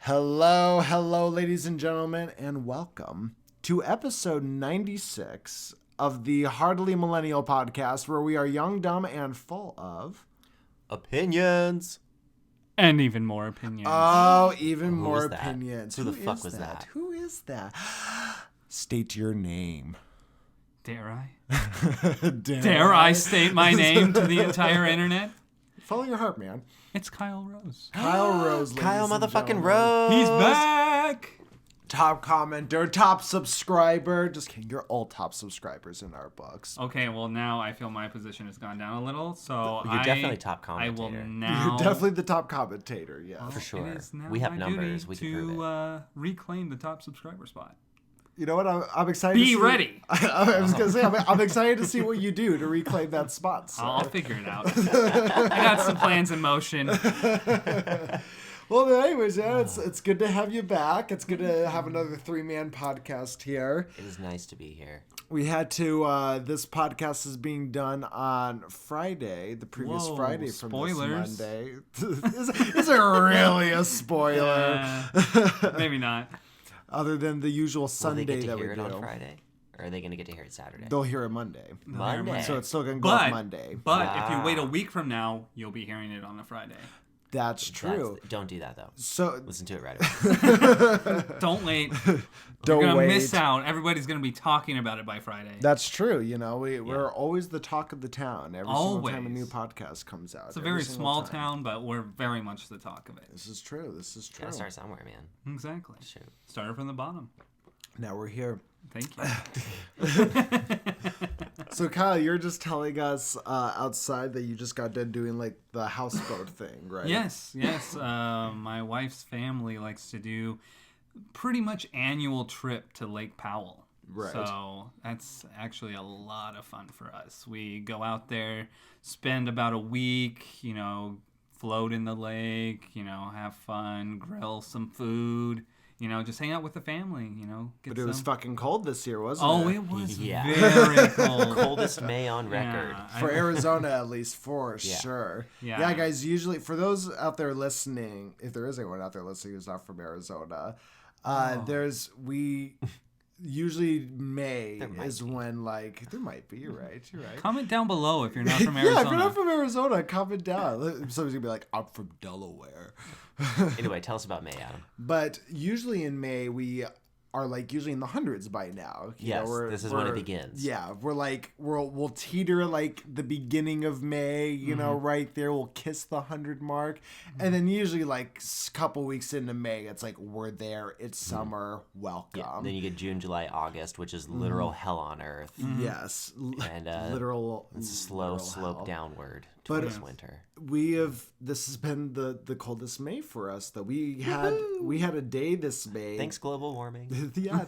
Hello, ladies and gentlemen, and welcome to episode 96 of the Hardly Millennial podcast, where we are young, dumb, and full of opinions. And even more opinions. Oh, even Who more was that? opinions. Who the fuck was that? Who is that? State your name. Dare I? Dare I state my name to the entire internet? Follow your heart, man. It's Kyle Rose. Kyle Rose, ladies Kyle and motherfucking gentlemen. Rose. He's back! Top commenter, top subscriber. Just kidding. You're all top subscribers in our books. Okay, well now I feel my position has gone down a little, so You're definitely top I will commentator. now... You're definitely the top commentator, yeah. For sure. It is now We have my numbers. duty We can prove to reclaim the top subscriber spot. You know what? I'm excited Be to see... ready. I was going to say, I'm excited to see what you do to reclaim that spot, sir. I'll figure it out. I got some plans in motion. Well, anyways, yeah, it's good to have you back. It's good to have another three-man podcast here. It is nice to be here. We had to, this podcast is being done on Friday, the previous Whoa, Friday from spoilers. this Monday. Is it really a spoiler? Maybe not. Other than the usual Will Sunday they get to that we hear it do. on Friday? Or are they going to get to hear it Saturday? They'll hear it Monday. Monday. So it's still going to go up Monday. But if you wait a week from now, you'll be hearing it on a Friday. That's true. Don't do that, though. So Listen to it right away. Don't wait. Don't You're going wait. to miss out. Everybody's going to be talking about it by Friday. That's true. You know, we're always the talk of the town. Every single time a Always. new podcast comes out. It's a very small town, but we're very much the talk of it. This is true. Gotta start somewhere, man. Exactly. Shoot. Started from the bottom. Now we're here. Thank you. So Kyle, you're just telling us outside that you just got done doing like the houseboat thing, right? Yes. My wife's family likes to do pretty much annual trip to Lake Powell. Right. So that's actually a lot of fun for us. We go out there, spend about a week, float in the lake, have fun, grill some food, just hang out with the family, get But it was fucking cold this year, wasn't Oh, it? it was Yeah. very cold. Coldest May on record. Yeah, For Arizona, at least, for Yeah. sure. Yeah. Guys, usually, for those out there listening, if there is anyone out there listening who's not from Arizona, usually May is when, like, there might be, you're right. Comment down below if you're not from Arizona. Yeah, if you're not from Arizona, comment down. Somebody's going to be like, I'm from Delaware. Anyway, tell us about May, Adam. But usually in May, we are like usually in the hundreds by now. Yes, this is when it begins. Yeah, we'll teeter like the beginning of May, right there. We'll kiss the 100 mark, and then usually like a couple weeks into May, it's like we're there. It's summer. Welcome. Yeah. Then you get June, July, August, which is literal hell on earth. Yes, And literal. it's a slow literal slope hell. downward But- towards winter. This has been the coldest May for us. Though we had a day this May. Thanks, global warming. Yeah,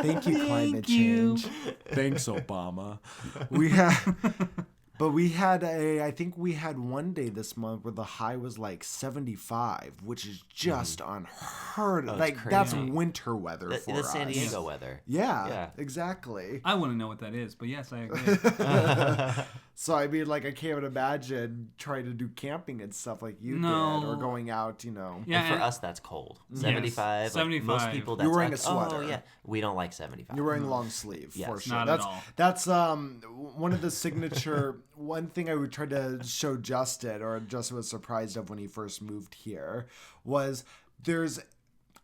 thank you, climate change. Thanks, Obama. I think we had one day this month where the high was like 75, which is just unheard of. Like, crazy. that's winter weather for The us. San Diego weather. Yeah, exactly. I wouldn't know what that is, but yes, I agree. So, I mean, like, I can't even imagine trying to do camping and stuff like you No. did, or going out, And Yeah, for us, that's cold. 75. Like, 75. most people, that's You're wearing like, a sweater. Oh, yeah. We don't like 75. You're wearing long sleeve, Yes. for sure. Not at all. That's one of the signature. One thing I would try to show Justin, or Justin was surprised of when he first moved here, was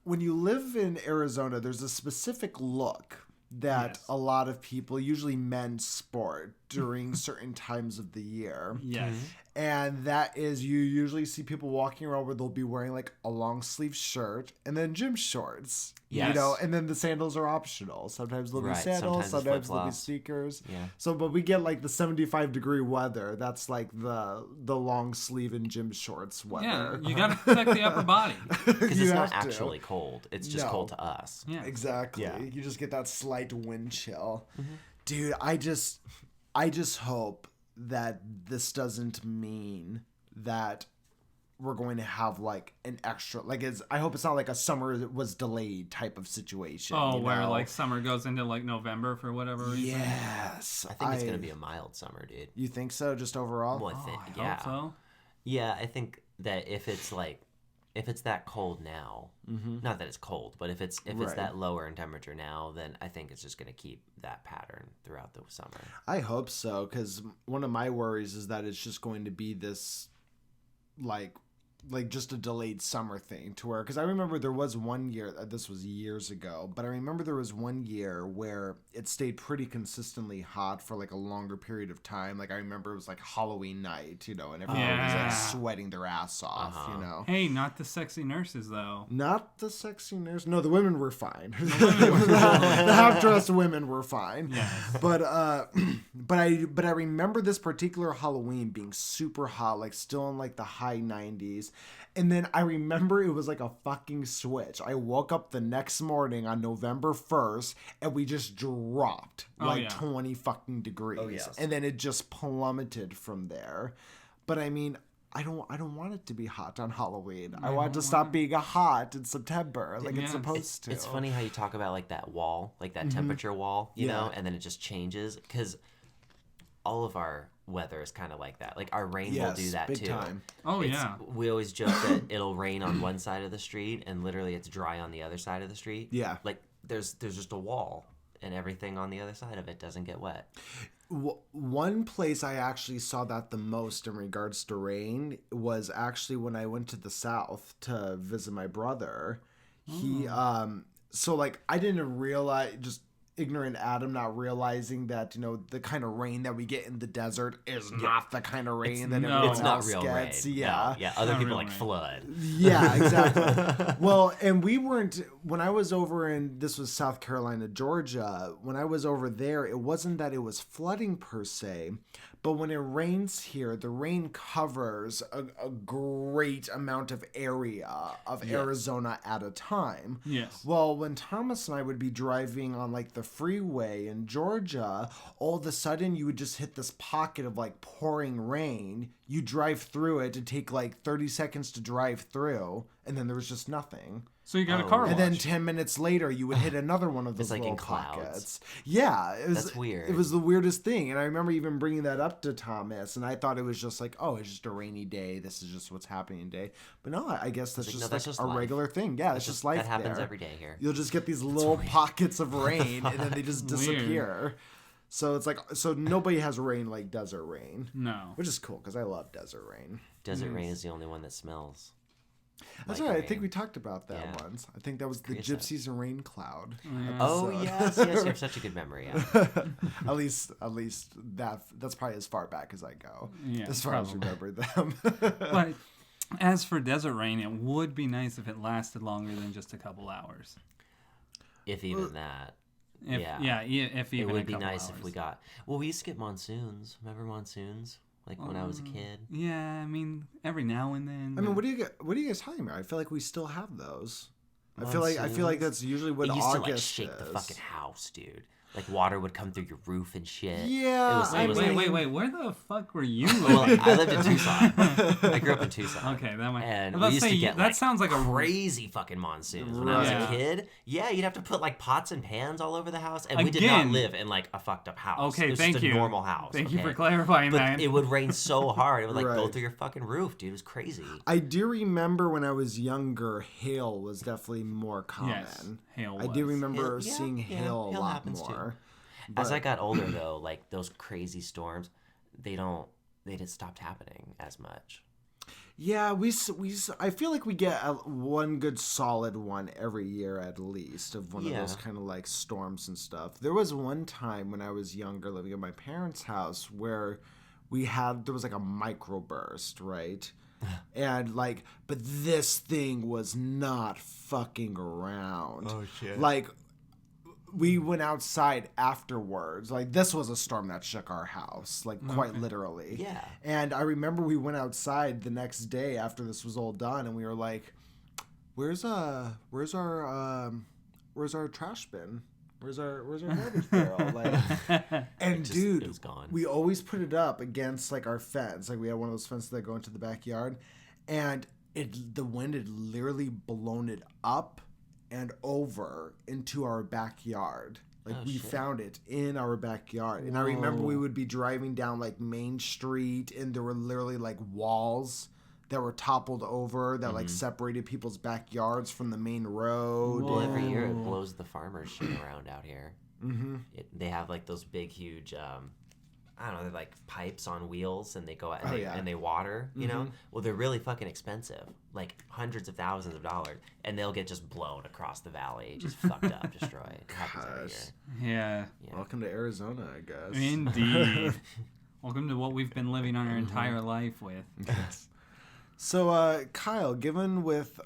when you live in Arizona, there's a specific look that a lot of people, usually men, sport during certain times of the year. yes. And that is, you usually see people walking around where they'll be wearing like a long sleeve shirt and then gym shorts. Yes. And then the sandals are optional. Sometimes they'll be Right, sandals, sometimes it's sometimes they'll be flip-flops. sneakers. Yeah. So, but we get like the 75-degree weather. That's like the long sleeve and gym shorts weather. Yeah, you got to protect the upper body. Because You it's not have to. actually cold. It's just No. cold to us. Yeah. Exactly. Yeah. You just get that slight wind chill. Dude, I just hope that this doesn't mean that we're going to have like an extra, like, I hope it's not like a summer that was delayed type of situation. Oh, you where know? like summer goes into like November for whatever reason. Yes. I think it's going to be a mild summer, dude. You think so, just overall? Well, Oh, I yeah. hope so. Yeah, I think that if it's like if it's that cold now, not that it's cold, but if it's Right. that lower in temperature now, then I think it's just going to keep that pattern throughout the summer. I hope so, because one of my worries is that it's just going to be this, like just a delayed summer thing to where, because I remember there was one year, this was years ago, but I remember there was one year where it stayed pretty consistently hot for like a longer period of time. Like I remember it was like Halloween night, and everyone was Yeah. like sweating their ass off, Hey, not the sexy nurses though. Not the sexy nurse. No, the women were fine. The half-dressed women were fine. Yes. But I remember this particular Halloween being super hot, like still in like the high 90s. And then I remember it was like a fucking switch. I woke up the next morning on November 1st and we just dropped like 20 fucking degrees. Oh, yes. And then it just plummeted from there. But I mean, I don't want it to be hot on Halloween. I want it to stop being hot in September, like it's supposed to. It's funny how you talk about like that wall, like that temperature wall, you know, and then it just changes because all of our weather is kind of like that. Like our rain will do that big too. time. Oh, yeah. We always joke that it'll rain on one side of the street and literally it's dry on the other side of the street. Yeah. Like there's just a wall and everything on the other side of it doesn't get wet. One place I actually saw that the most in regards to rain was actually when I went to the South to visit my brother. He, so like I didn't realize, just ignorant Adam not realizing that, the kind of rain that we get in the desert is not the kind of rain that everyone It's not else real gets. rain. Yeah. No, yeah. Other people real like rain. flood. Yeah, exactly. Well, and we weren't, when I was over in, this was South Carolina, Georgia, when I was over there, it wasn't that it was flooding per se, but when it rains here, the rain covers a great amount of area of Arizona at a time. Yes. Well, when Thomas and I would be driving on like the freeway in Georgia, all of a sudden you would just hit this pocket of like pouring rain. You drive through it to take like 30 seconds to drive through, and then there was just nothing. So you got a car wash. And then 10 minutes later, you would hit another one of those like in little clouds. pockets. Yeah. That's weird. It was the weirdest thing. And I remember even bringing that up to Thomas, and I thought it was just like, oh, it's just a rainy day. This is just what's happening today. But no, I guess that's just that's like just a life. regular thing. Yeah, it's just life That happens there. every day here. You'll just get these little pockets of rain, and then they just disappear. So it's like, so nobody has rain like desert rain. No. Which is cool, because I love desert rain. Desert rain is the only one that smells. That's like right. I rain. think we talked about that Yeah. once. I think that was the Creosote. Gypsies and Rain Cloud. Oh episode. yes, you have such a good memory. Yeah. at least that's probably as far back as I go. Yeah, as far as I remember them. But as for desert rain, it would be nice if it lasted longer than just a couple hours. If even that. If, Yeah. if It even a would be couple nice hours. if we got. Well, we used to get monsoons. Remember monsoons? Like when I was a kid. Yeah, I mean, every now and then. I mean, what are you guys talking about? I feel like we still have those. I feel like Monsoons? that's usually what It used to like August shake is. the fucking house, dude. Like water would come through your roof and shit. Yeah, it was Wait, where the fuck were you Well, living? I lived in Tucson. I grew up in Tucson. Okay, that might. And I was we about used to to say, get that sounds like a crazy fucking monsoons when I was Right. a kid. Yeah, you'd have to put like pots and pans all over the house, and we did Again. not live in like a fucked up house. Okay, it was thank just a you. normal house. Thank you okay? for clarifying But that. it would rain so hard, it would like go Right. through your fucking roof, dude. It was crazy. I do remember when I was younger, hail was definitely more common. Yes, hail I do was. remember Hail- yeah, seeing yeah, hail a hail lot happens too. more. As I got older, though, like those crazy storms, they just stopped happening as much. Yeah, I feel like we get one good solid one every year at least of one of those kind of like storms and stuff. There was one time when I was younger living at my parents' house where there was like a microburst, right? And like, but this thing was not fucking around. Oh, shit. Like, we went outside afterwards. Like, this was a storm that shook our house, like quite literally. Yeah. And I remember we went outside the next day after this was all done, and we were like, "Where's our trash bin? Where's our garbage barrel?" Like, and dude, it was gone. we always put it up against like our fence. Like, we had one of those fences that go into the backyard, and the wind had literally blown it up and over into our backyard. Like, we found it in our backyard. And I remember we would be driving down like Main Street, and there were literally like walls that were toppled over that like separated people's backyards from the main road. Well, every year it blows the farmers shit around out here. Mm-hmm. They have like those big, huge, I don't know, they're like pipes on wheels, and they go out and they water, you know? Well, they're really fucking expensive, like hundreds of thousands of dollars, and they'll get just blown across the valley, just fucked up, destroyed. It happens every year. Yeah. Welcome to Arizona, I guess. Indeed. Welcome to what we've been living our entire life with. Yes. So, Kyle, given with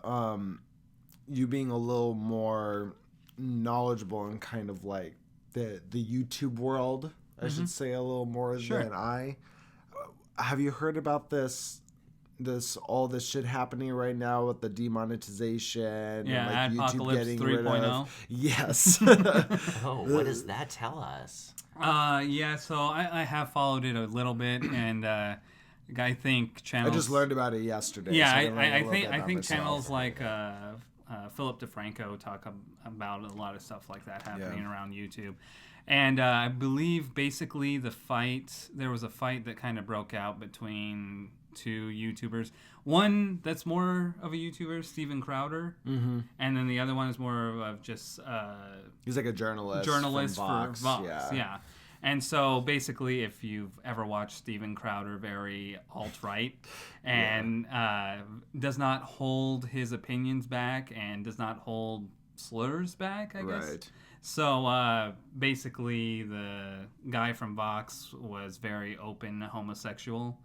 you being a little more knowledgeable in kind of like the YouTube world, I should say a little more than I. Have you heard about all this shit happening right now with the demonetization? Yeah, and like Adpocalypse 3.0. Yes. Oh, what does that tell us? Yeah, so I have followed it a little bit, and I think channels. I just learned about it yesterday. Yeah, so I think channels like Philip DeFranco talk about a lot of stuff like that happening around YouTube. And I believe basically there was a fight that kind of broke out between two YouTubers. One that's more of a YouTuber, Steven Crowder, and then the other one is more of just... he's like a journalist for Vox, yeah. And so basically, if you've ever watched Steven Crowder, very alt-right, and does not hold his opinions back and does not hold slurs back, I guess. Right. So basically, the guy from Vox was very open homosexual,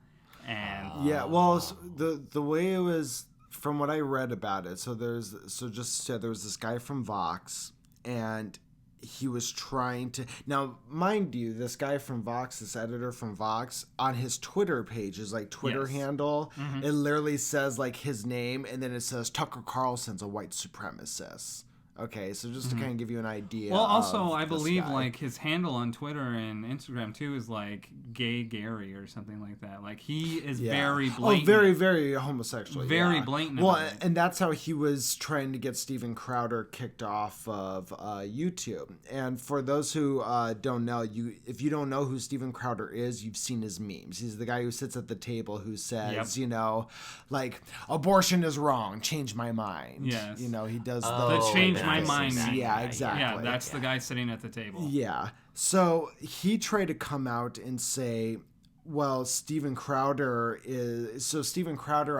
and yeah. Well, the way it was, from what I read about it, there was this guy from Vox, and he was trying to. Now, mind you, this guy from Vox, this editor from Vox, on his Twitter page, his like Twitter handle, it literally says like his name, and then it says Tucker Carlson's a white supremacist. Okay, so just to kind of give you an idea. Well, also, I believe like his handle on Twitter and Instagram too is like Gay Gary or something like that. Like he is very blatant. Oh, very, very homosexual. Very blatant. Well, and that's how he was trying to get Steven Crowder kicked off of YouTube. And for those who don't know, if you don't know who Steven Crowder is, you've seen his memes. He's the guy who sits at the table who says, you know, like, abortion is wrong, change my mind. Yes. You know, he does the change my mind. Yeah, exactly. Yeah, that's the guy sitting at the table. Yeah. So he tried to come out and say, well, Steven Crowder,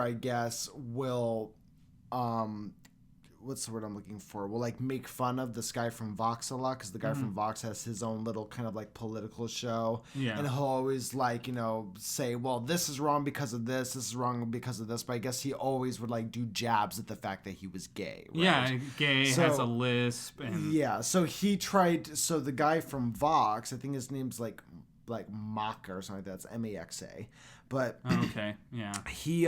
I guess, will, what's the word I'm looking for? Will like make fun of this guy from Vox a lot, because the guy from Vox has his own little kind of like political show. Yeah. And he'll always like, you know, say, well, this is wrong because of this is wrong because of this. But I guess he always would like do jabs at the fact that he was gay. Right? Yeah, gay, has a lisp. And... Yeah, so he tried, so the guy from Vox, I think his name's like Maxa or something like that. It's Maxa. But okay, yeah. He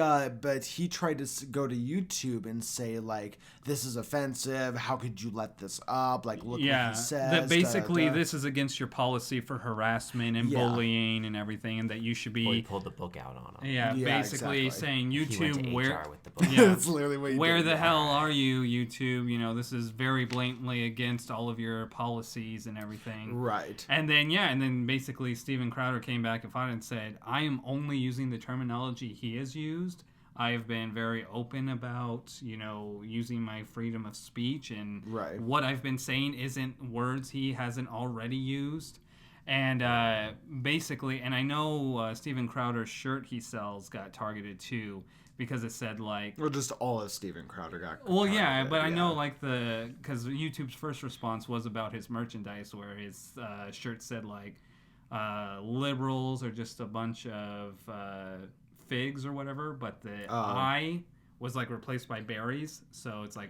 tried to go to YouTube and say like, this is offensive. How could you let this up? Like, look what he says. That basically this is against your policy for harassment and bullying and everything, and that you should be. Well, he pulled the book out on him. Yeah, basically saying YouTube, he went to where HR with the book. Yeah, that's literally what he where did. the hell are you, YouTube? You know, this is very blatantly against all of your policies and everything. Right. And then basically Steven Crowder came back and fought and said, I am only using the terminology he has used. I have been very open about, you know, using my freedom of speech, and what I've been saying isn't words he hasn't already used. And basically, and I know Steven Crowder's shirt he sells got targeted too, because it said like... Well, just all of Steven Crowder got Well, yeah, but I know like because YouTube's first response was about his merchandise, where his shirt said like, liberals are just a bunch of figs or whatever, but the I was like replaced by berries, so it's like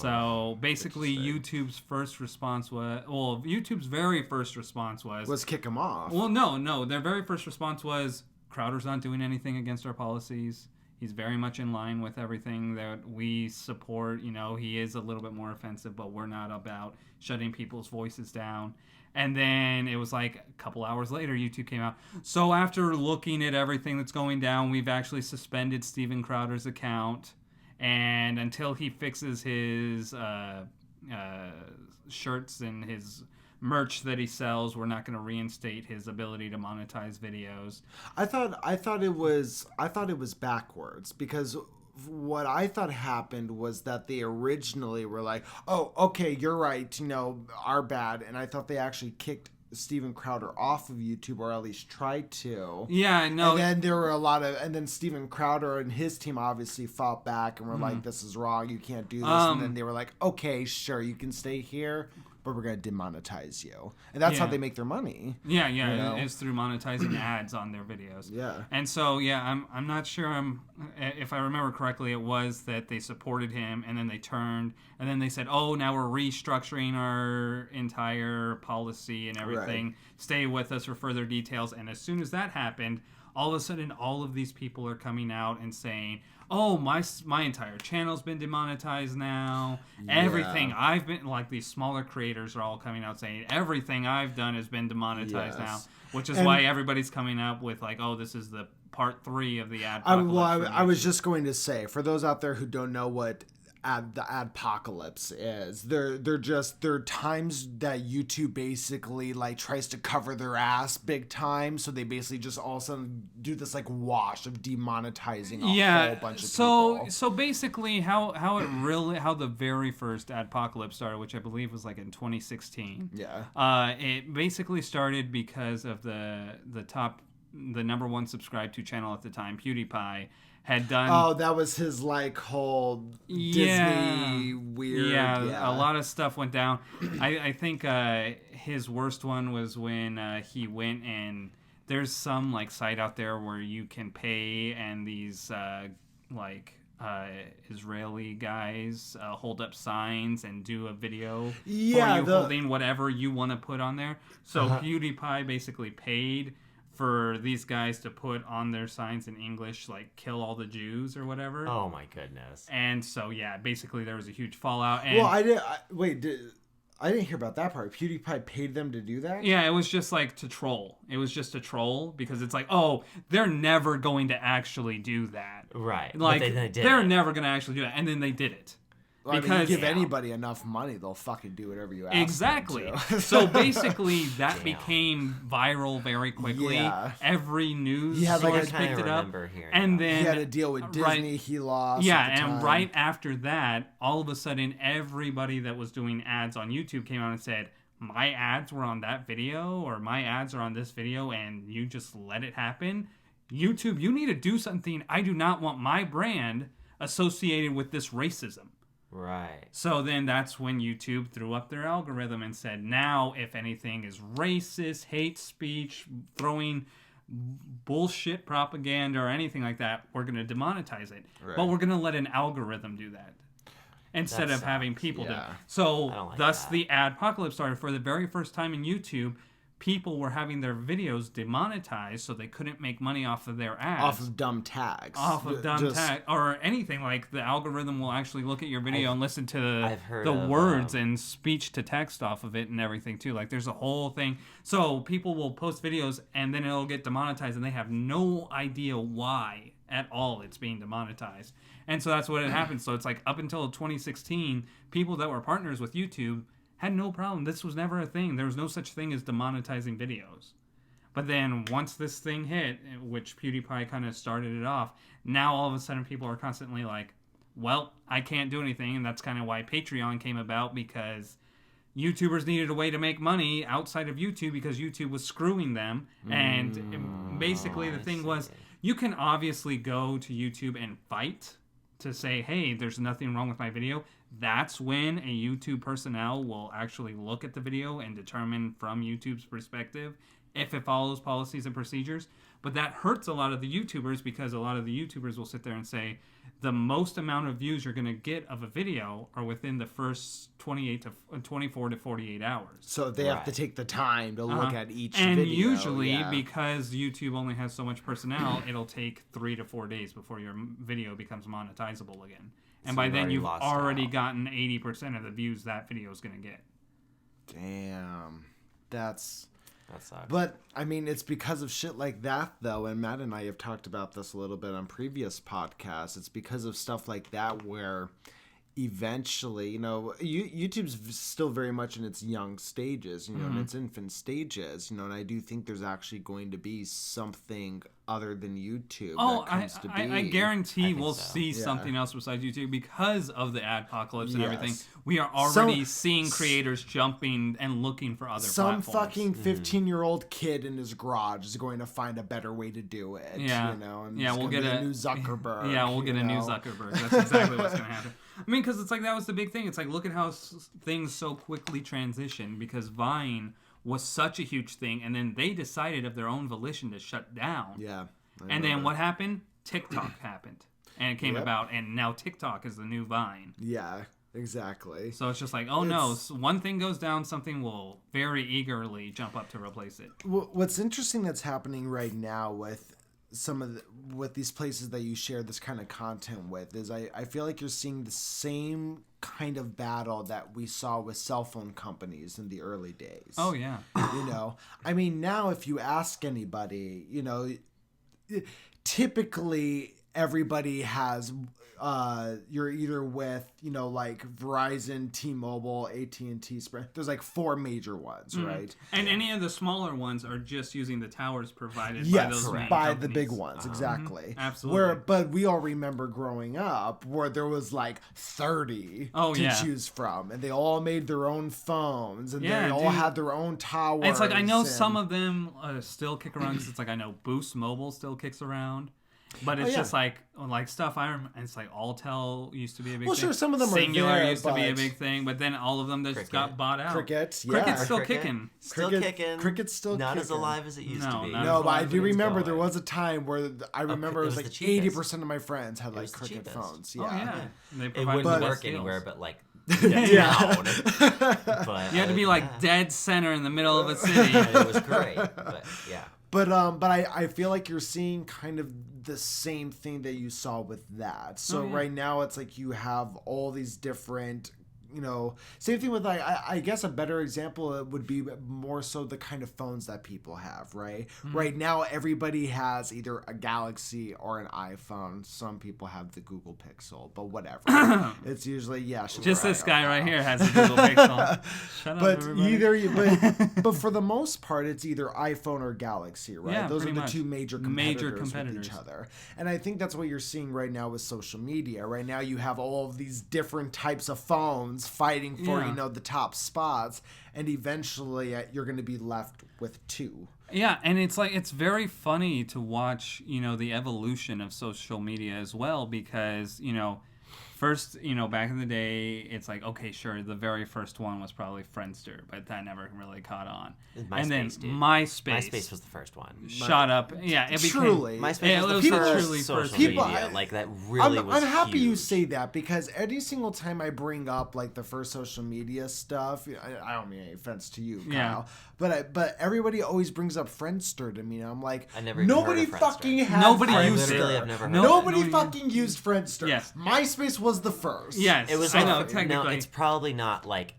so basically YouTube's first response was YouTube's very first response was kick him off. Well, no, their very first response was Crowder's not doing anything against our policies. He's very much in line with everything that we support. You know, he is a little bit more offensive, but we're not about shutting people's voices down. And then it was like a couple hours later, YouTube came out. So after looking at everything that's going down, we've actually suspended Steven Crowder's account. And until he fixes his shirts and his merch that he sells. We're not going to reinstate his ability to monetize videos. I thought it was backwards, because what I thought happened was that they originally were like, oh, okay, you're right, our bad. And I thought they actually kicked Steven Crowder off of YouTube, or at least tried to. Yeah, no. And then there were and then Steven Crowder and his team obviously fought back and were like, this is wrong, you can't do this. And then they were like, okay, sure, you can stay here, but we're going to demonetize you. And that's how they make their money. Yeah. It's through monetizing ads on their videos. Yeah. And so, I'm not sure. If I remember correctly, it was that they supported him, and then they turned, and then they said, oh, now we're restructuring our entire policy and everything. Right. Stay with us for further details. And as soon as that happened, all of a sudden, all of these people are coming out and saying, oh, my entire channel's been demonetized now. Yeah. Everything I've been, like, these smaller creators are all coming out saying everything I've done has been demonetized now, which is why everybody's coming up with like, oh, this is the part 3 of the Adpocalypse. I was just going to say, for those out there who don't know what the Adpocalypse is, there are times that YouTube basically like tries to cover their ass big time, so they basically just all of a sudden do this like wash of demonetizing a whole bunch of people. So basically how the very first Adpocalypse started, which I believe was like in 2016. It basically started because of the number 1 subscribed to channel at the time, PewDiePie, had done... Oh, that was his, like, whole Disney weird... Yeah, a lot of stuff went down. I think his worst one was when he went and... There's some, like, site out there where you can pay, and these, Israeli guys hold up signs and do a video for you holding whatever you want to put on there. So PewDiePie basically paid for these guys to put on their signs in English, like, kill all the Jews or whatever. Oh, my goodness. And so, basically there was a huge fallout. And I didn't hear about that part. PewDiePie paid them to do that? Yeah, it was just, like, to troll. It was just to troll, because it's like, oh, they're never going to actually do that. Right. Like, they're never going to actually do that. And then they did it. Well, because you give anybody enough money, they'll fucking do whatever you ask exactly. them to. So basically, that became viral very quickly. Yeah. Every news source picked it up, and then he had to deal with Disney. He lost. Yeah, at the time. Right after that, all of a sudden, everybody that was doing ads on YouTube came out and said, "My ads were on that video, or my ads are on this video, and you just let it happen." YouTube, you need to do something. I do not want my brand associated with this racism. Right. So then that's when YouTube threw up their algorithm and said, now if anything is racist, hate speech, throwing bullshit propaganda or anything like that, we're going to demonetize it. Right. But we're going to let an algorithm do that instead of having people do it. So thus the Adpocalypse started. For the very first time in YouTube, people were having their videos demonetized, so they couldn't make money off of their ads. Off of dumb tags. Tags. Or anything. Like, the algorithm will actually look at your video and listen to the words and speech to text off of it and everything, too. Like, there's a whole thing. So people will post videos, and then it'll get demonetized, and they have no idea why at all it's being demonetized. And so that's what had happened. So it's like, up until 2016, people that were partners with YouTube had no problem. This was never a thing. There was no such thing as demonetizing videos. But then once this thing hit, which PewDiePie kind of started it off, now all of a sudden people are constantly like, well, I can't do anything. And that's kind of why Patreon came about, because YouTubers needed a way to make money outside of YouTube because YouTube was screwing them. And basically the thing was, you can obviously go to YouTube and fight to say, hey, there's nothing wrong with my video. That's when a YouTube personnel will actually look at the video and determine from YouTube's perspective if it follows policies and procedures. But that hurts a lot of the YouTubers, because a lot of the YouTubers will sit there and say the most amount of views you're going to get of a video are within the first 24 to 48 hours. So they have to take the time to look at each video. And usually, because YouTube only has so much personnel, it'll take 3 to 4 days before your video becomes monetizable again. And by then, you've already gotten 80% of the views that video is going to get. Damn. That sucks. But, I mean, it's because of shit like that, though, and Matt and I have talked about this a little bit on previous podcasts. It's because of stuff like that where eventually, YouTube's still very much in its young stages, in its infant stages, and I do think there's actually going to be something other than YouTube that comes to be. I guarantee we'll see something else besides YouTube because of the Adpocalypse and everything. We are already seeing creators jumping and looking for other platforms. Some fucking 15-year-old kid in his garage is going to find a better way to do it. Yeah, and we'll get a new Zuckerberg. Yeah, we'll get a new Zuckerberg. That's exactly what's going to happen. I mean, because it's like that was the big thing. It's like, look at how things so quickly transitioned because Vine was such a huge thing, and then they decided of their own volition to shut down. Yeah. And then what happened? TikTok happened. And it came about, and now TikTok is the new Vine. Yeah, exactly. So it's just like, no, one thing goes down, something will very eagerly jump up to replace it. What's interesting that's happening right now with with these places that you share this kind of content with is I feel like you're seeing the same kind of battle that we saw with cell phone companies in the early days. Oh, yeah. I mean, now if you ask anybody, typically everybody has you're either with like Verizon, T-Mobile, AT&T, Sprint. There's like 4 major ones, right? And any of the smaller ones are just using the towers provided by those main by companies. the big ones, exactly. Absolutely. But we all remember growing up where there was like 30 to choose from, and they all made their own phones, and they all had their own towers. And it's like I know some of them still kick around because it's like I know Boost Mobile still kicks around. But it's just like stuff it's like Alltel used to be a big thing. Well, sure, some of them Singular are there, used to be a big thing, but then all of them just got bought out. Cricket's still kicking. Cricket's still not kicking. as alive as it used to be. No, but I do remember there was a time where I remember it was like 80% of my friends had like Cricket phones. Yeah. Oh, yeah. They it wouldn't work anywhere but like town. But you had to be like dead center in the middle of a city. And it was great. But yeah. But I feel like you're seeing kind of the same thing that you saw with that. So right now it's like you have all these different, same thing with I guess a better example would be more so the kind of phones that people have, right? Right now everybody has either a Galaxy or an iPhone. Some people have the Google Pixel, but whatever. It's usually just this guy right here has a Google Pixel. Shut up, everybody. But for the most part it's either iPhone or Galaxy, right? Yeah, those are the much. two major competitors with each other. And I think that's what you're seeing right now with social media. Right now you have all of these different types of phones fighting for the top spots, and eventually you're going to be left with 2. Yeah, and it's like it's very funny to watch the evolution of social media as well, because first, back in the day, it's like, okay, sure, the very first one was probably Friendster, but that never really caught on. MySpace, and then dude. MySpace was the first one. Shot up. Yeah, it truly. MySpace was the first social media. Like, that really was I'm happy huge. you say that, because every single time I bring up, like, the first social media stuff, I don't mean any offense to you, Kyle, but everybody always brings up Friendster to me, and I'm like, nobody fucking has Nobody Friendster. used it. I've never heard Nobody fucking used Friendster. Yes. MySpace was the first. Yes, it was. I know, technically. No, it's probably not like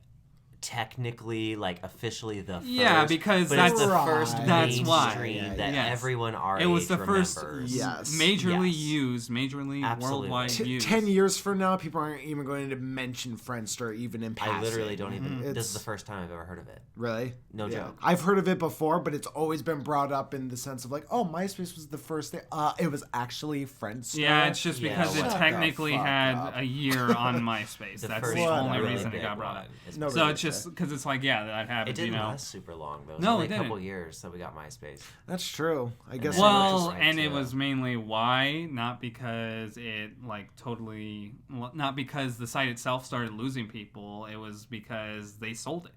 technically, like, officially the first. Yeah, because but that's it's the first that's why mainstream that everyone our it was age the first remembers. majorly used, majorly Absolutely. worldwide used. 10 years from now, people aren't even going to mention Friendster even in passing. I literally don't even. This is the first time I've ever heard of it. Really? No joke. I've heard of it before, but it's always been brought up in the sense of like, oh, MySpace was the first thing. It was actually Friendster. Yeah, it's just because it technically had a year on MySpace. That's the only reason it got brought up. So it's just because it's like, that happened. It didn't last super long though. It was No, only it a couple didn't. years that we got MySpace. That's true. I guess. Well, and it was mainly why, not because it not because the site itself started losing people. It was because they sold it.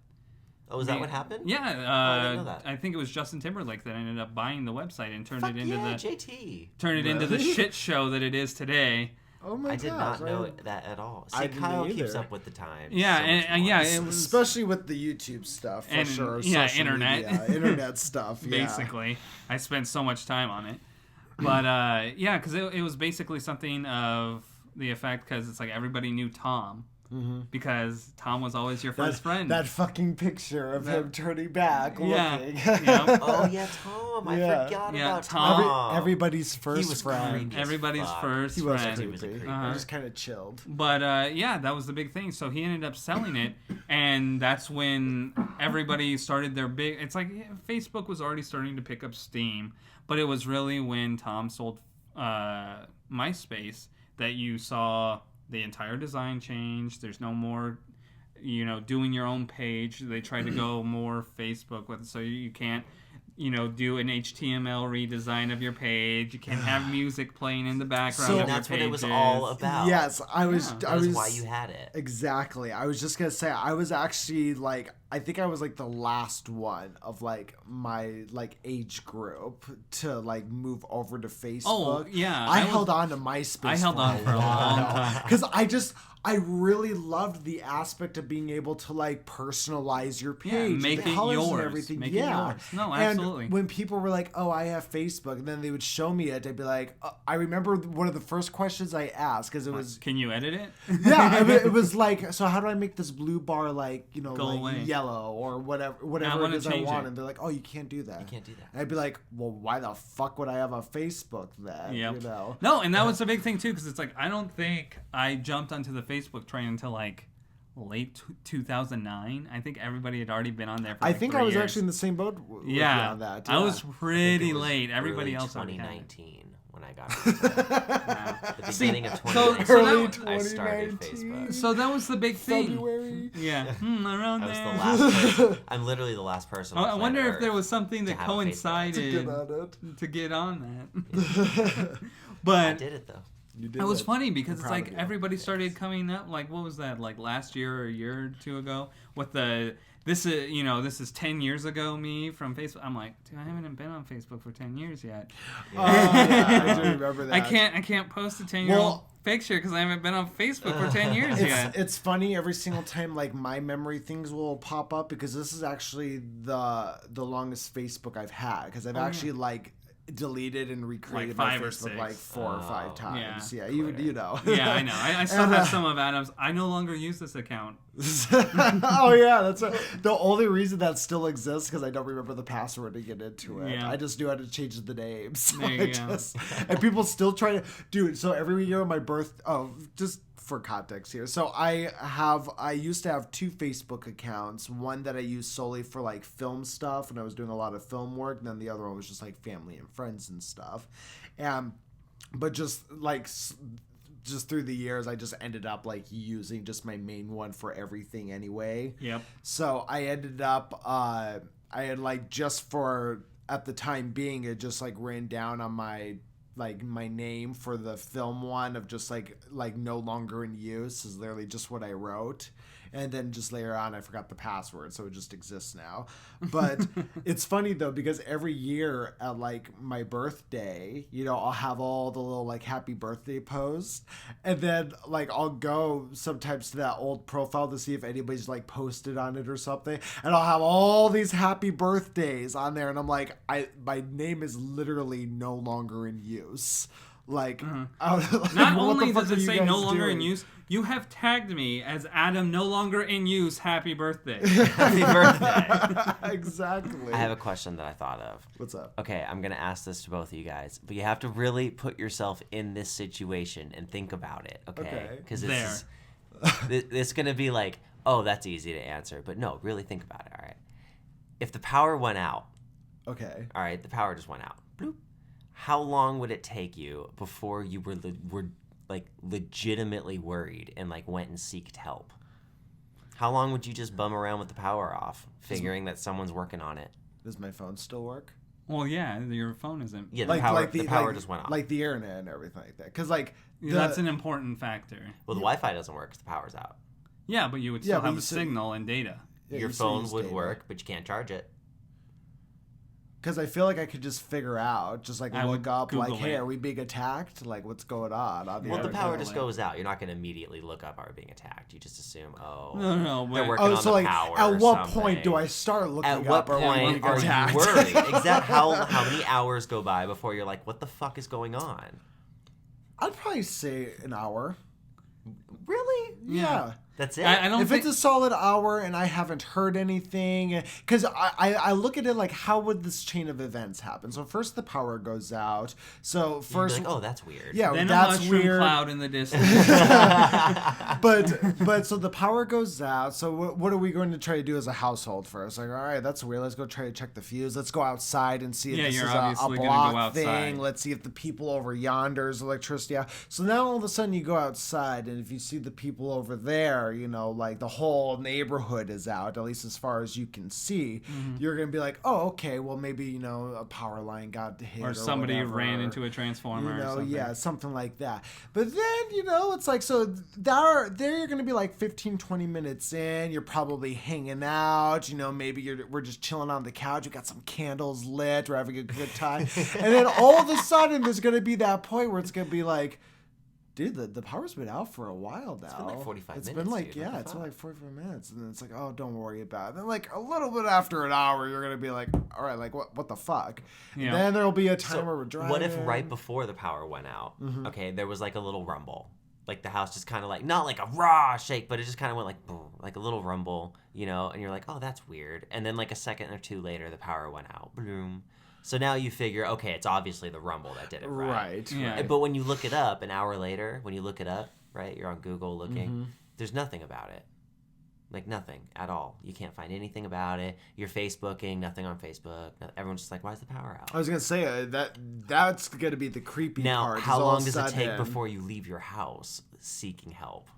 Oh, is that what happened? Yeah, I didn't know that. I think it was Justin Timberlake that ended up buying the website and turned it into JT. Into the shit show that it is today. Oh my I did not know that at all. See, Kyle keeps up with the times. Yeah, it was, especially with the YouTube stuff for sure. Yeah, internet stuff. Yeah. Basically, I spent so much time on it, but because it was basically something of the effect, because it's like everybody knew Tom, because Tom was always your first friend. That fucking picture of him turning back, looking. Yep. Oh yeah, Tom. I forgot about Tom. Everybody's first friend. Everybody's first He was friend. creepy. He was a creepy. I just kind of chilled. But that was the big thing. So he ended up selling it, and that's when everybody started their big. It's like Facebook was already starting to pick up steam, but it was really when Tom sold MySpace that you saw the entire design change. There's no more, doing your own page. They tried to go more Facebook with it, so you can't, do an HTML redesign of your page. You can't have music playing in the background. So of that's your what it was all about. Yes, I was. That's why you had it. Exactly. I was just gonna say I was actually I think I was the last one of my age group to move over to Facebook. Oh yeah, I held on to MySpace. I held on for a long time because I really loved the aspect of being able to personalize your page, make the it colors yours, and everything. make it yours. No, absolutely. And when people were like, "Oh, I have Facebook," and then they would show me it, I'd be like, I remember one of the first questions I asked because it was, "Can you edit it?" Yeah, it was so how do I make this blue bar go away. Yellow or whatever it is I want? And they're like, "Oh, you can't do that." You can't do that. And I'd be like, "Well, why the fuck would I have a Facebook then?" Yep. No, and that was the big thing too, because it's I don't think I jumped onto the Facebook train until late 2009. I think everybody had already been on there for I think 3 I was years. actually in the same boat with you on that. I was pretty late. Everybody else 2019 when I got it. The beginning of 2019 so I started Facebook. So that was the big thing. February. Yeah, around I was there. the last person. I'm literally the last person on I wonder planet if there Earth was something that coincided to get on that. But I did it though. It was funny because it's everybody started coming up. What was that? Last year or a year or two ago with this is 10 years ago me from Facebook. I'm like, dude, I haven't been on Facebook for 10 years yet. I do remember that. I can't post a 10-year-old picture because I haven't been on Facebook for 10 years yet. It's funny every single time my memory things will pop up because this is actually the longest Facebook I've had because I've actually deleted and recreated my Facebook 4 or 5 times. Yeah, you know. Yeah, I know. I still have some of Adam's. I no longer use this account. Oh yeah, that's the only reason that still exists because I don't remember the password to get into it. Yeah. I just knew how to change the names. So and people still try to so every year on my just for context here. So I used to have 2 Facebook accounts. One that I used solely for film stuff and I was doing a lot of film work. And then the other one was just family and friends and stuff. But just through the years, I just ended up using just my main one for everything anyway. Yep. So I ended up, I had just for, at the time being, it just ran down on my name for the film one of just no longer in use is literally just what I wrote. And then just later on, I forgot the password, so it just exists now. But it's funny, though, because every year at, my birthday, I'll have all the little, happy birthday posts. And then, I'll go sometimes to that old profile to see if anybody's, posted on it or something. And I'll have all these happy birthdays on there. And I'm my name is literally no longer in use. Not only does it say no longer in use, you have tagged me as Adam no longer in use. Happy birthday. Happy birthday. Exactly. I have a question that I thought of. What's up? Okay, I'm going to ask this to both of you guys, but you have to really put yourself in this situation and think about it, okay? Because it's going to be oh, that's easy to answer. But no, really think about it, all right? If the power went out. Okay. All right, the power just went out. Bloop. How long would it take you before you were legitimately worried and went and seeked help? How long would you just bum around with the power off, figuring that someone's working on it? Does my phone still work? Well, yeah, your phone isn't. Yeah, the power just went off. The internet and everything like that. Because that's an important factor. Well, the Wi-Fi doesn't work because the power's out. Yeah, but you would still have a signal and data. Yeah, your phone would work, but you can't charge it. Because I feel like I could just figure out, just look up, hey, are we being attacked? What's going on? Well, the power just goes out. You're not going to immediately look up, are we being attacked? You just assume, no, they're working on the power. At what point do I start looking up? At what point are you worried? Exactly. How many hours go by before you're like, what the fuck is going on? I'd probably say an hour. Really? Yeah. That's it. I don't If think... it's a solid hour and I haven't heard anything, because I look at it like, how would this chain of events happen? So first the power goes out. So first, like, oh, that's weird. Yeah, then that's a mushroom weird. cloud in the distance. But so the power goes out. So what are we going to try to do as a household first? Like, all right, that's weird. Let's go try to check the fuse. Let's go outside and see if this is a block thing. Let's see if the people over yonder's electricity out. So now all of a sudden you go outside, and if you see the people over there, you know, like the whole neighborhood is out, at least as far as you can see, you're going to be like, oh, okay, well, maybe, you know, a power line got hit or somebody whatever, ran into a transformer, you know, or something. Yeah, something like that. But then, you know, it's like, so there you're going to be like 15, 20 minutes in, you're probably hanging out, you know, maybe we're just chilling on the couch, we got some candles lit, we're having a good time. And then all of a sudden there's going to be that point where it's going to be like, dude, the power's been out for a while now. It's been like 45 minutes. It's been like, dude. yeah, it's been like 45 minutes. And then it's like, oh, don't worry about it. And then like a little bit after an hour, you're going to be like, all right, like what the fuck? Yeah. Then there'll be a time So where we're driving. what if right before the power went out, okay, there was like a little rumble? Like the house just kind of like, not like a raw shake, but it just kind of went like boom, like a little rumble, you know, and you're like, oh, that's weird. And then like a second or two later, the power went out. Boom. So now you figure, okay, it's obviously the rumble that did it, right? Yeah. But when you look it up an hour later, when you look it up, right, you're on Google looking, there's nothing about it. Like nothing at all. You can't find anything about it. You're Facebooking, nothing on Facebook. Everyone's just like, why is the power out? I was going to say, that's going to be the creepy part. Now, how long does it take before you leave your house seeking help?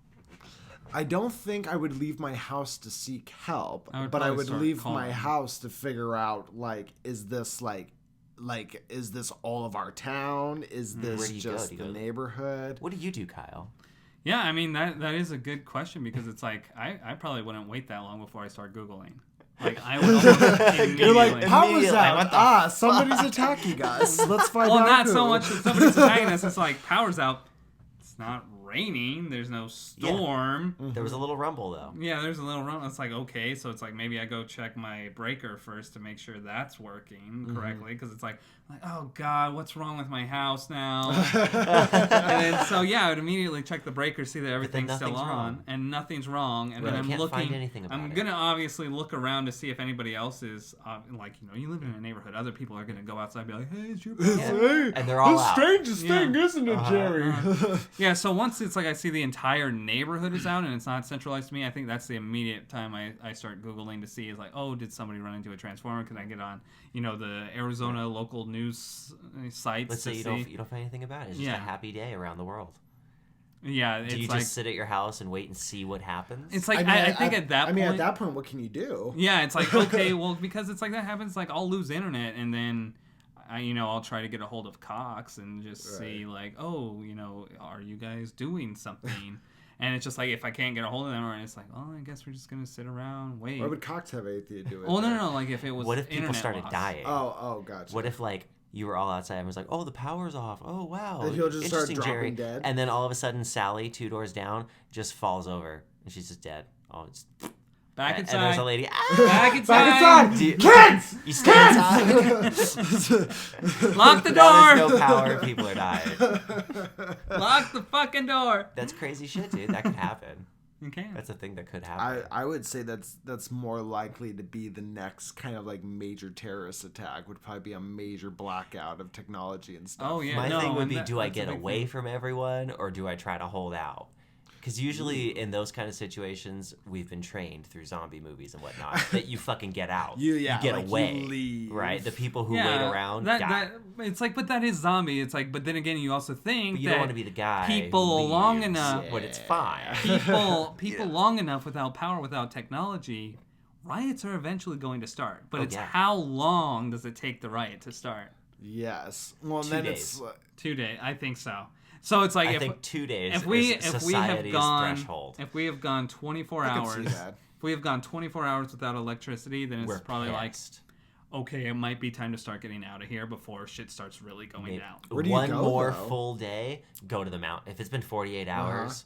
I don't think I would leave my house to seek help, but I would leave my house to figure out, like, is this is this all of our town? Is this just the neighborhood? What do you do, Kyle? Yeah, I mean, that is a good question, because it's like, I probably wouldn't wait that long before I start Googling. Like, I would almost You're like, power's out. Somebody's attacking us. Let's find out. Well, not so much that somebody's attacking us. It's like, power's out. It's not raining. There's no storm. Yeah. There was a little rumble, though. Yeah, there's a little rumble. It's like, okay, so it's like maybe I go check my breaker first to make sure that's working correctly, because it's like, oh God, what's wrong with my house now? And then, so yeah, I would immediately check the breaker, see that everything's still on, and nothing's wrong. And then I'm looking. I'm gonna obviously look around to see if anybody else is like, you know, you live in a neighborhood. Other people are gonna go outside and be like, hey, it's your power. And they're all the strangest thing, isn't it, Jerry? Yeah. So once it's like I see the entire neighborhood is out and it's not centralized to me, I think that's the immediate time I start Googling to see, is like, oh, did somebody run into a transformer? Can I get on, you know, the Arizona local news sites? Let's say you don't find anything about it. It's just a happy day around the world. Yeah. Do you just sit at your house and wait and see what happens? It's like, I think at that point... at that point, what can you do? Yeah, it's like, okay, well, because it's like that happens, like I'll lose internet, and then I'll try to get a hold of Cox and just see, like, oh, you know, are you guys doing something? And it's just like, if I can't get a hold of them, and it's like, oh, I guess we're just going to sit around, wait. Why would Cox have anything to do with it? Oh, no, like if it was what if people started dying? Oh, gotcha. What if, like, you were all outside and was like, oh, the power's off. Oh, wow. And he'll just start dropping Jerry. dead. And then all of a sudden, Sally, 2 doors down, just falls over. And she's just dead. Oh, it's... Back inside. And there's a lady. Back inside. Kids! You stay inside. Lock the door. Now there's no power. People are dying. Lock the fucking door. That's crazy shit, dude. That could happen. Okay. That's a thing that could happen. I would say that's more likely to be the next kind of like major terrorist attack. Would probably be a major blackout of technology and stuff. Oh yeah. My thing would be, do I get away from everyone, or do I try to hold out? Because usually in those kind of situations, we've been trained through zombie movies and whatnot that you fucking get out. You get like away. You leave. Right? The people who wait around die. It's like, but that is zombie. It's like, but then again, you also think but you don't want to be the guy people who long enough when it's fine. People long enough without power, without technology, riots are eventually going to start. But how long does it take the riot to start? Yes. Well, 2 then days. it's 2 days. I think so. So it's like, I think 2 days. If we have gone threshold. If we have gone 24 hours, if we have gone 24 hours without electricity, then it's probably pissed. Like, okay, it might be time to start getting out of here before shit starts really going down. Where do you One go, more though? Full day, go to the mountain. If it's been 48 hours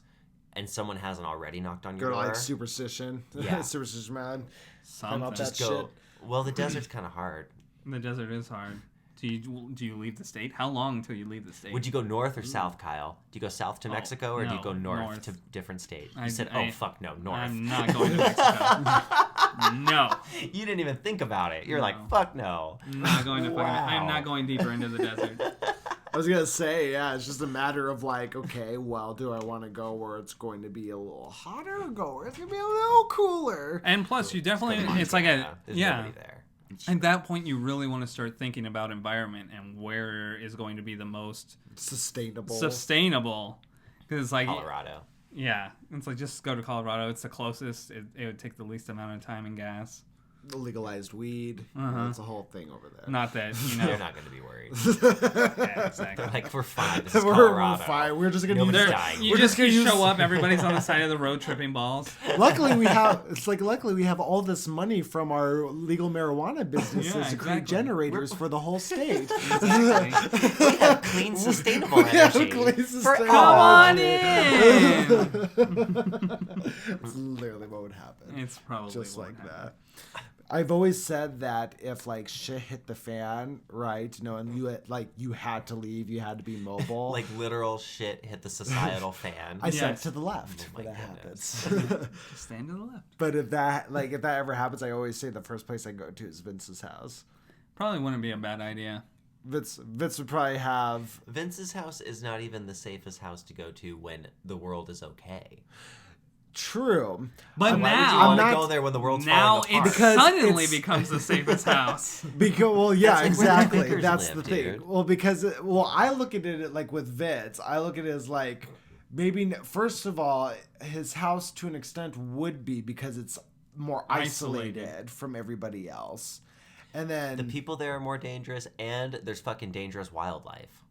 and someone hasn't already knocked on your door, go to like Superstition. Yeah. Superstition Man. Something. Just go. Well, the desert's kind of hard. The desert is hard. Do you leave the state? How long until you leave the state? Would you go north or south, Kyle? Do you go south to Mexico or do you go north to different state? You said, fuck no, north. I'm not going to Mexico. No. You didn't even think about it. You're like, fuck no. I'm not going to I'm not going deeper into the desert. I was gonna say, yeah, it's just a matter of like, okay, well, do I want to go where it's going to be a little hotter, or go where it's gonna be a little cooler? And plus, you definitely, it's like There's nobody there. At that point, you really want to start thinking about environment and where is going to be the most sustainable. Because it's like Colorado. Yeah, it's like just go to Colorado. It's the closest. It would take the least amount of time and gas. Legalized weed. That's a whole thing over there. Not that, They're not going to be worried. Yeah, exactly. They're like, we're fine. This is Colorado. We're fine. We're just going to Nobody's dying. You just show up. Everybody's on the side of the road tripping balls. Luckily, we have all this money from our legal marijuana businesses to create generators for the whole state. Exactly. We have clean, sustainable energy. Come on in. That's literally what would happen. It's probably just like that. I've always said that if like shit hit the fan, right? And you had to leave, you had to be mobile. Like literal shit hit the societal fan. I said to the left when that happens. Just stand to the left. But if that ever happens, I always say the first place I go to is Vince's house. Probably wouldn't be a bad idea. Vince would probably have. Vince's house is not even the safest house to go to when the world is okay. True, but why now would you want to go there when the world's falling apart? Because suddenly becomes the safest house. Exactly. That's live, the thing. Dude. Well, I look at it like with Vince. I look at it as like maybe first of all, his house to an extent would be because it's more isolated from everybody else, and then the people there are more dangerous, and there's fucking dangerous wildlife.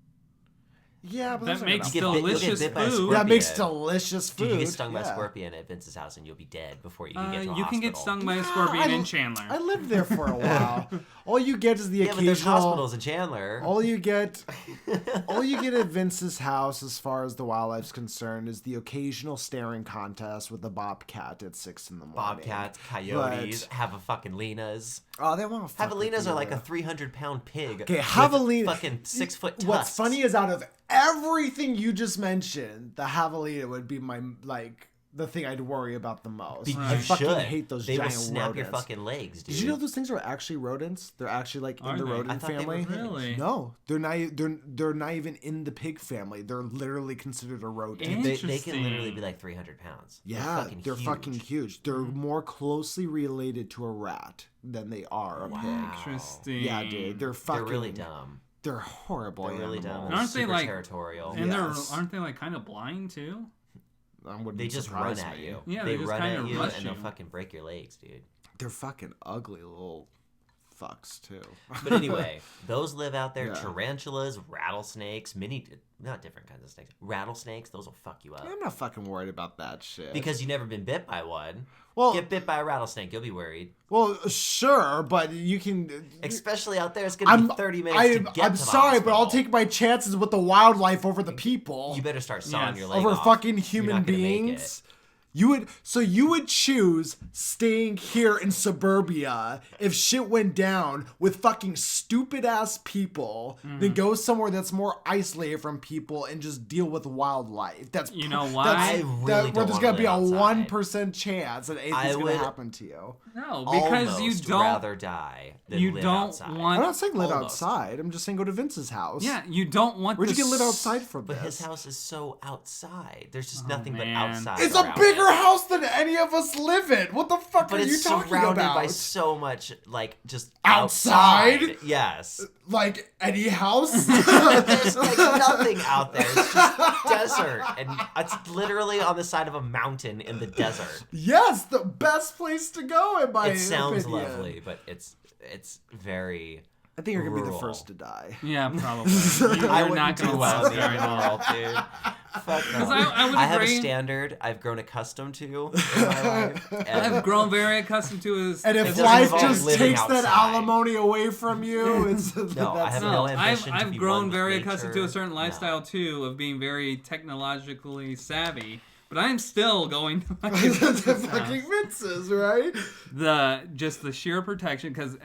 Yeah, but that makes delicious food. That makes delicious food. Dude, you get stung by a scorpion at Vince's house and you'll be dead before you can get to a hospital. You can get stung by a scorpion in Chandler. I lived there for a while. All you get is the occasional. But there's hospitals in Chandler. All you get at Vince's house, as far as the wildlife's concerned, is the occasional staring contest with a bobcat at 6 a.m. Bobcats, coyotes, javelinas. Oh, they want to fuck Javelinas are like a 300-pound pig. Okay, javelina. Fucking 6-foot tusks. What's funny is out of everything you just mentioned, the javelina would be my the thing I'd worry about the most. I fucking hate those giant rodents. They will snap your fucking legs, dude. Did you know those things are actually rodents? They're actually like in the rodent family. Really? No, they're not even in the pig family. They're literally considered a rodent. They can literally be like 300 pounds. Yeah, they're fucking huge. They're more closely related to a rat than they are a pig. Interesting. Yeah, dude. They're really dumb. They're horrible. They're really dumb. And aren't they like territorial? And aren't they like kind of blind too? They just run at you. Yeah, they just run kind at of you rush and they'll you. fucking break your legs, dude. They're fucking ugly little fucks too. But anyway, those live out there. Yeah. Tarantulas, rattlesnakes, not different kinds of snakes. Rattlesnakes, those will fuck you up. I'm not fucking worried about that shit. Because you've never been bit by one. Well, get bit by a rattlesnake, you'll be worried. Well, sure, but you can... Especially out there, it's going to be 30 minutes to get to the I'm sorry, hospital. but I'll take my chances with the wildlife over the people. You better start sawing your leg over off. Fucking human beings. You would choose staying here in suburbia if shit went down with fucking stupid ass people than go somewhere that's more isolated from people and just deal with wildlife. That's why where there's gonna be a 1% chance that anything's gonna happen to you. No, because you don't rather die than live outside. I'm not saying live outside. I'm just saying go to Vince's house. Yeah, you don't want. Where'd you get lit outside from? But his house is so outside. There's just nothing but outside. It's a bigger house than any of us live in. What the fuck are you talking about? But it's surrounded by so much, like, just outside. Yes. Like any house? There's like nothing out there. It's just desert. And it's literally on the side of a mountain in the desert. Yes, the best place to go in my opinion. It sounds lovely, but it's very... I think you're going to be the first to die. Yeah, probably. You're not going to last very long, dude. Fuck no. I have a standard I've grown accustomed to in my life. I've grown very accustomed to is... And if life just takes that alimony away from you, it's... I have no ambition I've grown very accustomed to a certain lifestyle, too, of being very technologically savvy. But I'm still going to fucking Vince's, right? Just the sheer protection, because...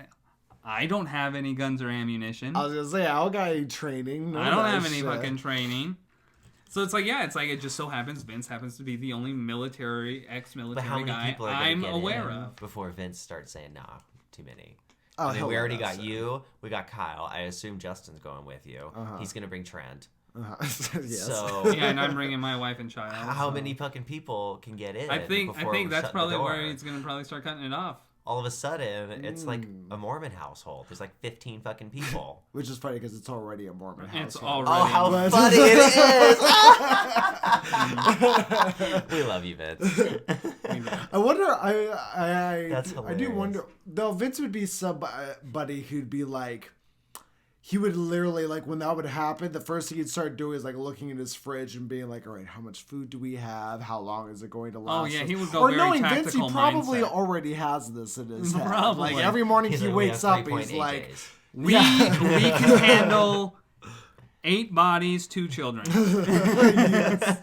I don't have any guns or ammunition. I was gonna say, I don't got any training. I don't have any fucking training. So it's like, it just so happens Vince happens to be the only ex-military guy I'm aware of. Before Vince starts saying, nah, too many. Oh, we already got you. We got Kyle. I assume Justin's going with you. He's going to bring Trent. Yes. So yeah, and I'm bringing my wife and child. How many fucking people can get in? I think that's probably where he's going to probably start cutting it off. All of a sudden, it's like a Mormon household. There's like 15 fucking people. Which is funny because it's already a Mormon household. It's already. Oh, how funny it is! We love you, Vince. I wonder. That's hilarious. I do wonder. Though Vince would be somebody who'd be like. He would literally, like, when that would happen, the first thing he'd start doing is, like, looking in his fridge and being like, all right, how much food do we have? How long is it going to last? Oh, yeah, he would go very tactical Vince, he probably mindset. already has this in his head. Probably. Like, every morning he wakes up, he's like... We can handle 8 bodies, 2 children. Yes.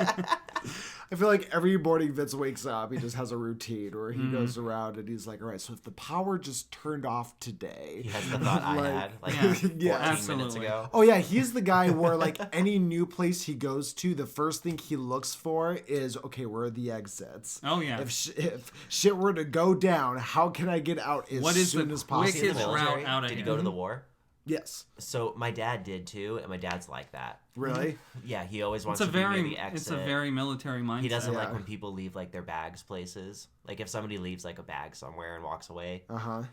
I feel like every morning Vince wakes up, he just has a routine where he goes around and he's like, all right, so if the power just turned off today. He has the thought I had like 14 minutes ago. Oh, yeah, he's the guy where, like, any new place he goes to, the first thing he looks for is, okay, where are the exits? Oh, yeah. If shit were to go down, how can I get out as soon as possible? Was he in the military? Did he go to the war? Yes. So my dad did too, and my dad's like that. Really? Yeah, he always wants to be near the exit. It's a very military mindset. He doesn't like when people leave like their bags places. Like if somebody leaves like a bag somewhere and walks away,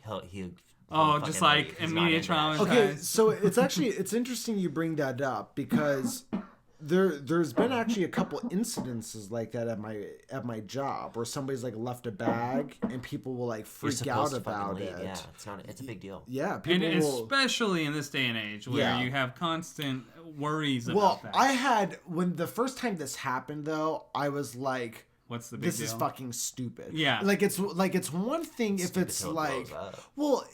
he'll just like immediate trauma. Okay, so it's interesting you bring that up because there's been actually a couple incidences like that at my job where somebody's like left a bag and people will like freak out about it. Yeah, it's a big deal. Yeah, people and especially in this day and age where you have constant worries about that. I had when the first time this happened though, I was like, what's the big deal? This is fucking stupid. Yeah. It's one thing if it's like,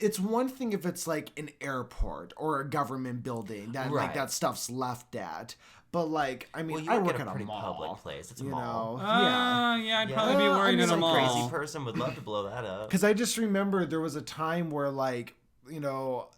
it's one thing if it's like an airport or a government building that like that stuff's left at. But like, I mean, I work at a pretty mall. Public place. It's a mall. I'd probably be worried in a mall. Some crazy person would love to blow that up. Because I just remember there was a time where like, you know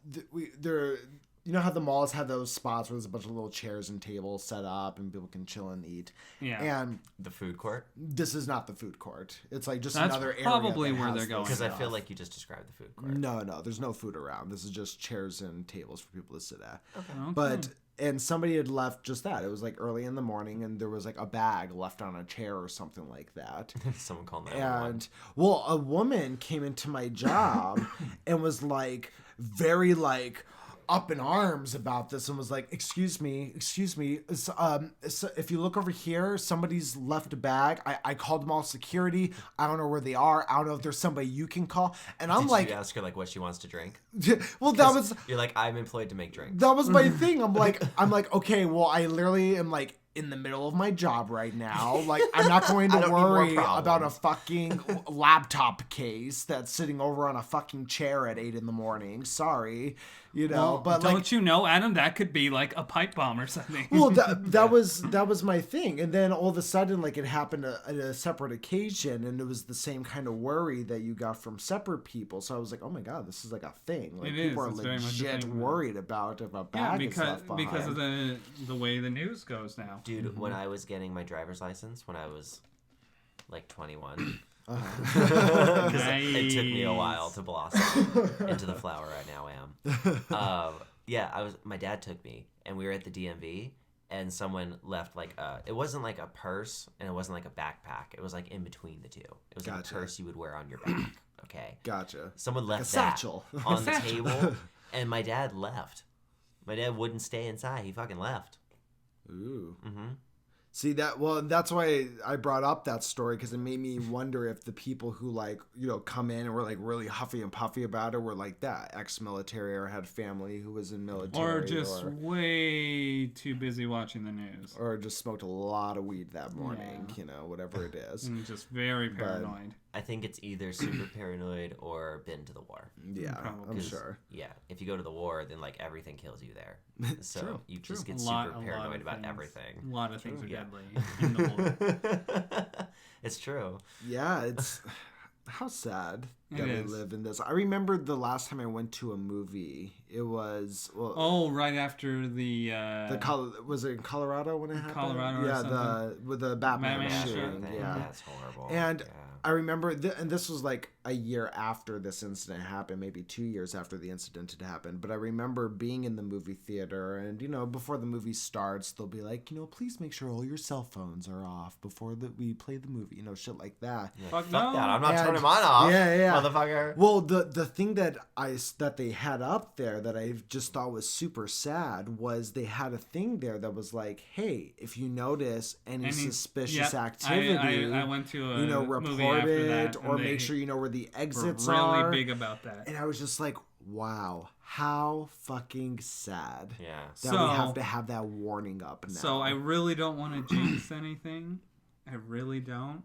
how the malls have those spots where there's a bunch of little chairs and tables set up and people can chill and eat. Yeah. And the food court? This is not the food court. It's like just That's another area. Probably where they're going. Because I feel like you just described the food court. No, there's no food around. This is just chairs and tables for people to sit at. Okay. But and somebody had left just that. It was like early in the morning and there was like a bag left on a chair or something like that. Someone called 911. And a woman came into my job and was like very like up in arms about this and was like, excuse me, so if you look over here, somebody's left a bag. I called mall security. I don't know where they are. I don't know if there's somebody you can call. And I'm like, you ask her like what she wants to drink? Well, that was, you're like, I'm employed to make drinks. That was my thing. I'm like, okay, well, I literally am like in the middle of my job right now. Like, I'm not going to worry about a fucking laptop case that's sitting over on a fucking chair at 8 a.m. Sorry. But don't you know, Adam, that could be like a pipe bomb or something. Well, that was my thing. And then all of a sudden, like, it happened at a separate occasion, and it was the same kind of worry that you got from separate people. So I was like, oh my God, this is like a thing. Like, people are legit worried about if a bag is left behind. Because of the way the news goes now. Dude, when I was getting my driver's license, when I was like 21... Because it took me a while to blossom into the flower I now am. My dad took me, and we were at the DMV, and someone left like it wasn't like a purse, and it wasn't like a backpack. It was like in between the two. It was like a purse you would wear on your back. Okay. Gotcha. Someone left that on the table, and my dad left. My dad wouldn't stay inside. He fucking left. Ooh. Mm-hmm. See that's why I brought up that story, because it made me wonder if the people who like, come in and were like really huffy and puffy about it were like that ex-military or had family who was in military or just way too busy watching the news or just smoked a lot of weed that morning, whatever it is. And just very paranoid. I think it's either super paranoid or been to the war. Yeah, I'm sure. Yeah, if you go to the war, then like everything kills you there. So you just get super paranoid about everything. A lot of things are deadly in the war. It's true. Yeah, it's how sad that we live in this. I remember the last time I went to a movie. It was right after was it in Colorado when it happened? Colorado, with the Batman shooting. Yeah, that's horrible. And I remember, and this was like a year after this incident happened, maybe 2 years after the incident had happened. But I remember being in the movie theater, and before the movie starts, they'll be like, please make sure all your cell phones are off before we play the movie, shit like that. Yeah, fuck that! I'm not turning mine off. Yeah, motherfucker. Well, the thing that they had up there that I just thought was super sad was they had a thing there that was like, hey, if you notice any suspicious activity, I went to a report it or make sure you know where the exits are. Really big about that. And I was just like, wow, how fucking sad. Yeah. That we have to have that warning up now. So I really don't want to jinx anything. I really don't.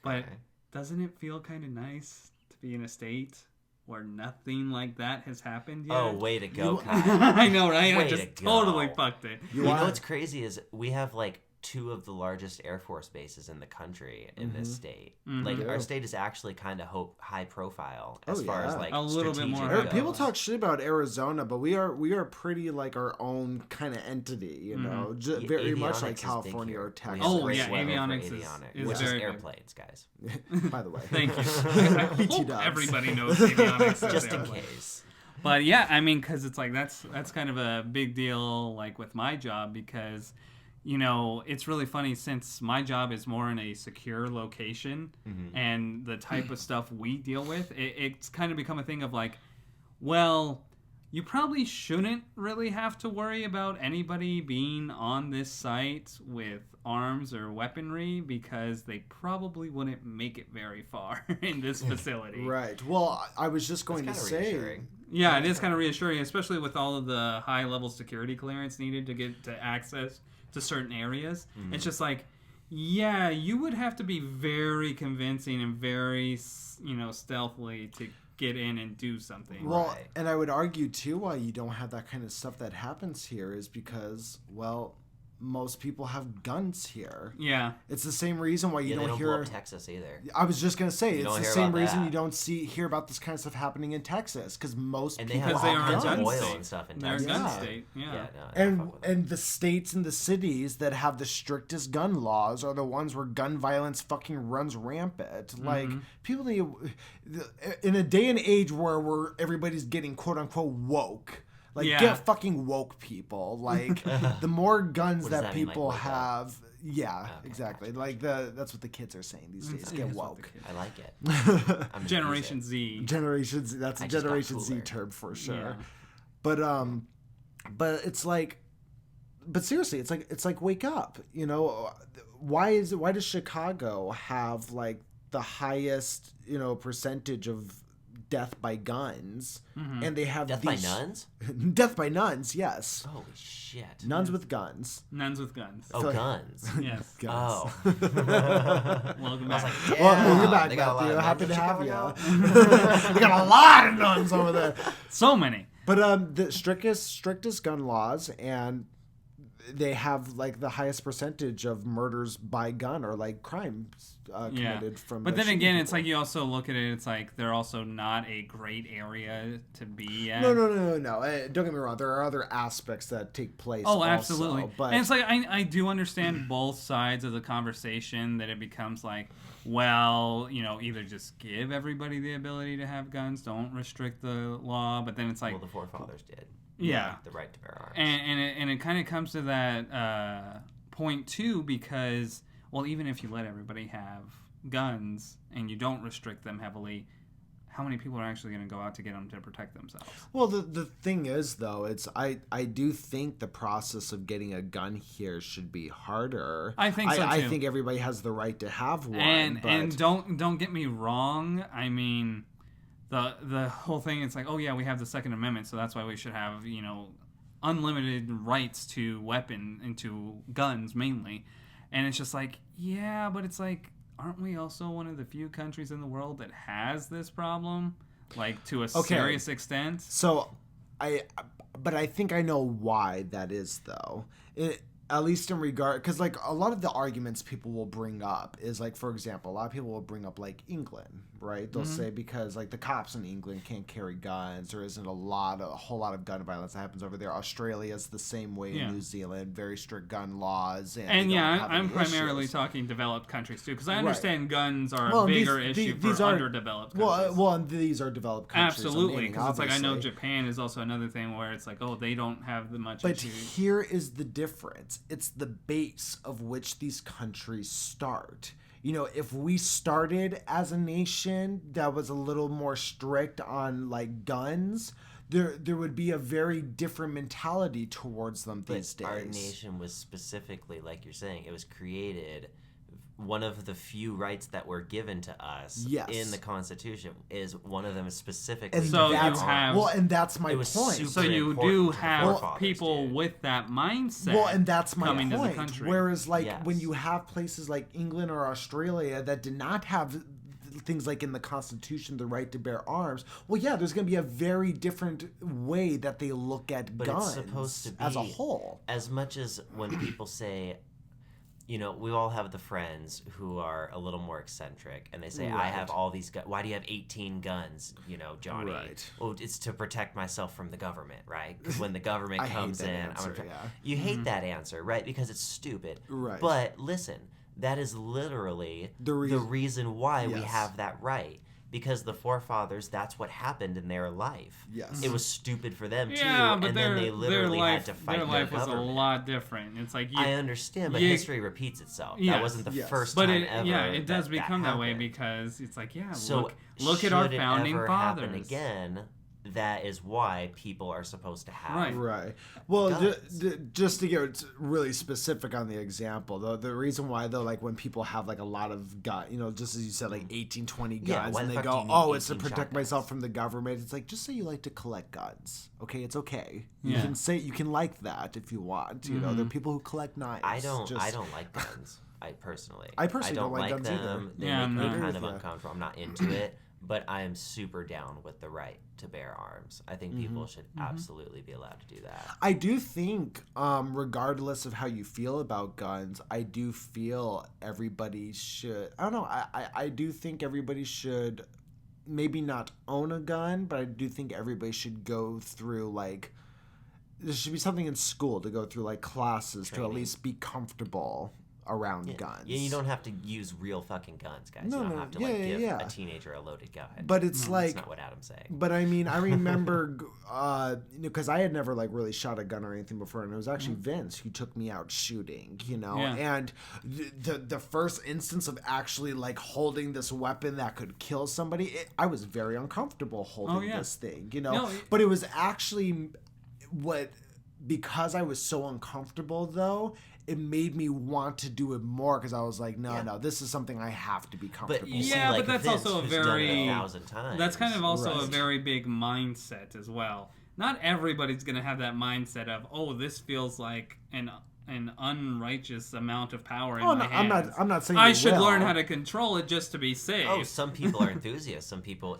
But doesn't it feel kind of nice to be in a state where nothing like that has happened yet? Oh, way to go, Kyle. I know, right? Way I just totally fucked it. You know what's crazy is we have like 2 of the largest Air Force bases in the country in this state. Like our state is actually kind of high profile as far as like a little bit more. People talk shit about Arizona, but we are pretty like our own kind of entity, very much like California or Texas. Oh yeah, avionics is which very is airplanes, guys. By the way, thank you. I hope everybody knows avionics just in case. But yeah, I mean, because it's like that's kind of a big deal, like with my job, because it's really funny since my job is more in a secure location and the type of stuff we deal with, it's kind of become a thing of like, well, you probably shouldn't really have to worry about anybody being on this site with arms or weaponry because they probably wouldn't make it very far in this facility. Right. Well, I was just going to say... Yeah, it is kind of reassuring, especially with all of the high-level security clearance needed to get to access to certain areas. It's just like, yeah, you would have to be very convincing and very, stealthily to get in and do something. Well, and I would argue, too, why you don't have that kind of stuff that happens here is because, well, most people have guns here. Yeah. It's the same reason why you don't hear... blow up Texas either. I was just going to say, it's the same reason you don't hear about this kind of stuff happening in Texas, because most people have gun oil state. and stuff in They're Texas. a gun state, yeah. And the states and the cities that have the strictest gun laws are the ones where gun violence fucking runs rampant. Like, people need... In a day and age where everybody's getting quote-unquote woke... Like, get fucking woke, people. Like, the more guns that people have... Yeah, exactly. Like, that's what the kids are saying these days. Get woke. I like it. Generation Z. Generation Z. That's a Generation Z term for sure. Yeah. But it's like... But seriously, it's like wake up. Why does Chicago have, like, the highest, percentage of death by guns, and they have by nuns? Death by nuns, yes. Holy shit. Nuns with guns. Nuns with guns. Oh, guns. Yes. Guns. Oh. Welcome back. Welcome back, Matthew. Happy to have you. We got a lot of nuns over there. So many. But the strictest gun laws, and they have like the highest percentage of murders by gun or like crimes committed from. But then again, it's like you also look at it. It's like they're also not a great area to be at. No. Don't get me wrong. There are other aspects that take place. Oh, absolutely. Also, but and it's like I do understand both sides of the conversation. That it becomes like, well, either just give everybody the ability to have guns, don't restrict the law. But then it's like, well, the forefathers did. Yeah, the right to bear arms, and it kind of comes to that point too, because even if you let everybody have guns and you don't restrict them heavily, how many people are actually going to go out to get them to protect themselves? Well, the thing is, though, I do think the process of getting a gun here should be harder. I think so too. I think everybody has the right to have one. And don't get me wrong. I mean, the whole thing, it's like, oh yeah, we have the Second Amendment, so that's why we should have, unlimited rights to to guns mainly. And it's just like, yeah, but it's like, aren't we also one of the few countries in the world that has this problem, like to a serious extent? So, I think I know why that is, though. At least in regard, because like a lot of the arguments people will bring up is like, for example, a lot of people will bring up like England, right? They'll say because like the cops in England can't carry guns. There isn't a whole lot of gun violence that happens over there. Australia's the same way in New Zealand, very strict gun laws. And I'm primarily talking developed countries too, because I understand guns are a bigger issue for underdeveloped countries. Well, and these are developed countries. Absolutely, because it's like I know Japan is also another thing where it's like, oh, they don't have the much issue. But here is the difference. It's the base of which these countries start. You know, if we started as a nation that was a little more strict on like guns, there would be a very different mentality towards them these days. Our nation was specifically, like you're saying, it was created. One of the few rights that were given to us in the Constitution is one of them is specifically. And so and that's my point. So you do have people with that mindset. Well, and that's my coming point. To the country. Whereas, like when you have places like England or Australia that did not have things like in the Constitution the right to bear arms, well, yeah, there's going to be a very different way that they look at guns it's supposed to be, as a whole. As much as when people say, you know, we all have the friends who are a little more eccentric, and they say, I have all these guns. Why do you have 18 guns, you know, Johnny? Right. Well, it's to protect myself from the government, right? Because when the government comes in, answer, you hate that answer, right? Because it's stupid. Right. But listen, that is literally the reason why we have that right. Because the forefathers, that's what happened in their life. Yes. It was stupid for them, too. But and then they literally had to fight their life was a lot different. It's like I understand, but history repeats itself. That wasn't the first time ever. Yeah, it does become that way because it's like, so look at our founding ever fathers. Happen again, that is why people are supposed to have right. Well, just to get really specific on the example, though, the reason why, though, like when people have like a lot of guns, you know, just as you said, like 18, 20 guns, and they go, oh, it's to protect myself from the government. It's like, just say you like to collect guns. Okay, it's okay. You can say, you can like that if you want. You know, there are people who collect knives. I don't like guns. I personally don't like guns them. either. They make me kind of uncomfortable. I'm not into it. But I am super down with the right to bear arms. I think people should absolutely be allowed to do that. I do think, regardless of how you feel about guns, I do feel everybody should. I don't know. I do think everybody should maybe not own a gun, but I do think everybody should go through like. There should be something in school to go through like classes to at least be comfortable around guns. Yeah, you don't have to use real fucking guns, guys. You don't have to give a teenager a loaded gun. But it's like that's not what Adam's saying. But I mean, I remember because I had never like really shot a gun or anything before, and it was actually Vince who took me out shooting, you know. And the first instance of actually like holding this weapon that could kill somebody, I was very uncomfortable holding this thing, you know. But it was actually because I was so uncomfortable though, it made me want to do it more because I was like, no, this is something I have to be comfortable with. But that's Vince, also a very 1,000 times. That's kind of also a very big mindset as well. Not everybody's going to have that mindset of, oh, this feels like an unrighteous amount of power in my hands. I'm not saying I should learn how to control it just to be safe. Oh, some people are enthusiasts. Some people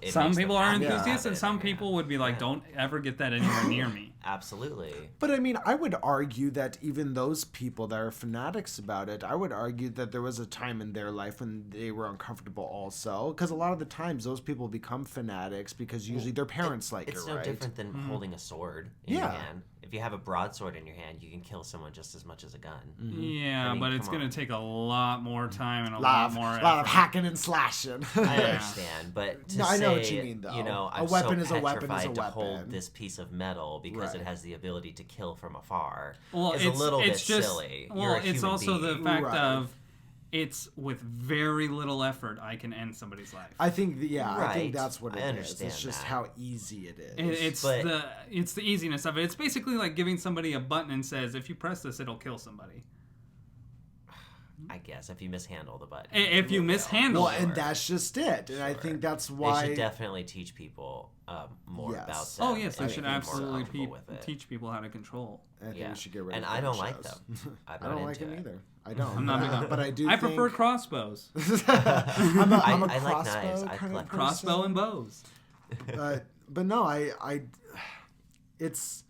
are enthusiasts, and some people would be like, don't ever get that anywhere near me. Absolutely. But I mean, I would argue that even those people that are fanatics about it, I would argue that there was a time in their life when they were uncomfortable also. Because a lot of the times those people become fanatics because usually their parents like it, right? It's no different than holding a sword in your hand. If you have a broadsword in your hand, you can kill someone just as much as a gun. Yeah, I mean, but it's going to take a lot more time and a lot more effort. A lot of hacking and slashing. I understand, but I know what you mean, though. You know, I'm so petrified to hold this piece of metal because it has the ability to kill from afar. Well, it's a little bit silly. Well, it's also the fact of it's with very little effort I can end somebody's life. I think, I think that's what it is. It's just how easy it is. It's the easiness of it. It's basically like giving somebody a button and says, if you press this, it'll kill somebody. I guess if you mishandle the button. If you mishandle it. And that's just it. And I think that's why they should definitely teach people more about that. Oh yes, they should absolutely teach people how to control. I think we should get rid of I don't like them. I don't like them either. I don't. I'm not big on, but I do. I prefer crossbows. I'm a I like knives. I collect crossbow and bows. But no, it's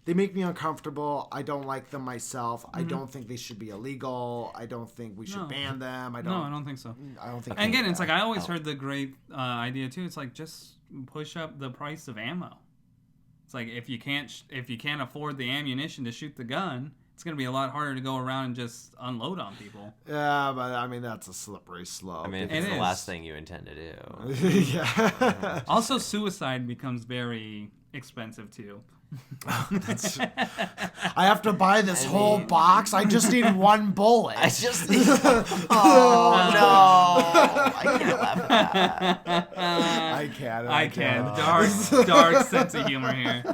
they make me uncomfortable. I don't like them myself. I don't think they should be illegal. I don't think we should ban them. I don't think so. I don't think. And again, it's like I always heard the great idea too. It's like just push up the price of ammo. It's like if you can't afford the ammunition to shoot the gun, it's going to be a lot harder to go around and just unload on people. Yeah, but I mean that's a slippery slope. I mean, it's the last thing you intend to do. Yeah. Also, suicide becomes very expensive too. I have to buy this whole box. I just need one bullet. I just need... Oh, no. I can't laugh at that. I can't. Dark sense of humor here.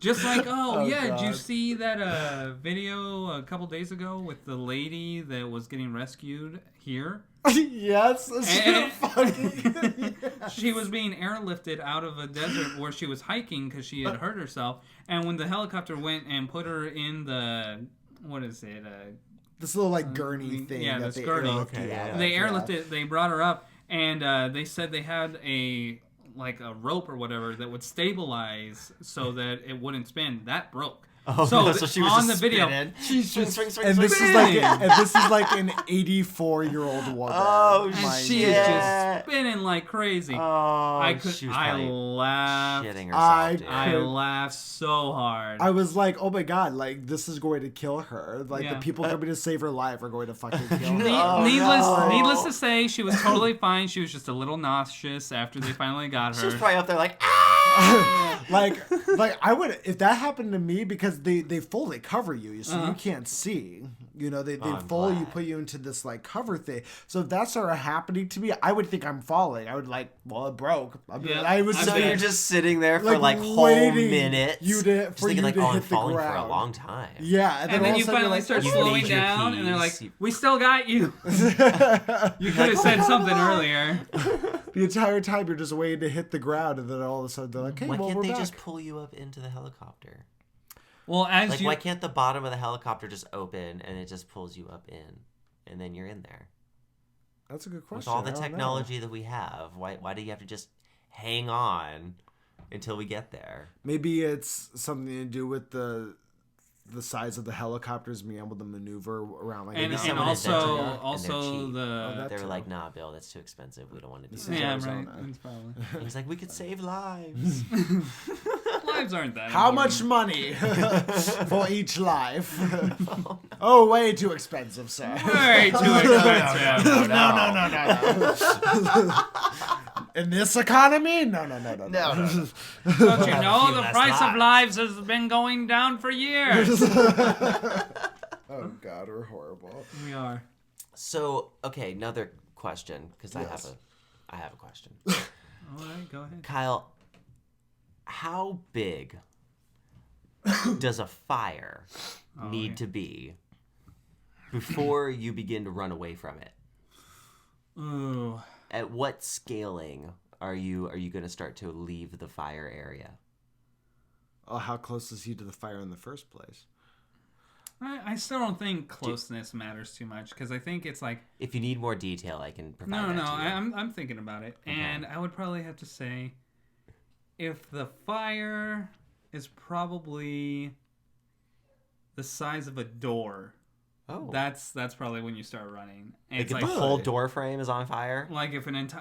Just like, did you see that video a couple days ago with the lady that was getting rescued here? Yes, that's funny. She was being airlifted out of a desert where she was hiking because she had hurt herself, and when the helicopter went and put her in the, what is it? This little like gurney thing. Yeah, that this gurney. They airlifted. They brought her up, and they said they had a rope or whatever that would stabilize so that it wouldn't spin. That broke. Oh, so she was on just the video. Spinning. She's just, swing, and this is like an 84-year-old woman. Oh, and she is just spinning like crazy. Oh, I laughed. Shitting herself, I laughed so hard. I was like, oh my god, like this is going to kill her. Like the people coming to save her life are going to fucking kill her. Needless to say, she was totally fine. She was just a little nauseous after they finally got her. She was probably up there like, ah! like I would, if that happened to me, because they fully cover you, so you can't see. You know, they fully put you into this like cover thing. So if that started happening to me, I would think I'm falling. I would it broke. So you're just sitting there for like whole minutes. I'm falling for a long time. Yeah, and then you finally start slowing down, and they're like, "We still got you." You could have said something earlier. The entire time you're just waiting to hit the ground, and then all of a sudden they're like, "Hey, why can't they back. just pull you up into the helicopter?" Well, why can't the bottom of the helicopter just open and it just pulls you up in, and then you're in there? That's a good question. With all the technology that we have, why do you have to just hang on until we get there? Maybe it's something to do with the size of the helicopters being able to maneuver around like and also they're like, nah, Bill, that's too expensive. We don't want to do that. Yeah, right. He's like, we could save lives. Lives aren't that How important. much money for each life? Oh, way too expensive, sir. Way too expensive. No. In this economy? No. Don't you know the price of lives has been going down for years? Oh God, we're horrible. We are. So, okay, another question, because I have a question. All right, go ahead. Kyle, how big does a fire need to be before you begin to run away from it? Ooh. At what scaling are you going to start to leave the fire area? Oh, how close is he to the fire in the first place? I still don't think closeness matters too much, because I think it's like... If you need more detail, I can provide that to you. I'm thinking about it. Okay. And I would probably have to say, if the fire is probably the size of a door... Oh, that's probably when you start running. And like if the whole door frame is on fire. Like if if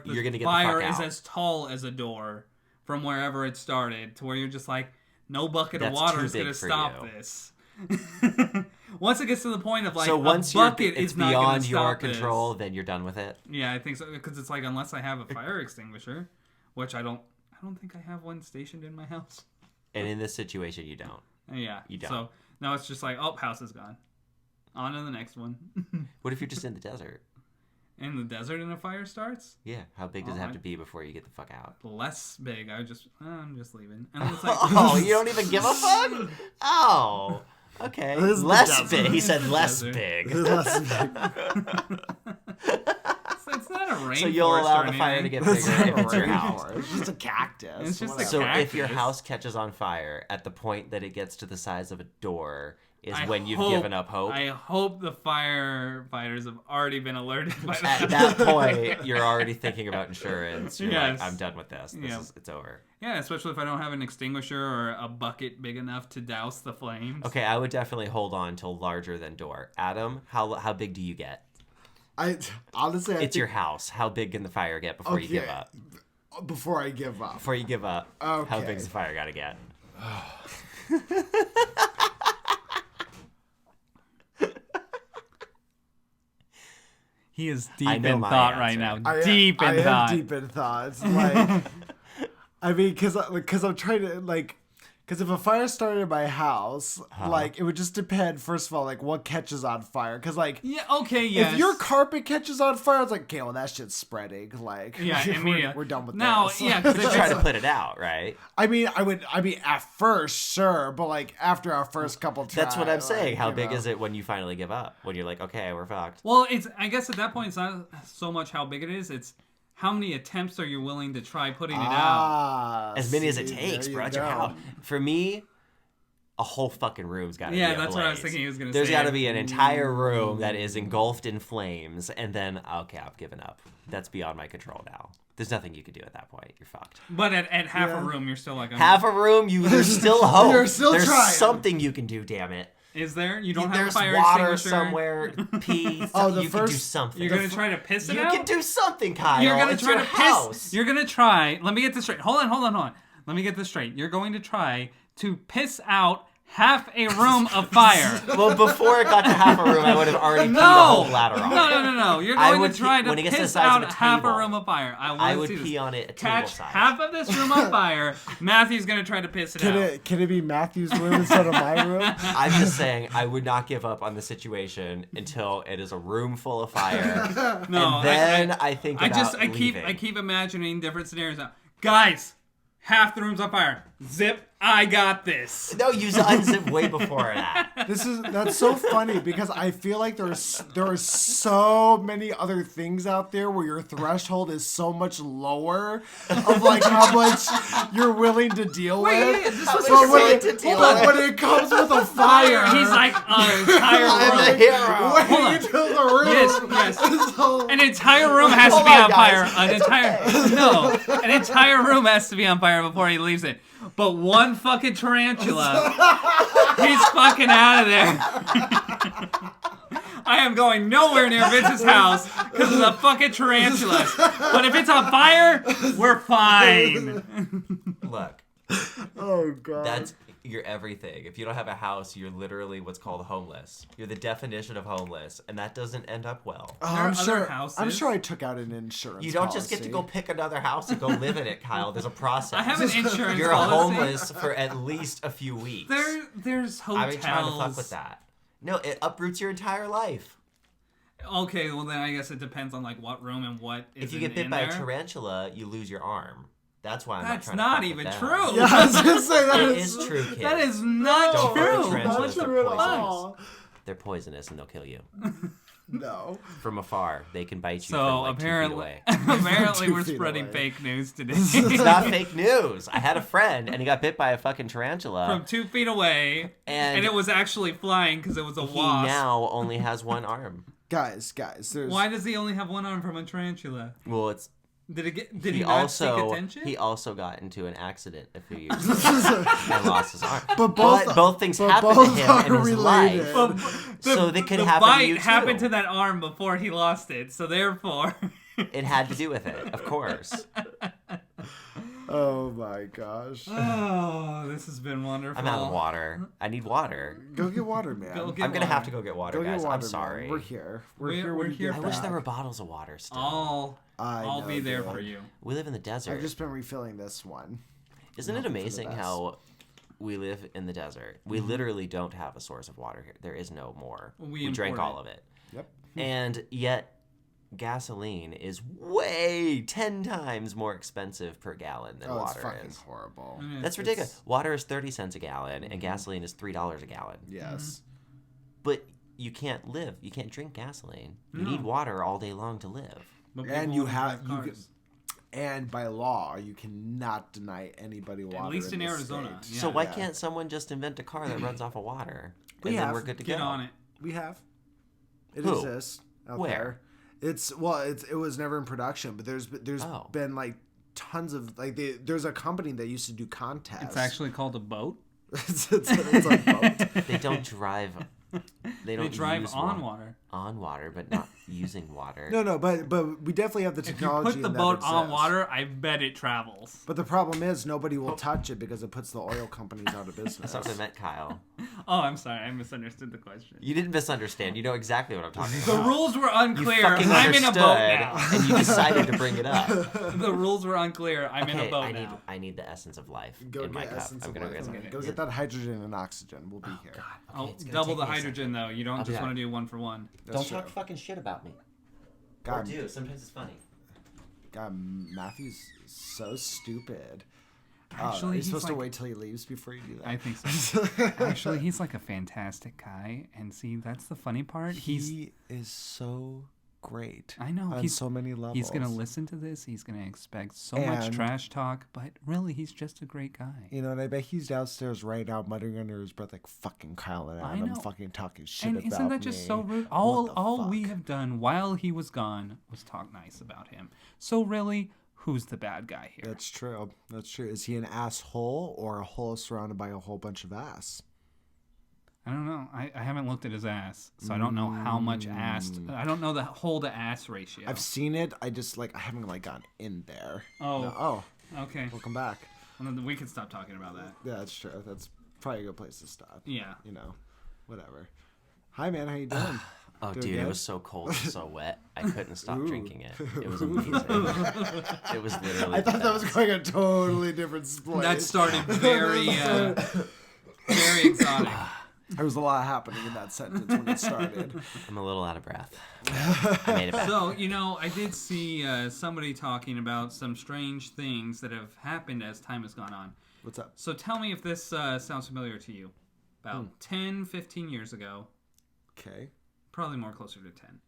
you're gonna get fire the fuck is out. as tall as a door from wherever it started, to where you're just like, no bucket of water is gonna stop this. Once it gets to the point of like, so once a bucket it's is not gonna beyond your stop control, this. then you're done with it. Yeah, I think so, because it's like, unless I have a fire extinguisher, which I don't think I have one stationed in my house. And in this situation, you don't. Yeah, you don't. So now it's just like, house is gone. On to the next one. What if you're just in the desert? In the desert and a fire starts? Yeah. How big does it have to be before you get the fuck out? Less big. I'm just leaving. And it's like, you don't even give a fuck? Oh. Okay. Less big. He said less big. Less big. It's not a rainforest. So you'll allow the fire to get bigger if it's your house. It's just a cactus. It's just So if your house catches on fire at the point that it gets to the size of a door, is when you've given up hope. I hope the firefighters have already been alerted by that. At that point, you're already thinking about insurance. You're Yes. like, I'm done with this. It's over. Yeah, especially if I don't have an extinguisher or a bucket big enough to douse the flames. Okay, I would definitely hold on till larger than door. Adam, how big do you get? Honestly, It's your house. How big can the fire get before you give up? Before I give up. Before you give up, Okay. how big's the fire got to get? He is deep I know in my thought answer. right now. I Deep in thought. am deep in thoughts. Like, I mean, because I'm trying to, like, because if a fire started in my house, like, it would just depend, first of all, like, what catches on fire. Because, like, Yeah, okay, yes. if your carpet catches on fire, it's like, okay, well, that shit's spreading. Like, Yeah, we're done with now, this. yeah, because Just try to put it out, right? I mean, at first, sure, but, like, after our first couple tries. That's what I'm saying. like, How you big know. is it when you finally give up? When you're like, okay, we're fucked. Well, I guess at that point, it's not so much how big it is. It's how many attempts are you willing to try putting it out? As many as it See, takes, there bro. you That's your go. house. For me, a whole fucking room's got to be Yeah, that's what I was ablaze. thinking he was going to say. There's got to be an entire room that is engulfed in flames, and then, okay, I've given up. That's beyond my control now. There's nothing you can do at that point. You're fucked. But at half a room, you're still like... Half a room, there's still hope. You're still there's trying. something you can do, damn it. Is there? You don't have There's a fire water extinguisher? somewhere, pee, Oh, you can do something. You're going to try to piss it You out? can do something, Kyle. You're going to It's try your to house. piss... You're going to try... Let me get this straight. Hold on. Let me get this straight. You're going to try to piss out half a room of fire. Well, before it got to half a room, I would have already peed the No! whole ladder off. No. You're I going would to try pee- when to it gets to the piss size of out a half a table, room of fire. I would see this. pee on it a table Catch size. half of this room on fire. Matthew's going to try to piss it out. Can it be Matthew's room instead of my room? I'm just saying, I would not give up on the situation until it is a room full of fire. No, and then I think about leaving. I keep imagining different scenarios now. Guys, half the room's on fire. Zip, I got this. No, you unzip way before that. That's so funny because I feel like there are so many other things out there where your threshold is so much lower of like how much you're willing to deal with. This was But with. when it comes with a fire, He's like an entire I'm the room. hero. way into the room. Yes. So- An entire room has to Hold be on, on fire. guys. An entire room has to be on fire before he leaves it. But one fucking tarantula, he's fucking out of there. I am going nowhere near Vince's house because of the fucking tarantulas. But if it's on fire, we're fine. Look, Oh god. that's your everything. If you don't have a house, you're literally what's called homeless. You're the definition of homeless, and that doesn't end up well. Oh, There are I'm other sure. houses. I'm sure I took out an insurance. You don't just get to go policy. pick another house and go live in it, Kyle. There's a process. I have an insurance You're policy. homeless for at least a few weeks. There's hotels. I ain't trying to fuck with that. No, it uproots your entire life. Okay, well then I guess it depends on like what room and what is If you get bit in by there. a tarantula, you lose your arm. That's why I'm That's not not trying to even fuck with them. true. Yeah, I was gonna say that It is is true, kid. That is not Don't fuck with true. tarantulas. not They're true at poisonous. all. They're poisonous and they'll kill you. No. From afar, they can bite you So from like 2 feet apparently, away. apparently 2 we're feet spreading away. fake news today. It's not fake news. I had a friend and he got bit by a fucking tarantula. From 2 feet away, And it was actually flying because it was a he wasp. now only has one arm. Guys, there's Why does he only have one arm from a tarantula? Well, it's Did he he not seek also attention? he also got into an accident a few years ago and lost his arm. But both things but happened both to him in are his related. life. So they could the happen to bite you too. happened to that arm before he lost it, so therefore. It had to do with it, of course. Oh my gosh. Oh, this has been wonderful. I'm out of water. I need water. Go get water, man. Go get I'm gonna water. have to go get water, Go guys. get water, I'm man. sorry. We're here. We're We're here. when you here get I wish back. there were bottles of water still. I I'll know, be there dude. for you. We live in the desert. I've just been refilling this one. Isn't it hoping for the amazing best. how we live in the desert? We literally don't have a source of water here. There is no more. We drank import all it. of it. Yep. And yet gasoline is way 10 times more expensive per gallon than Oh, it's water fucking is. horrible. Yeah, That's ridiculous. Water is 30 cents a gallon and gasoline is $3 a gallon. Yes. But you can't live. You can't drink gasoline. You No. need water all day long to live. But And people you wanna have drive you cars. and by law you cannot deny anybody water. least in this Arizona. state. Yeah. So why Yeah. can't someone just invent a car that runs off of water? and then we're good to Get go. on it. We have. It Who? exists out Where? there. It was never in production, but there's been like tons of like there's a company that used to do contests. It's actually called a boat. it's a boat. They don't drive. They don't drive use on water. On water, but not using water. No, but we definitely have the If you technology. put the in that boat on exists. water, I bet it travels. But the problem is nobody will touch it because it puts the oil companies out of business. That's not what I meant, Kyle. Oh, I'm sorry. I misunderstood the question. You didn't misunderstand. You know exactly what I'm talking The about. rules were You unclear. fucking I'm in a boat understood, now. and you decided to bring it up. The rules were unclear. I'm in a boat now. I need the essence of life Go in my get cup. essence I'm of gonna life. get some. Go get that hydrogen and oxygen. We'll be here. God. Oh, it's gonna double take the me a second. hydrogen, though. You don't I'll do just that. want to do 1 for 1. That's Don't true. talk fucking shit about me. Or God, do. Sometimes it's funny. God, Matthew's so stupid. Actually, are you he's supposed to like- wait till he leaves before you do that? I think so. Actually, he's like a fantastic guy. And see, that's the funny part. He is so great. I know. On so many levels. He's going to listen to this. He's going to expect so much And- trash talk. But really, he's just a great guy. You know, and I bet he's downstairs right now muttering under his breath like, fucking Kyle and I Adam know. fucking talking shit And about isn't that just me. so rude? What the All we fuck? have done while he was gone was talk nice about him. So really, who's the bad guy here? That's true. That's true. Is he an asshole or a hole surrounded by a whole bunch of ass? I don't know. I haven't looked at his ass, so I don't know how much ass. I don't know the hole to ass ratio. I've seen it. I just I haven't gone in there. Oh. No. Oh, Okay. welcome back. Well, then we can stop talking about that. Yeah, that's true. That's probably a good place to stop. Yeah. You know, whatever. Hi, man. How you doing? Oh, Doing dude, it good? was so cold and so wet. I couldn't stop Ooh. drinking it. It was amazing. It was literally. I thought the that was best. going a totally different place. That started very, very exotic. There was a lot happening in that sentence when it started. I'm a little out of breath. I made it back. So, I did see somebody talking about some strange things that have happened as time has gone on. What's up? So tell me if this sounds familiar to you. About 10, 15 years ago, Okay. probably more closer to 10,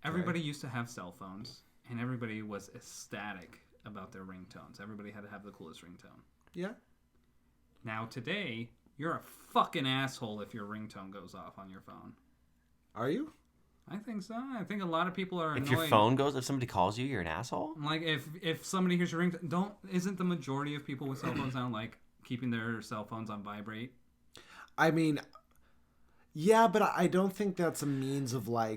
everybody used to have cell phones, and everybody was ecstatic about their ringtones. Everybody had to have the coolest ringtone. Yeah. Now today, you're a fucking asshole if your ringtone goes off on your phone. Are you? I think so. I think a lot of people are If annoyed. your phone goes, if somebody calls you, you're an asshole. Like if somebody hears your ringtone, isn't the majority of people with cell phones now like keeping their cell phones on vibrate? I mean, yeah, but I don't think that's a means of I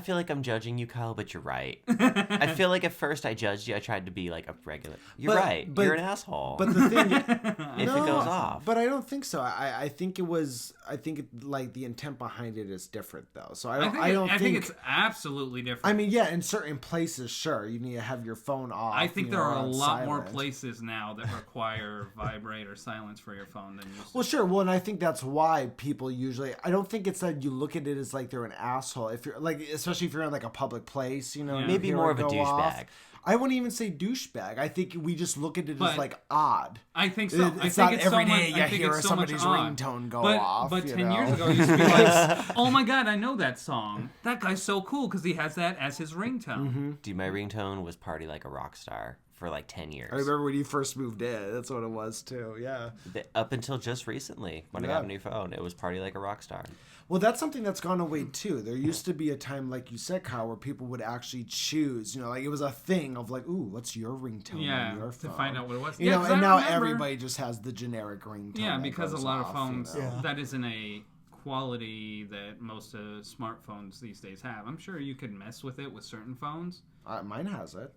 feel like I'm judging you, Kyle, but you're right. I feel like at first I judged you. I tried to be like a regular. You're right. You're an asshole. But the thing, if it goes off. But I don't think so. I think the intent behind it is different though. So I think it's absolutely different. I mean, yeah, in certain places, sure, you need to have your phone off. I think there are a on lot more silent. places now that require vibrate or silence for your phone than used to. Well, sure. Well, and I think that's why people usually. I don't think it's that you look at it as like they're an asshole. If you're especially if you're in like a public place, Yeah. and Maybe you hear more it of a go off. douchebag. I wouldn't even say douchebag. I think we just look at it But as like odd. I think so. It's I think not it's every so much, day you I think hear it's so much somebody's odd. ringtone go but, off. But you 10 know? years ago, it used to be like, oh my god, I know that song. That guy's so cool because he has that as his ringtone. Dude, my ringtone was "Party Like a Rock Star" for like 10 years. I remember when you first moved in. That's what it was too. Yeah. Up until just recently, when I got a new phone, it was "Party Like a Rock Star." Well, that's something that's gone away too. There used to be a time, like you said, Kyle, where people would actually choose. Like it was a thing of like, ooh, what's your ringtone Yeah, on your to phone? find out what it was. You know, 'cause and I now remember- everybody just has the generic ringtone. Yeah, that because a goes lot off, of phones, you know? that isn't a quality that most smartphones these days have. I'm sure you could mess with it with certain phones. Mine has it.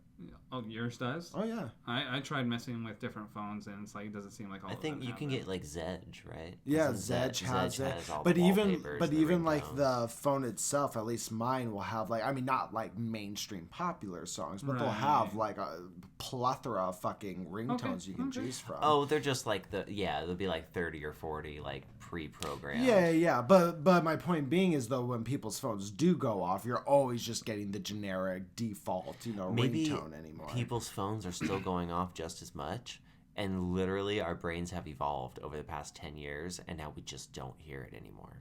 Oh, yours does? Oh yeah. I tried messing with different phones, and it's like it doesn't seem like all I of think them you have can it. get like Zedge, right? Yeah, Doesn't Zedge has it. all But the even wallpapers but and the even like ringtones. the phone itself, at least mine will have like, I mean, not like mainstream popular songs, but they'll Right. have like a plethora of fucking ringtones you can choose from. Oh, they're just like there'll be like 30 or 40 like pre-programmed. Yeah. But my point being is though, when people's phones do go off, you're always just getting the generic default, Maybe ringtone anymore. people's phones are still going off just as much, and literally our brains have evolved over the past 10 years, and now we just don't hear it anymore.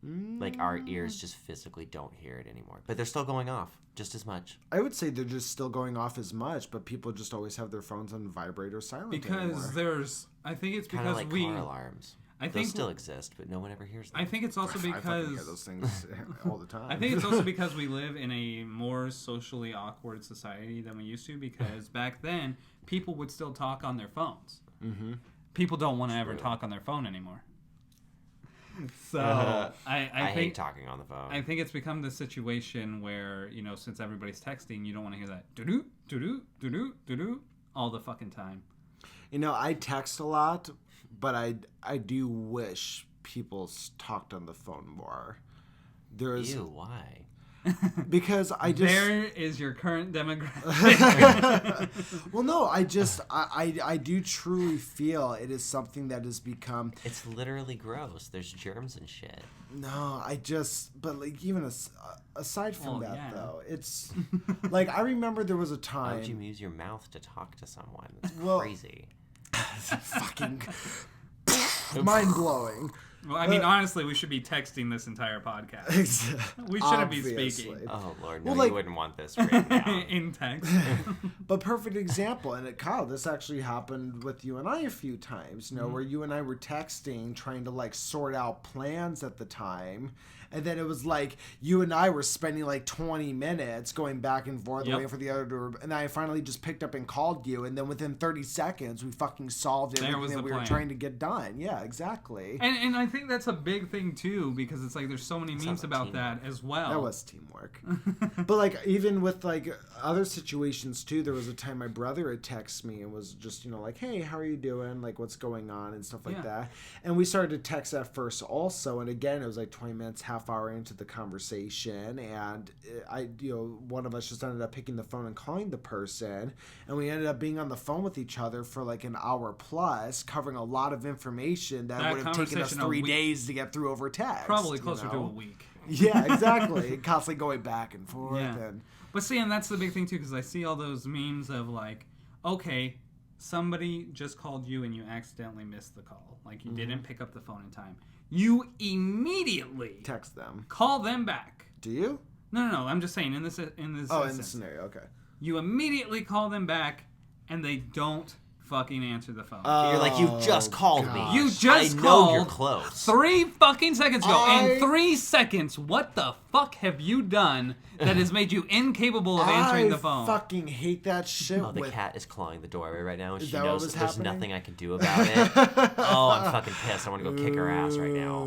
Like our ears just physically don't hear it anymore, but they're still going off just as much. I would say they're just still going off as much, but people just always have their phones on vibrate or silent Because anymore. I think it's Kind because of like we. car alarms. Those still exist, but no one ever hears them. I think it's also because I fucking hear those things all the time. I think it's also because we live in a more socially awkward society than we used to. Because back then, people would still talk on their phones. Mm-hmm. People don't want to ever talk on their phone anymore. So I hate talking on the phone. I think it's become the situation where, you know, since everybody's texting, you don't want to hear that doo-doo, doo-doo, doo-doo, doo-doo all the fucking time. You know, I text a lot, but I do wish people talked on the phone more. Ew, why? Because I just... There is your current demographic. Well, no, I do truly feel it is something that has become... It's literally gross. There's germs and shit. No, but like even aside from though, it's like I remember there was a time... Why would you use your mouth to talk to someone? It's crazy. Fucking mind-blowing. Well, I mean, honestly, we should be texting this entire podcast. We shouldn't be speaking. Oh, Lord, no, you wouldn't want this right now. In text. But perfect example, and Kyle, this actually happened with you and I a few times, you know, where you and I were texting, trying to, like, sort out plans at the time, and then it was like, you and I were spending, like, 20 minutes going back and forth, waiting for the other to, and I finally just picked up and called you, and then within 30 seconds, we fucking solved everything that we were trying to get done. Yeah, exactly. And I think that's a big thing too, because it's like there's so many memes about that as well. That was teamwork. But like even with like other situations too, there was a time my brother had texted me and was just, you know, like, hey, how are you doing? Like, what's going on and stuff like that. And we started to text at first also, and again it was like 20 minutes, half hour into the conversation, and one of us just ended up picking the phone and calling the person, and we ended up being on the phone with each other for like an hour plus, covering a lot of information that would have taken us 3 days to get through over text. Probably closer to a week. Yeah, exactly. Constantly going back and forth. Yeah. But see, and that's the big thing too, because I see all those memes of like, okay, somebody just called you and you accidentally missed the call. Like you didn't pick up the phone in time. You immediately text them. Call them back. Do you? No. I'm just saying in this. In this scenario, okay. You immediately call them back, and they don't fucking answer the phone. You're like, you just called me. You just called. I know you're close. 3 fucking seconds ago. In 3 seconds, what the fuck have you done that has made you incapable of answering the phone? I fucking hate that shit. Oh, the cat is clawing the doorway right now, and she that knows what was there's happening? nothing I can do about it. Oh, I'm fucking pissed. I want to go kick her ass right now.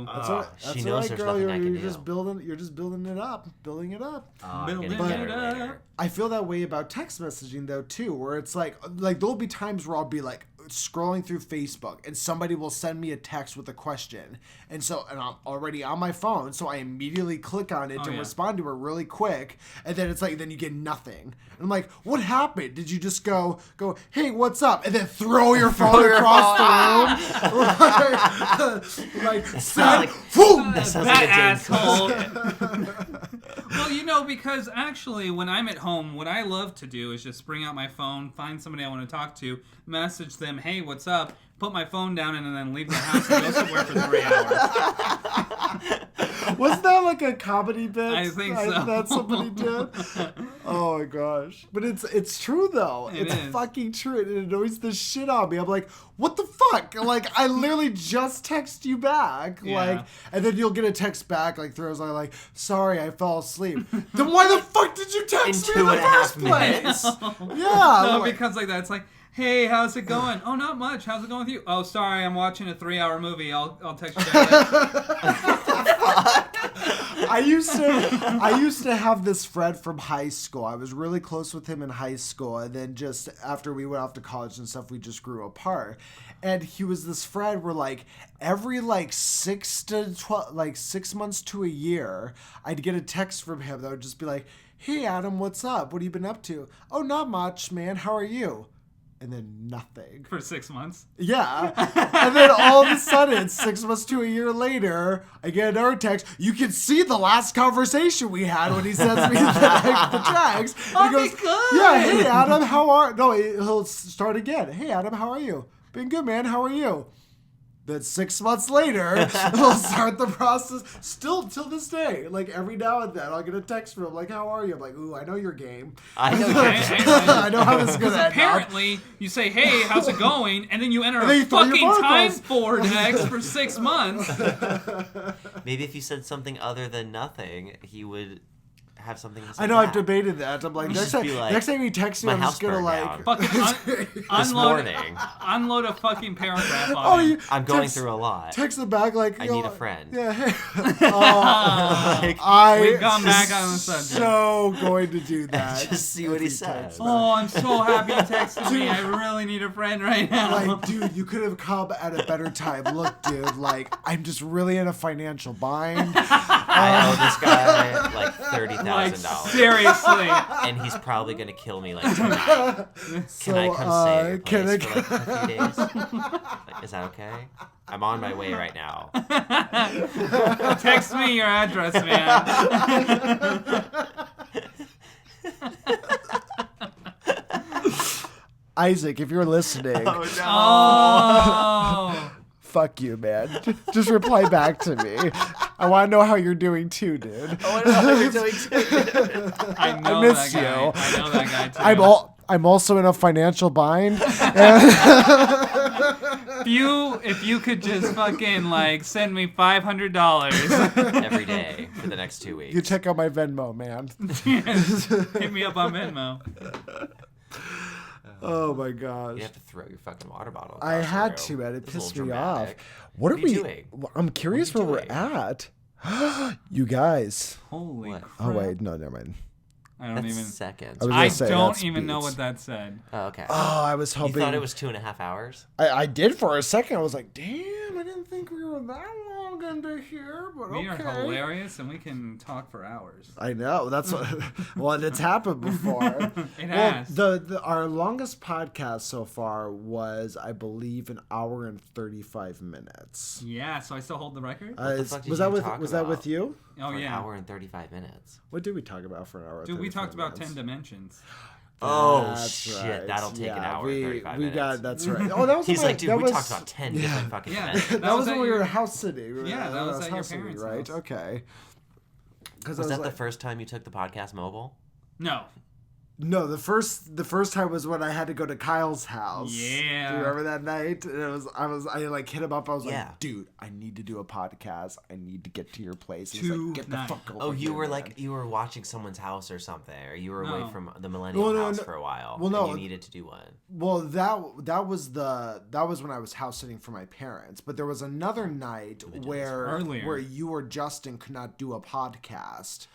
That's she knows there's girl. nothing I can do. You're just building it up. Building it up. Building it up. I feel that way about text messaging though too, where it's like there'll be times where I'll be like scrolling through Facebook and somebody will send me a text with a question, and I'm already on my phone, so I immediately click on it to respond to it really quick, and then it's like then you get nothing. And I'm like, what happened? Did you just go hey, what's up, and then throw your phone across the room? Like that sounds like a asshole. Well, you know, because actually when I'm at home, what I love to do is just bring out my phone, find somebody I want to talk to, message them, hey, what's up, put my phone down, and then leave the house and go somewhere for 3 hours. Wasn't that like a comedy bit? I think so. That somebody did? Oh my gosh. But it's true though. It's fucking true. And it annoys the shit out of me. I'm like, what the fuck? Like, I literally just text you back. Yeah. Like, and then you'll get a text back like throws on like, sorry, I fell asleep. Then why the fuck did you text me in the first place? Yeah. No, because like that, it's like, hey, how's it going? Oh, not much. How's it going with you? Oh, sorry, I'm watching a 3-hour movie. I'll text you back. I used to have this friend from high school. I was really close with him in high school, and then just after we went off to college and stuff, we just grew apart. And he was this friend where like every like 6 months to a year, I'd get a text from him that would just be like, hey Adam, what's up? What have you been up to? Oh, not much, man. How are you? And then nothing. For 6 months? Yeah. And then all of a sudden, 6 months to a year later, I get another text. You can see the last conversation we had when he sends me the text. Oh, he goes, good. yeah, hey, Adam, he'll start again. Hey, Adam, how are you? Been good, man. How are you? Then 6 months later, we'll start the process. Still till this day, like every now and then, I'll get a text from him like, "How are you?" I'm like, "Ooh, I know your game. I know your game. I know how this is gonna end up." Apparently, you say, "Hey, how's it going?" and then you enter And then a you throw your fucking time vocals. vortex for 6 months. Maybe if you said something other than nothing, he would have something to say. I know. I've back. debated that. I'm like, You next just be like, next time you text me, "My I'm house just gonna burned like. down." Fucking This unload, morning, unload a fucking paragraph on Oh, him. you I'm going text, through a lot. Text it back like I yo, need a friend. Yeah. Hey. Oh, Like, We've gone back on the subject. So going to do that. Just see what he If says. texts back. Oh, I'm so happy you texted me. I really need a friend right now. Like, dude, you could have come at a better time. Look, dude, like, I'm just really in a financial bind. I owe this guy like $30,000. Like, seriously. And he's probably gonna kill me like tonight. Can I come stay at your place for like a few days? Like, is that okay? I'm on my way right now. Text me your address, man. Isaac, if you're listening, Oh. fuck you, man. Just reply back to me. I want to know how you're doing too, dude. I want to know how you're doing too. I know miss that guy. you. I know that guy too. I'm also in a financial bind. If you could just fucking like send me $500 Every day for the next 2 weeks. You check out my Venmo, man. hit me up on Venmo. Oh my gosh. You have to throw your fucking water bottle. I across the had room. to, man. It It's a pissed little me off. dramatic. What are you we doing? I'm curious What are where you we're at. You guys. Holy What? crap. Oh wait, no, never mind. I don't That's even. seconds. I was I gonna say, don't that's even know beats. what that said. Oh, okay. Oh, I was You hoping. thought it was 2.5 hours? I did for a second. I was like, damn, I didn't think we were that long into here, but We okay. are hilarious and we can talk for hours. I know. That's what. Well, it's happened before. It has. Our longest podcast so far was, I believe, 1 hour and 35 minutes. Yeah, so I still hold the record? the fuck did was you that with talk Was that with about? you? Oh, For yeah. An hour and 35 minutes. What did we talk about for an hour? and Dude, we 35 talked about minutes? 10 dimensions. Oh, That's shit. right. That'll take an hour and 35 we minutes. got that's right. Oh, that was He's my- like, dude, that we was, talked about 10 different fucking Yeah. events. That was at when we were your- house sitting. Yeah, that was at your house sitting, parents' right? house. Okay. Because Was that the first time you took the podcast mobile? No. No, the first time was when I had to go to Kyle's house. Yeah. Do you remember that night? And I like hit him up. I was Yeah. like, dude, I need to do a podcast. I need to get to your place. He's Too like, get the nice. fuck over Oh, here, you were man. like, you were watching someone's house or something, or you were No. away from the millennial No, house no. for a while. Well, no. And you needed to do one. Well, that was when I was house sitting for my parents. But there was another night earlier. where you or Justin could not do a podcast,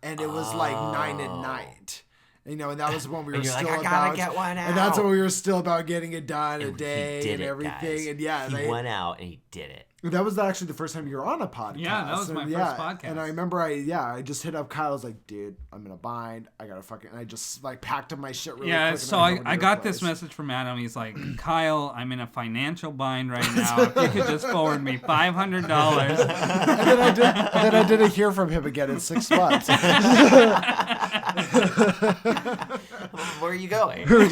and it was like 9 at night. You know, and that was when we were And you're still like, I about gotta get one and that's out. when we were still about getting it done a And day he did and it, everything. guys. And yeah, he went out and he did it. that was actually the first time you were on a podcast. Yeah, that was my And first podcast. And I remember I just hit up Kyle. I was like, dude, I'm in a bind. I gotta fucking. And I just like packed up my shit really quick. Yeah, and so went over to I your got this place. message from Adam. He's like, Kyle, I'm in a financial bind right now. If you could just forward me $500. And then I didn't hear from him again in 6 months. Where are you going? You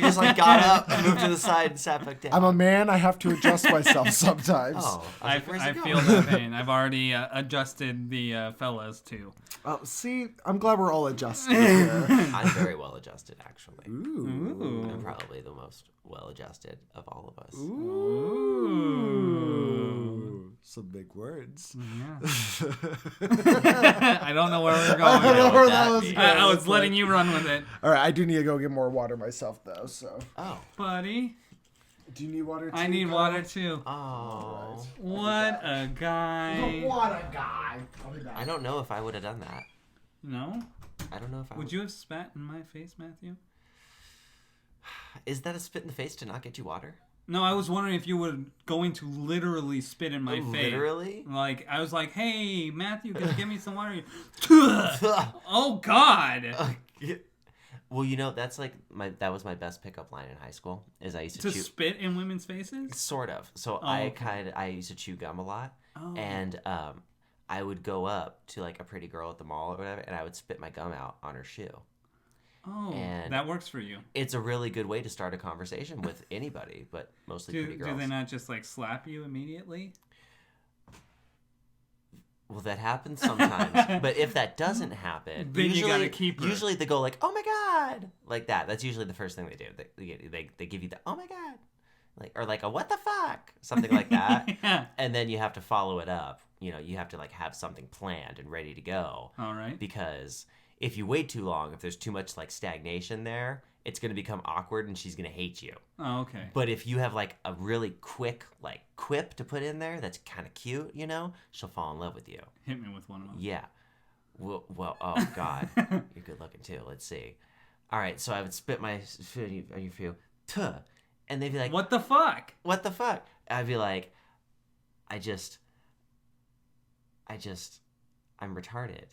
just like got up, moved to the side, and sat back down. I'm a man. I have to adjust myself sometimes. Oh, I where's he feel going? that pain. I've already adjusted the fellas too. See, I'm glad we're all adjusted here. I'm very well adjusted, actually. Ooh. I'm probably the most well adjusted of all of us. Ooh. Some big words. Yeah. I don't know where we're going. I don't know where that that was be? going. I was letting you run with it, All right, I do need to go get more water myself, though. So, Oh. buddy. do you need water too? I need Kyle? water too. Oh. What a guy. What a guy. I'll be back. I don't know if I would have done that. No? I don't know if I Would you have spat in my face, Matthew? Is that a spit in the face to not get you water? No, I was wondering if you were going to literally spit in my face. Literally? Like, I was like, hey, Matthew, can you give me some water? Oh, God. Well, you know, that's like that was my best pickup line in high school. Is I used to To chew. spit in women's faces? Sort of. So Oh, I okay. I used to chew gum a lot, Oh. and I would go up to like a pretty girl at the mall or whatever, and I would spit my gum out on her shoe, Oh, and that works for you. it's a really good way to start a conversation with anybody, but mostly pretty girls. Do they not just like slap you immediately? Well, that happens sometimes, but if that doesn't happen, then you gotta keep her. Usually they go like, "Oh my god," like that. That's usually the first thing they do. They give you the "Oh my god," or like a "What the fuck," something like that. Yeah. And then you have to follow it up. You have to like have something planned and ready to go. All right. Because if you wait too long, if there's too much like stagnation there, it's going to become awkward and she's going to hate you. Oh, okay. But if you have like a really quick like quip to put in there that's kind of cute, she'll fall in love with you. Hit me with one of them. Yeah. Well, oh God, you're good looking too. Let's see. All right, so I would spit my food on your few, tuh, and they'd be like, "What the fuck? What the fuck?" I'd be like, I'm retarded.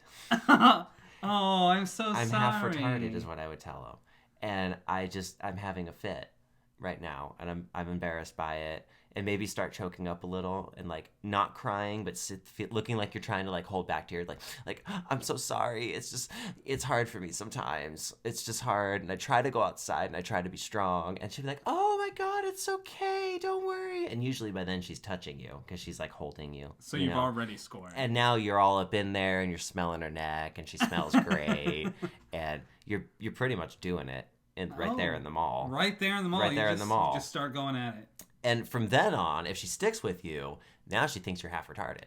Oh, I'm so sorry. I'm half retarded is what I would tell them. And I'm having a fit right now, and I'm embarrassed by it, and maybe start choking up a little, and like not crying, but looking like you're trying to like hold back tears, like I'm so sorry. It's hard for me sometimes. It's just hard, and I try to go outside, and I try to be strong, and she'd be like, "Oh my God, it's okay, don't worry." And usually by then she's touching you because she's like holding you. So you've already scored. And now you're all up in there, and you're smelling her neck, and she smells great, and you're pretty much doing it right there in the mall. Right there in the mall. In the mall. You just start going at it. And from then on, if she sticks with you, now she thinks you're half retarded.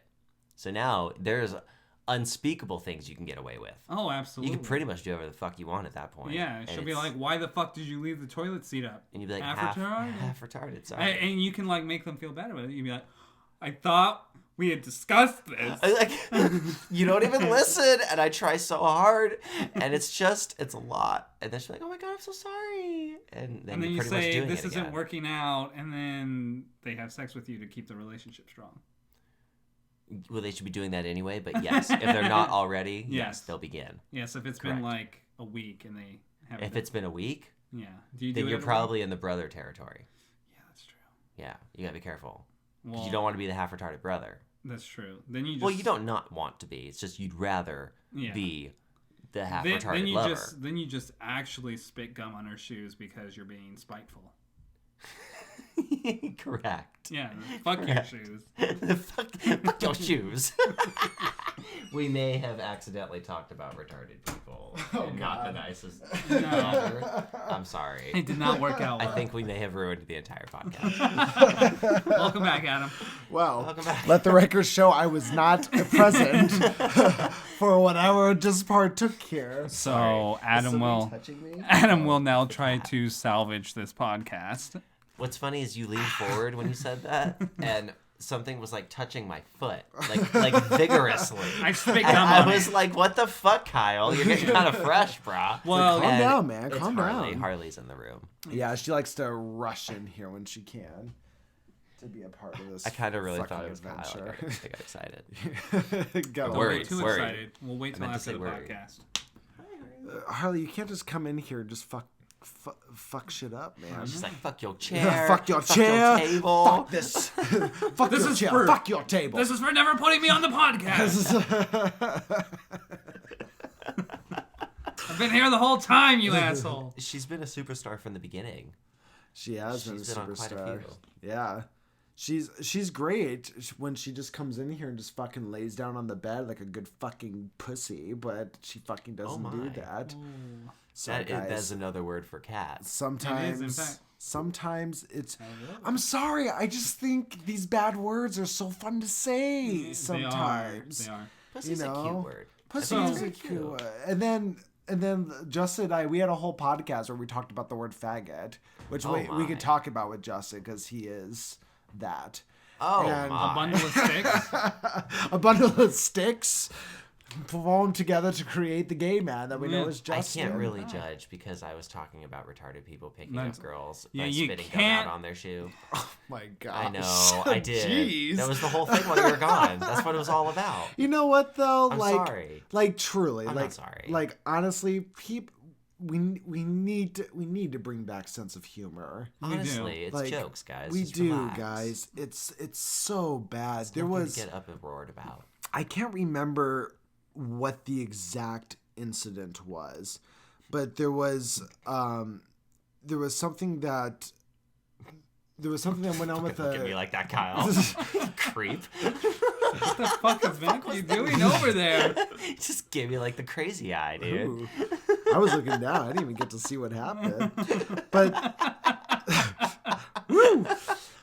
So now there's unspeakable things you can get away with. Oh, absolutely. You can pretty much do whatever the fuck you want at that point. Yeah, she'll be like, "Why the fuck did you leave the toilet seat up?" And you'd be like, half retarded. Half retarded, sorry. And you can like make them feel bad about it. You'd be like, "I thought we had discussed this." Like, you don't even listen, and I try so hard, and it's a lot. And then she's like, "Oh my God, I'm so sorry." And then you pretty say, much doing "This it isn't again. working out," and then they have sex with you to keep the relationship strong. Well, they should be doing that anyway, but yes, if they're not already, yes, they'll begin. Yes, if it's Correct. been like a week and they haven't. If it's been a week, yeah, do then you're probably in the brother territory. Yeah, that's true. Yeah, you gotta be careful because Well, you don't want to be the half retarded brother. That's true. Then you just. Well, you don't not want to be. It's just you'd rather be the half retarded lover. Then you just actually spit gum on her shoes because you're being spiteful. Correct. Yeah, fuck your shoes. fuck your shoes. We may have accidentally talked about retarded people. Not the nicest. No. I'm sorry. It did not work out well. I think we may have ruined the entire podcast. Welcome back, Adam. Well, Welcome back. let the record show I was not present for what I just partook here. So Adam will now try to salvage this podcast. What's funny is you leaned forward when you said that, and something was like touching my foot, like vigorously. I spit And gum I on was it. like, "What the fuck, Kyle? You're getting kind of fresh, brah." Well, calm And down, man. it's Calm Harley. down. Harley's in the room. Yeah, she likes to rush in here when she can to be a part of this. I kind of really fucking thought it was Kyle. adventure. I got excited. Got Don't Don't worry. get too Worried. excited. We'll wait till meant to after say the worried. podcast. Harley, you can't just come in here and just fuck shit up, man. She's like, "Fuck your chair. Fuck your chair. Your table. Fuck this. Fuck This your is chair. for- Fuck your table. This is for never putting me on the podcast. I've been here the whole time, you asshole. She's been a superstar from the beginning. She has been a She's been on quite a superstar. few. Yeah. She's great when she just comes in here and just fucking lays down on the bed like a good fucking pussy, but she fucking doesn't do my. that. So That's guys, another word for cats. sometimes It is, in fact. sometimes it's I'm sorry, I just think these bad words are so fun to say sometimes. They are. Pussy's you a know, cute word. Pussy I think is it's a very cute. And then Justin and I, we had a whole podcast where we talked about the word faggot, which we my. could talk about with Justin because he is that. Oh, And- my. A bundle of sticks. A bundle of sticks thrown together to create the gay man that we know as I Justin. can't really judge because I was talking about retarded people picking That's- up girls yeah, by you spitting gum can't- out on their shoe. My God. I know, I did. Jeez. That was the whole thing while you were gone. That's what it was all about. You know what though? I'm like, sorry. like truly, I'm like, not sorry. like honestly, we need to bring back sense of humor. Honestly, it's Like, jokes, guys. We Just do, relax. guys. It's so bad. There Nothing was to get up and roared about. I can't remember what the exact incident was, but there was something that went on with Look at me like that, Kyle. Creep. What the fuck is Matthew doing over there? Just give me like the crazy eye, dude. Ooh. I was looking down. I didn't even get to see what happened. But woo.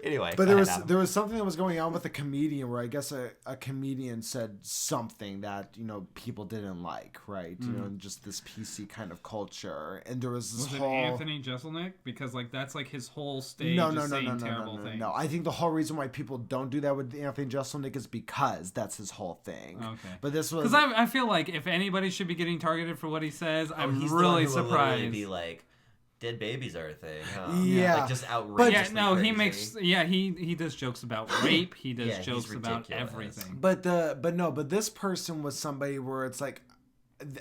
Anyway, but there was something that was going on with a comedian where I guess a comedian said something that, you know, people didn't like, right? You know, just this PC kind of culture. And there was this whole... it Anthony Jeselnik? Because like that's like his whole stage saying terrible things. No, I think the whole reason why people don't do that with Anthony Jeselnik is because that's his whole thing. Okay. But this was... Because I feel like if anybody should be getting targeted for what he says, I'm he's really the one who surprised. Will be like, dead babies are a thing, huh? Yeah. Like just outrageously crazy. He makes he does jokes about rape. He does jokes about ridiculous. everything. But this person was somebody where it's like,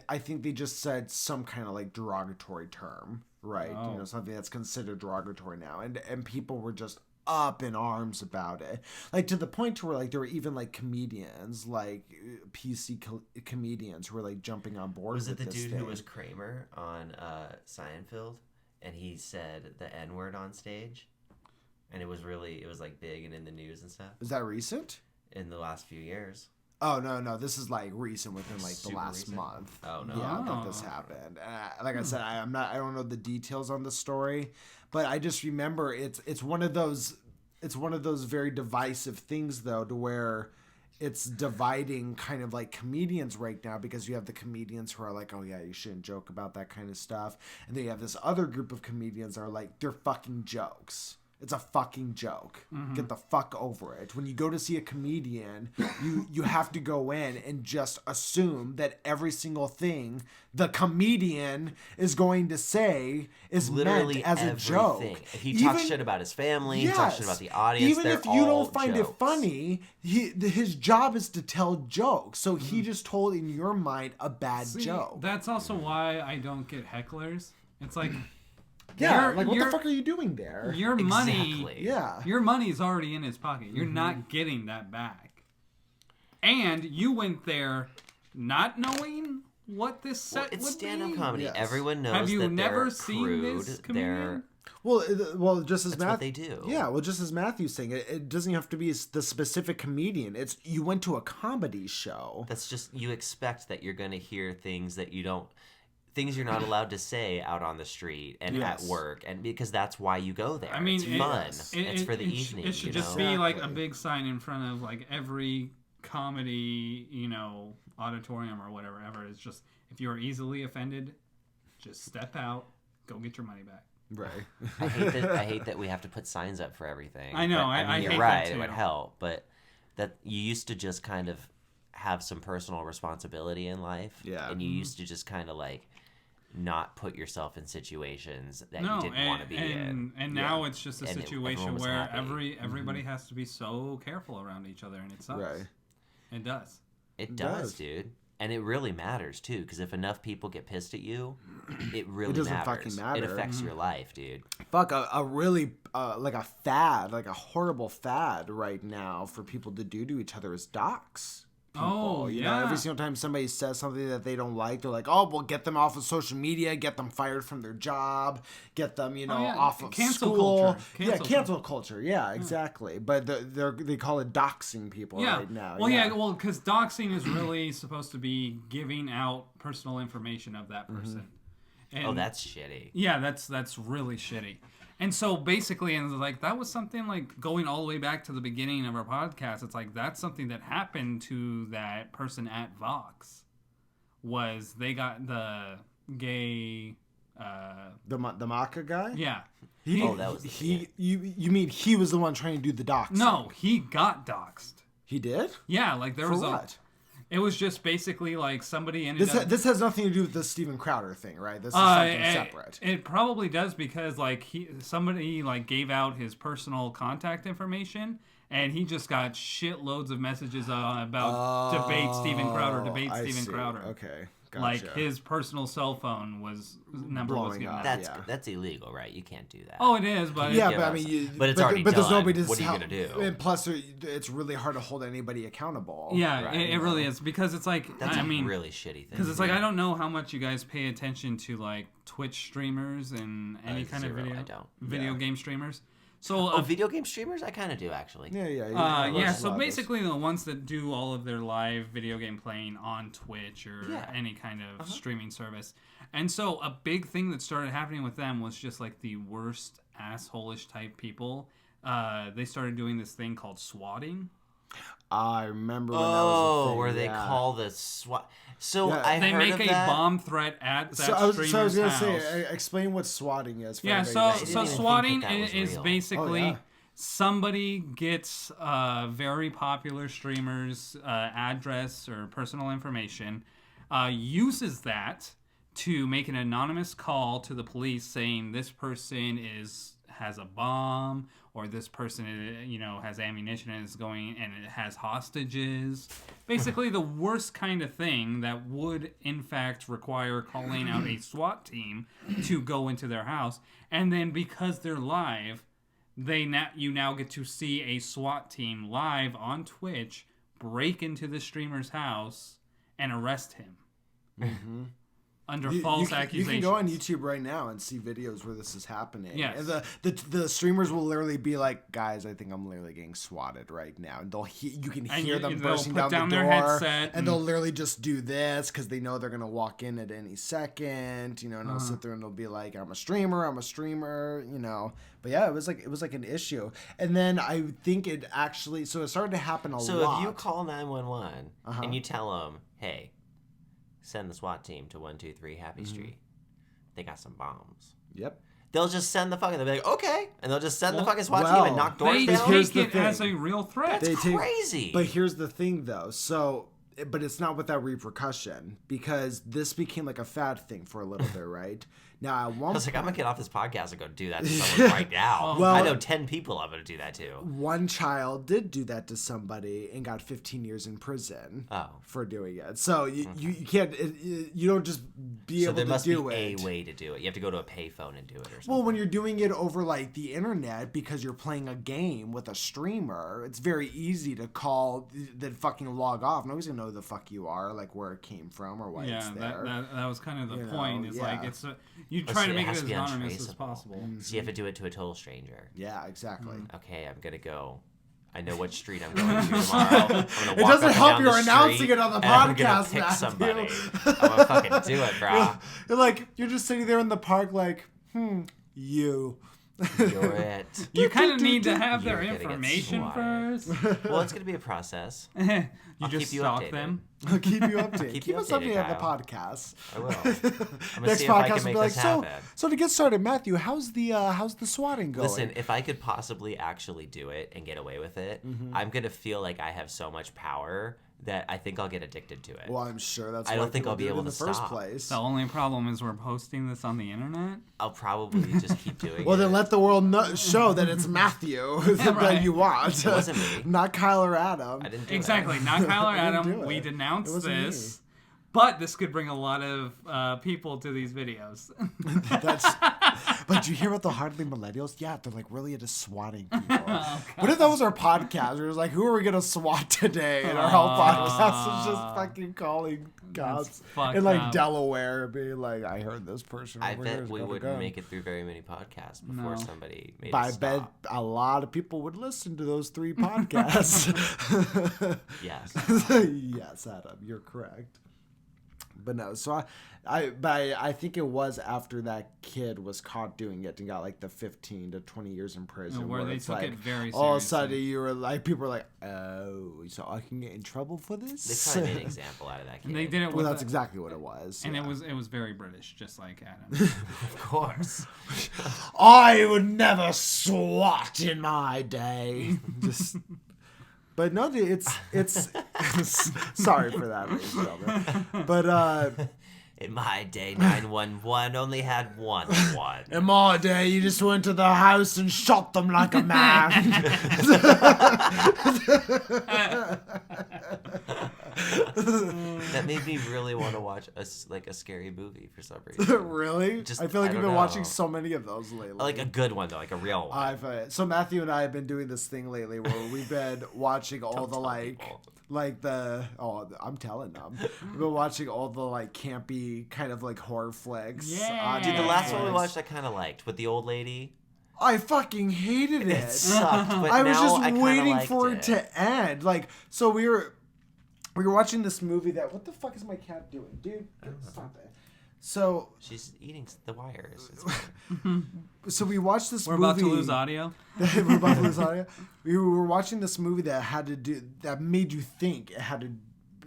I think they just said some kind of like derogatory term, right? Oh. You know, something that's considered derogatory now, and people were just up in arms about it, like to the point to where like there were even like comedians, like comedians who were like jumping on board. Was it with the this dude thing. who was Kramer on Seinfeld, and he said the N-word on stage, and it was like big and in the news and stuff Is that recent? in the last few years. Oh no, this is like recent, within like the Super last recent? month. Oh, no. Yeah, that this happened. Like I said, I don't know the details on the story, but I just remember it's one of those very divisive things though, to where it's dividing kind of like comedians right now, because you have the comedians who are like, oh yeah, you shouldn't joke about that kind of stuff, and then you have this other group of comedians that are like, they're fucking jokes. It's a fucking joke. Mm-hmm. Get the fuck over it. When you go to see a comedian, you have to go in and just assume that every single thing the comedian is going to say is Literally meant as everything. a joke. If he talks shit about his family, Yes. he talks shit about the audience. Even they're if you all don't find jokes. it funny, his job is to tell jokes. So he just told, in your mind, a bad joke. That's also why I don't get hecklers. It's like... Yeah, like what the fuck are you doing there? Your money, Exactly. Yeah. your money's already in his pocket. You're not getting that back. And you went there not knowing what this set It's would stand-up be. comedy. Yes. Everyone knows Have you that never they're seen crude. this They're comedian? Well, just as That's what they do. Yeah, well, just as Matthew's saying, it doesn't have to be the specific comedian. It's you went to a comedy show. That's just, you expect that you're going to hear things that you don't, things you're not allowed to say out on the street and Yes. at work, and because that's why you go there. I mean, it's fun. it- It's for the it evening. It should you just know? be like a Exactly. big sign in front of like every comedy, auditorium or whatever. It's just, if you are easily offended, just step out, go get your money back. Right. I hate that we have to put signs up for everything. I know, But, I you're hate that right. too. It would help, but that you used to just kind of have some personal responsibility in life. Yeah. And you used to just kind of like not put yourself in situations that you didn't want to be in. And now it's just a And situation everyone was where happy. everybody has to be so careful around each other, and it sucks. Right. It does. It does. does, dude. And it really matters too, because if enough people get pissed at you, it really doesn't matters. fucking matter. It affects your life, dude. Fuck, a really like a fad, like a horrible fad right now for people to do to each other is dox. People. Oh, You know, yeah. every single time somebody says something that they don't like, they're like, "Oh, well, get them off of social media, get them fired from their job, get them, off of Cancel school." culture. Cancel culture. Yeah, exactly. But they call it doxing people Yeah. right now. Well, because doxing is really supposed to be giving out personal information of that person. And Oh, that's shitty. yeah, that's really shitty. And so basically, and like that was something like going all the way back to the beginning of our podcast. It's like that's something that happened to that person at Vox. Was they got the gay? the Maca guy. Yeah. That was You mean he was the one trying to do the doxing? No, he got doxed. He did. Yeah, like there For was what? It was just basically like somebody ended up. This has nothing to do with the Steven Crowder thing, right? This is something separate. It probably does because like somebody like gave out his personal contact information, and he just got shitloads of messages about debate Steven Crowder. I see. Okay. Gotcha. Like his personal cell phone number was Blowing given up. out. That's illegal, right? You can't do that. Oh, it is, but Yeah, give but I us- mean, but it's already but there's done. nobody to What are you help- gonna do? And plus, it's really hard to hold anybody accountable. yeah, Right. it really is because it's like That's I a mean, really shitty thing. because it's like I don't know how much you guys pay attention to like Twitch streamers and any kind of zero, I don't. video game streamers. So Oh, video game streamers? I kind of do, actually. Yeah. so basically the ones that do all of their live video game playing on Twitch or any kind of streaming service. And so a big thing that started happening with them was just like the worst asshole-ish type people. They started doing this thing called swatting. I remember when that was a thing. Where they call the SWAT. So Yeah. I They heard make of a that. bomb threat at that So I was streamer's gonna house. say, explain what swatting is. For Yeah, anybody so that didn't so even think swatting that was is real. basically Oh, yeah. somebody gets a very popular streamer's address or personal information, uses that to make an anonymous call to the police saying this person has a bomb or this person has ammunition and is going and it has hostages. Basically the worst kind of thing that would in fact require calling out a SWAT team to go into their house. And then because they're live, you now get to see a SWAT team live on Twitch break into the streamer's house and arrest him. Under false accusations. You can go on YouTube right now and see videos where this is happening. Yes. And the streamers will literally be like, guys, I think I'm literally getting swatted right now. And you can hear them they'll bursting put down the their door. headset And they'll literally just do this because they know they're going to walk in at any second, and they'll sit there and they'll be like, I'm a streamer, But yeah, it was like an issue. And then I think it actually, so it started to happen a lot. So if you call 911 and you tell them, hey, send the SWAT team to 123 Happy Street. They got some bombs. Yep. They'll just send they'll be like, okay. And they'll just send the fucking SWAT team and knock doors They down. here's take the it as thing. a real threat. That's crazy. But here's the thing, though. But it's not without repercussion because this became like a fad thing for a little bit, right? Now, at one I was like, I'm going to get off this podcast and go do that to someone right now. Well- I know 10 people I'm going to do that to. one child did do that to somebody and got 15 years in prison for doing it. So you can't, you don't just be So able there to must do be it. a way to do it. You have to go to a payphone and do it or something. Well, when you're doing it over like the internet because you're playing a game with a streamer, it's very easy to call, then fucking log off. Nobody's gonna know who the fuck you are, like where it came from or why it's there. that was kind of the You point. know, Is yeah. like you try to make it has as to be anonymous as untraceable. possible. So you have to do it to a total stranger. Yeah, exactly. Okay, I'm going to go. I know what street I'm going to tomorrow. I'm gonna It walk doesn't up and help down you're the announcing street, it on the and I'm gonna podcast, pick Matthew. somebody. I'm gonna fucking do it, bro. You're like, you're just sitting there in the park like, you. You're it. You kind of need to have You're their gonna get information swatted. first. Well, it's gonna be a process. You I'll just keep you stalk updated. them. I'll keep you updated. Keep Keep you us updated, updated on the Kyle. podcast. I will. I'm gonna Next see if I podcast can make will be like, this happen. so to get started, Matthew, how's the swatting going? Listen, if I could possibly actually do it and get away with it, I'm gonna feel like I have so much power that I think I'll get addicted to it. well, I'm sure that's I why don't think people I'll be do it able in the to first stop. place. The only problem is we're posting this on the internet. I'll probably just keep doing Well, it. then let the world show that it's Matthew that right. you want. It wasn't me. Not Kyle or Adam. I didn't do Exactly. it. Not Kyle or I didn't do Adam. it. We It denounced wasn't this. But this could bring a lot of people to these videos. But you hear about the hardly millennials? Yeah, they're like really into swatting people. What if that was our podcast? It was like, who are we gonna swat today? And our whole podcast is just fucking calling cops fucked in like up. Delaware, being like, I heard this person. I over here bet is we gonna wouldn't go. make it through very many podcasts before No. somebody made But I us bet stop. a lot of people would listen to those 3 podcasts. Yes. Yes, Adam, you're correct. But no, so I think it was after that kid was caught doing it and got like the 15 to 20 years in prison. Where they it's took like, it very all of a seriously. sudden you were like, people were like, oh, so I can get in trouble for this? They probably made an example out of that kid. And they did it Well, with that's exactly what it was. and yeah. it was very British, just like Adam. Of course. I would never swat in my day. Just, but no, it's sorry for that, ladies and gentlemen. But In my day, 911 only had one. in my day, you just went to the house and shot them like a man. That made me really want to watch a scary movie for some reason. Really? I feel like you've been watching so many of those lately. Like a good one though, like a real one. So Matthew and I have been doing this thing lately where we've been watching all the I'm telling them. We've been watching all the like campy kind of like horror flicks. Yeah. Dude, the last one we watched I kind of liked with the old lady. I fucking hated it. It sucked, but I was now just waiting for it to end. Like, so we were watching this movie that. What the fuck is my cat doing, dude? Stop it. So she's eating the wires. So we watched this movie. We're about to lose audio. We're about to lose audio. We were watching this movie that made you think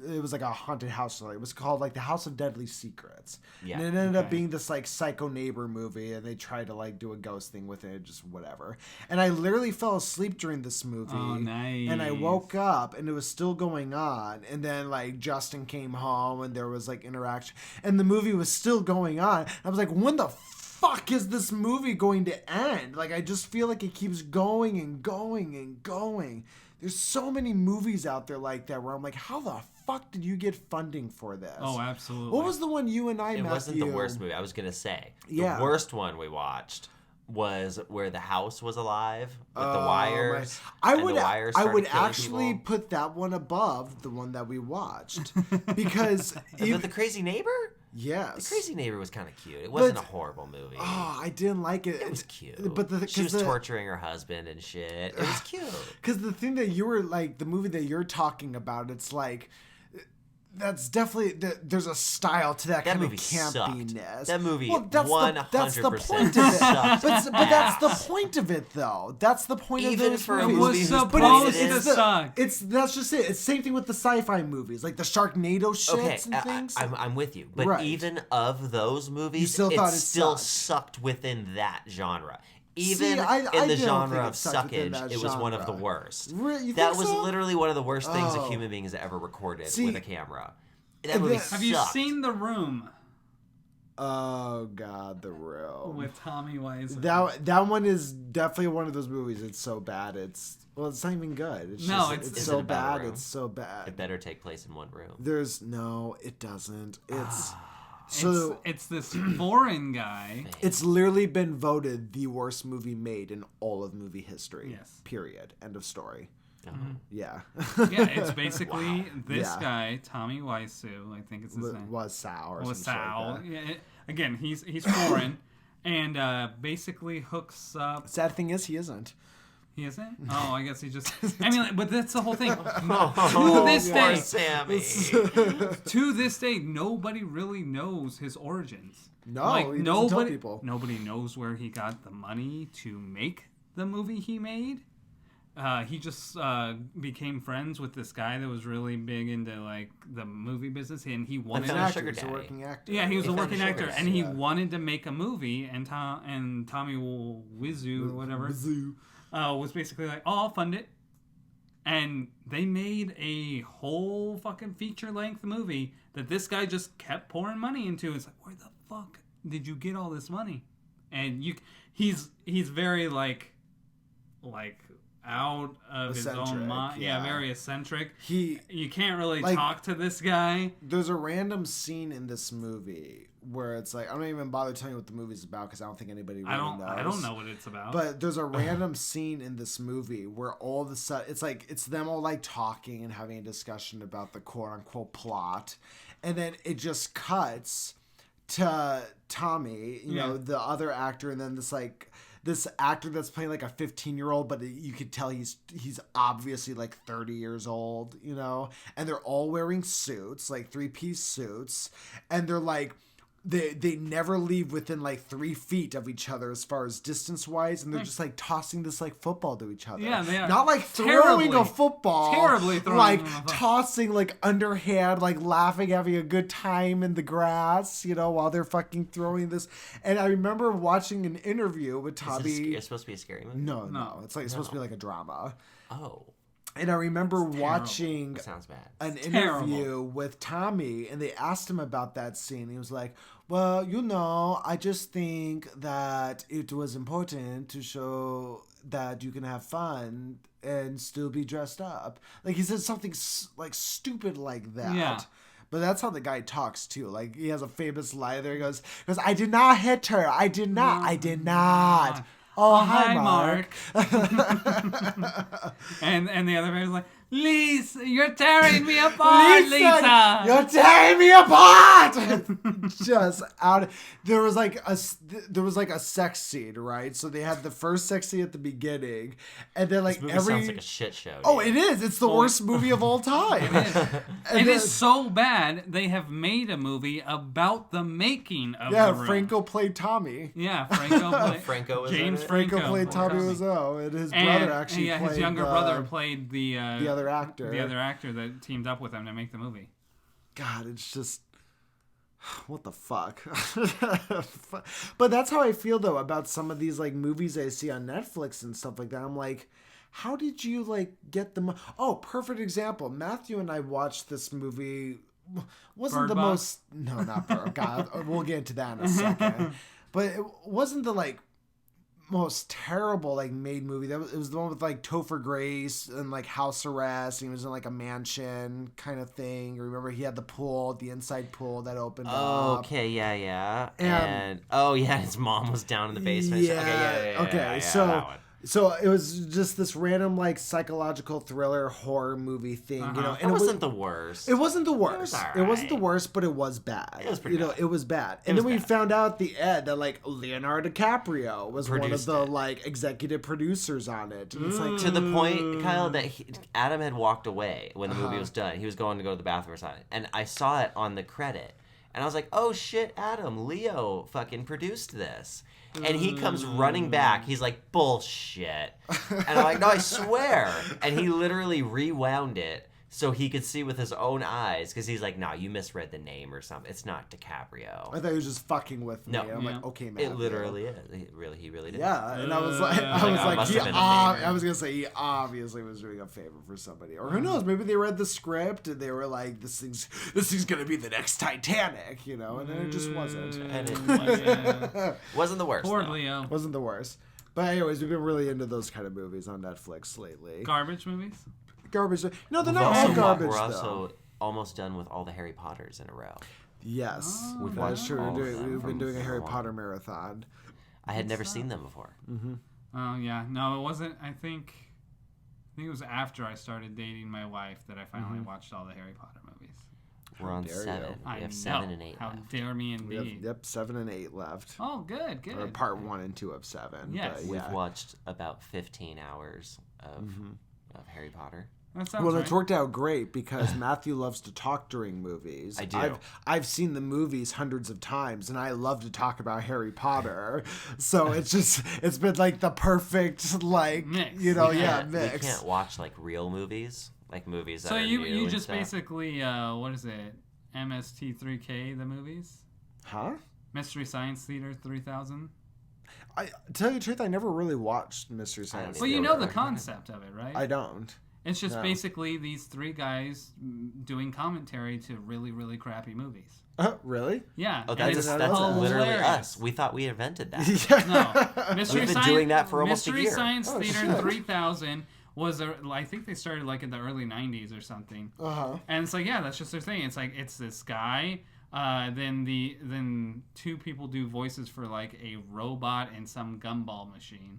it was like a haunted house story. It was called like The House of Deadly Secrets. Yeah. And it ended up being this like psycho neighbor movie, and they tried to like do a ghost thing with it, just whatever. And I literally fell asleep during this movie. Oh, nice. And I woke up and it was still going on. And then like Justin came home and there was like interaction, and the movie was still going on. I was like, when the fuck is this movie going to end? Like, I just feel like it keeps going and going and going. There's so many movies out there like that where I'm like, how the fuck did you get funding for this? Oh, absolutely. What was the one you and I, It Matthew? wasn't the worst movie. I was going to say. The worst one we watched was where the house was alive with the wires. I would actually put that one above the one that we watched because the Crazy Neighbor? Yes. The Crazy Neighbor was kind of cute. It wasn't a horrible movie. Oh, I didn't like it. It was cute. But she was torturing her husband and shit. It was cute. Because the thing that you were like, the movie that you're talking about, it's like, that's definitely there's a style to that kind of campiness. Sucked. That movie, that's the point of it. But that's the point of it, though. That's the point of those movies. It was supposed to suck. That's just it. It's the same thing with the sci-fi movies, like the Sharknado shits and things. I'm with you, but even of those movies, it still sucked within that genre. Even in the genre of suckage, it was one of the worst. That was literally one of the worst things a human being has ever recorded with a camera. That movie sucked. Have you seen The Room? Oh God, The Room with Tommy Wiseau. That one is definitely one of those movies. It's so bad. It's not even good. It's so bad. It's so bad. It better take place in one room. It doesn't. It's this foreign guy. It's literally been voted the worst movie made in all of movie history. Yes. Period. End of story. Mm-hmm. Yeah. Yeah, it's basically this guy, Tommy Wiseau, I think it's his name. Wiseau. Like yeah, again, he's foreign, and basically hooks up. Sad thing is, he isn't. He isn't? Oh, I guess he just... I mean, but that's the whole thing. To this day... Sammy. To this day, nobody really knows his origins. No, he doesn't tell people. Nobody knows where he got the money to make the movie he made. He just became friends with this guy that was really big into like the movie business, and he wanted a working actor. Yeah, he was a working actor, and he wanted to make a movie, and Tommy Wiseau or whatever was basically like, "Oh, I'll fund it," and they made a whole fucking feature-length movie that this guy just kept pouring money into. It's like, where the fuck did you get all this money? And he's very like out of his own mind. Yeah, very eccentric. You can't really talk to this guy. There's a random scene in this movie where it's like, I don't even bother telling you what the movie's about because I don't think anybody really knows. I don't know what it's about. But there's a random scene in this movie where all of a sudden it's them all like talking and having a discussion about the quote unquote plot, and then it just cuts to Tommy, you know, the other actor, and then this actor that's playing like a 15-year-old, but you could tell he's obviously like 30 years old, you know, and they're all wearing suits, like 3-piece suits, and they're like, they never leave within like 3 feet of each other as far as distance wise, and they're just like tossing this like football to each other. Yeah, they are. Not like throwing a football. Terribly throwing like tossing like underhand, like laughing, having a good time in the grass, you know, while they're fucking throwing this. And I remember watching an interview with Tommy. It's supposed to be a scary movie? No. It's supposed to be like a drama. Oh. And I remember watching an interview with Tommy, and they asked him about that scene. He was like, well, you know, I just think that it was important to show that you can have fun and still be dressed up. Like, he said something like stupid like that. Yeah. But that's how the guy talks too. Like he has a famous line there. He goes, I did not hit her. I did not. I did not. Oh, hi, Mark. and the other man was like, Lisa, you're tearing me apart, Lisa. You're tearing me apart. Just out. There was like a sex scene, right? So they had the first sex scene at the beginning, and then like this movie sounds like a shit show. Oh, it is. It's the worst movie of all time. It is. It is so bad. They have made a movie about the making of the room. Franco played Tommy. Yeah, Franco. James Franco played Tommy Wiseau, and his brother actually played. His younger brother played the other actor. The other actor that teamed up with him to make the movie. God, it's just... What the fuck? But that's how I feel, though, about some of these, like, movies I see on Netflix and stuff like that. I'm like, how did you, like, get them... Oh, perfect example. Matthew and I watched this movie... Wasn't Bird the Box? most... No, not Bird. God, we'll get into that in a second. But it wasn't the, like... most terrible like made movie. It was the one with like Topher Grace and like house arrest, and he was in like a mansion kind of thing. Remember he had the inside pool that opened up. Okay, yeah. And his mom was down in the basement. Okay, so it was just this random like psychological thriller horror movie thing, you know. And it wasn't the worst. It wasn't the worst. It wasn't the worst, but it was bad. It was pretty bad. It was bad. And then we found out at the end that like Leonardo DiCaprio was one of the like executive producers on it. And it's like to the point, Kyle, that Adam had walked away when the movie was done. He was going to go to the bathroom or something, and I saw it on the credit, and I was like, "Oh shit, Adam, Leo fucking produced this." And he comes running back. He's like, bullshit. And I'm like, no, I swear. And he literally rewound it so he could see with his own eyes. Because he's like, no, you misread the name or something. It's not DiCaprio. I thought he was just fucking with me. No. I'm like, okay, man. It literally is. He really did. Yeah. And I was like, I was going to say he obviously was doing a favor for somebody. Or who knows, maybe they read the script and they were like, this thing's going to be the next Titanic, you know? And then it just wasn't. And it wasn't the worst. Poor Leo. Wasn't the worst. But anyways, we've been really into those kind of movies on Netflix lately. Garbage movies? Garbage. No, they're not all garbage, We're also almost done with all the Harry Potters in a row. Yes. We've watched all We've been doing a Harry Potter marathon. I had never seen them before. Mm-hmm. Oh, yeah. No, it wasn't. I think it was after I started dating my wife that I finally watched all the Harry Potter movies. We're on 7. We have 7 and 8 How left. dare me indeed. Yep, 7 and 8 left. Oh, good. Or part 1 and 2 of 7. Yes. We've watched about 15 hours of Harry Potter. That sounds well, right. it's worked out great because Matthew loves to talk during movies. I do. I've seen the movies hundreds of times, and I love to talk about Harry Potter. So it's been like the perfect like mix. You know, mix. Mix. We can't watch like real movies, like movies that so are you new you and just stuff. basically what is it? MST3K the movies? Huh? Mystery Science Theater 3000. To tell you the truth, I never really watched Mystery Science. Well, you know the concept of it, right? I don't. It's just basically these 3 guys doing commentary to really, really crappy movies. Really? Yeah. Oh, that's literally us. We thought we invented that. No. We've been doing that for almost a year. Mystery Science Theater 3000 was, I think they started like in the early 90s or something. Uh-huh. And it's like, yeah, that's just their thing. It's like, it's this guy, then 2 people do voices for like a robot and some gumball machine.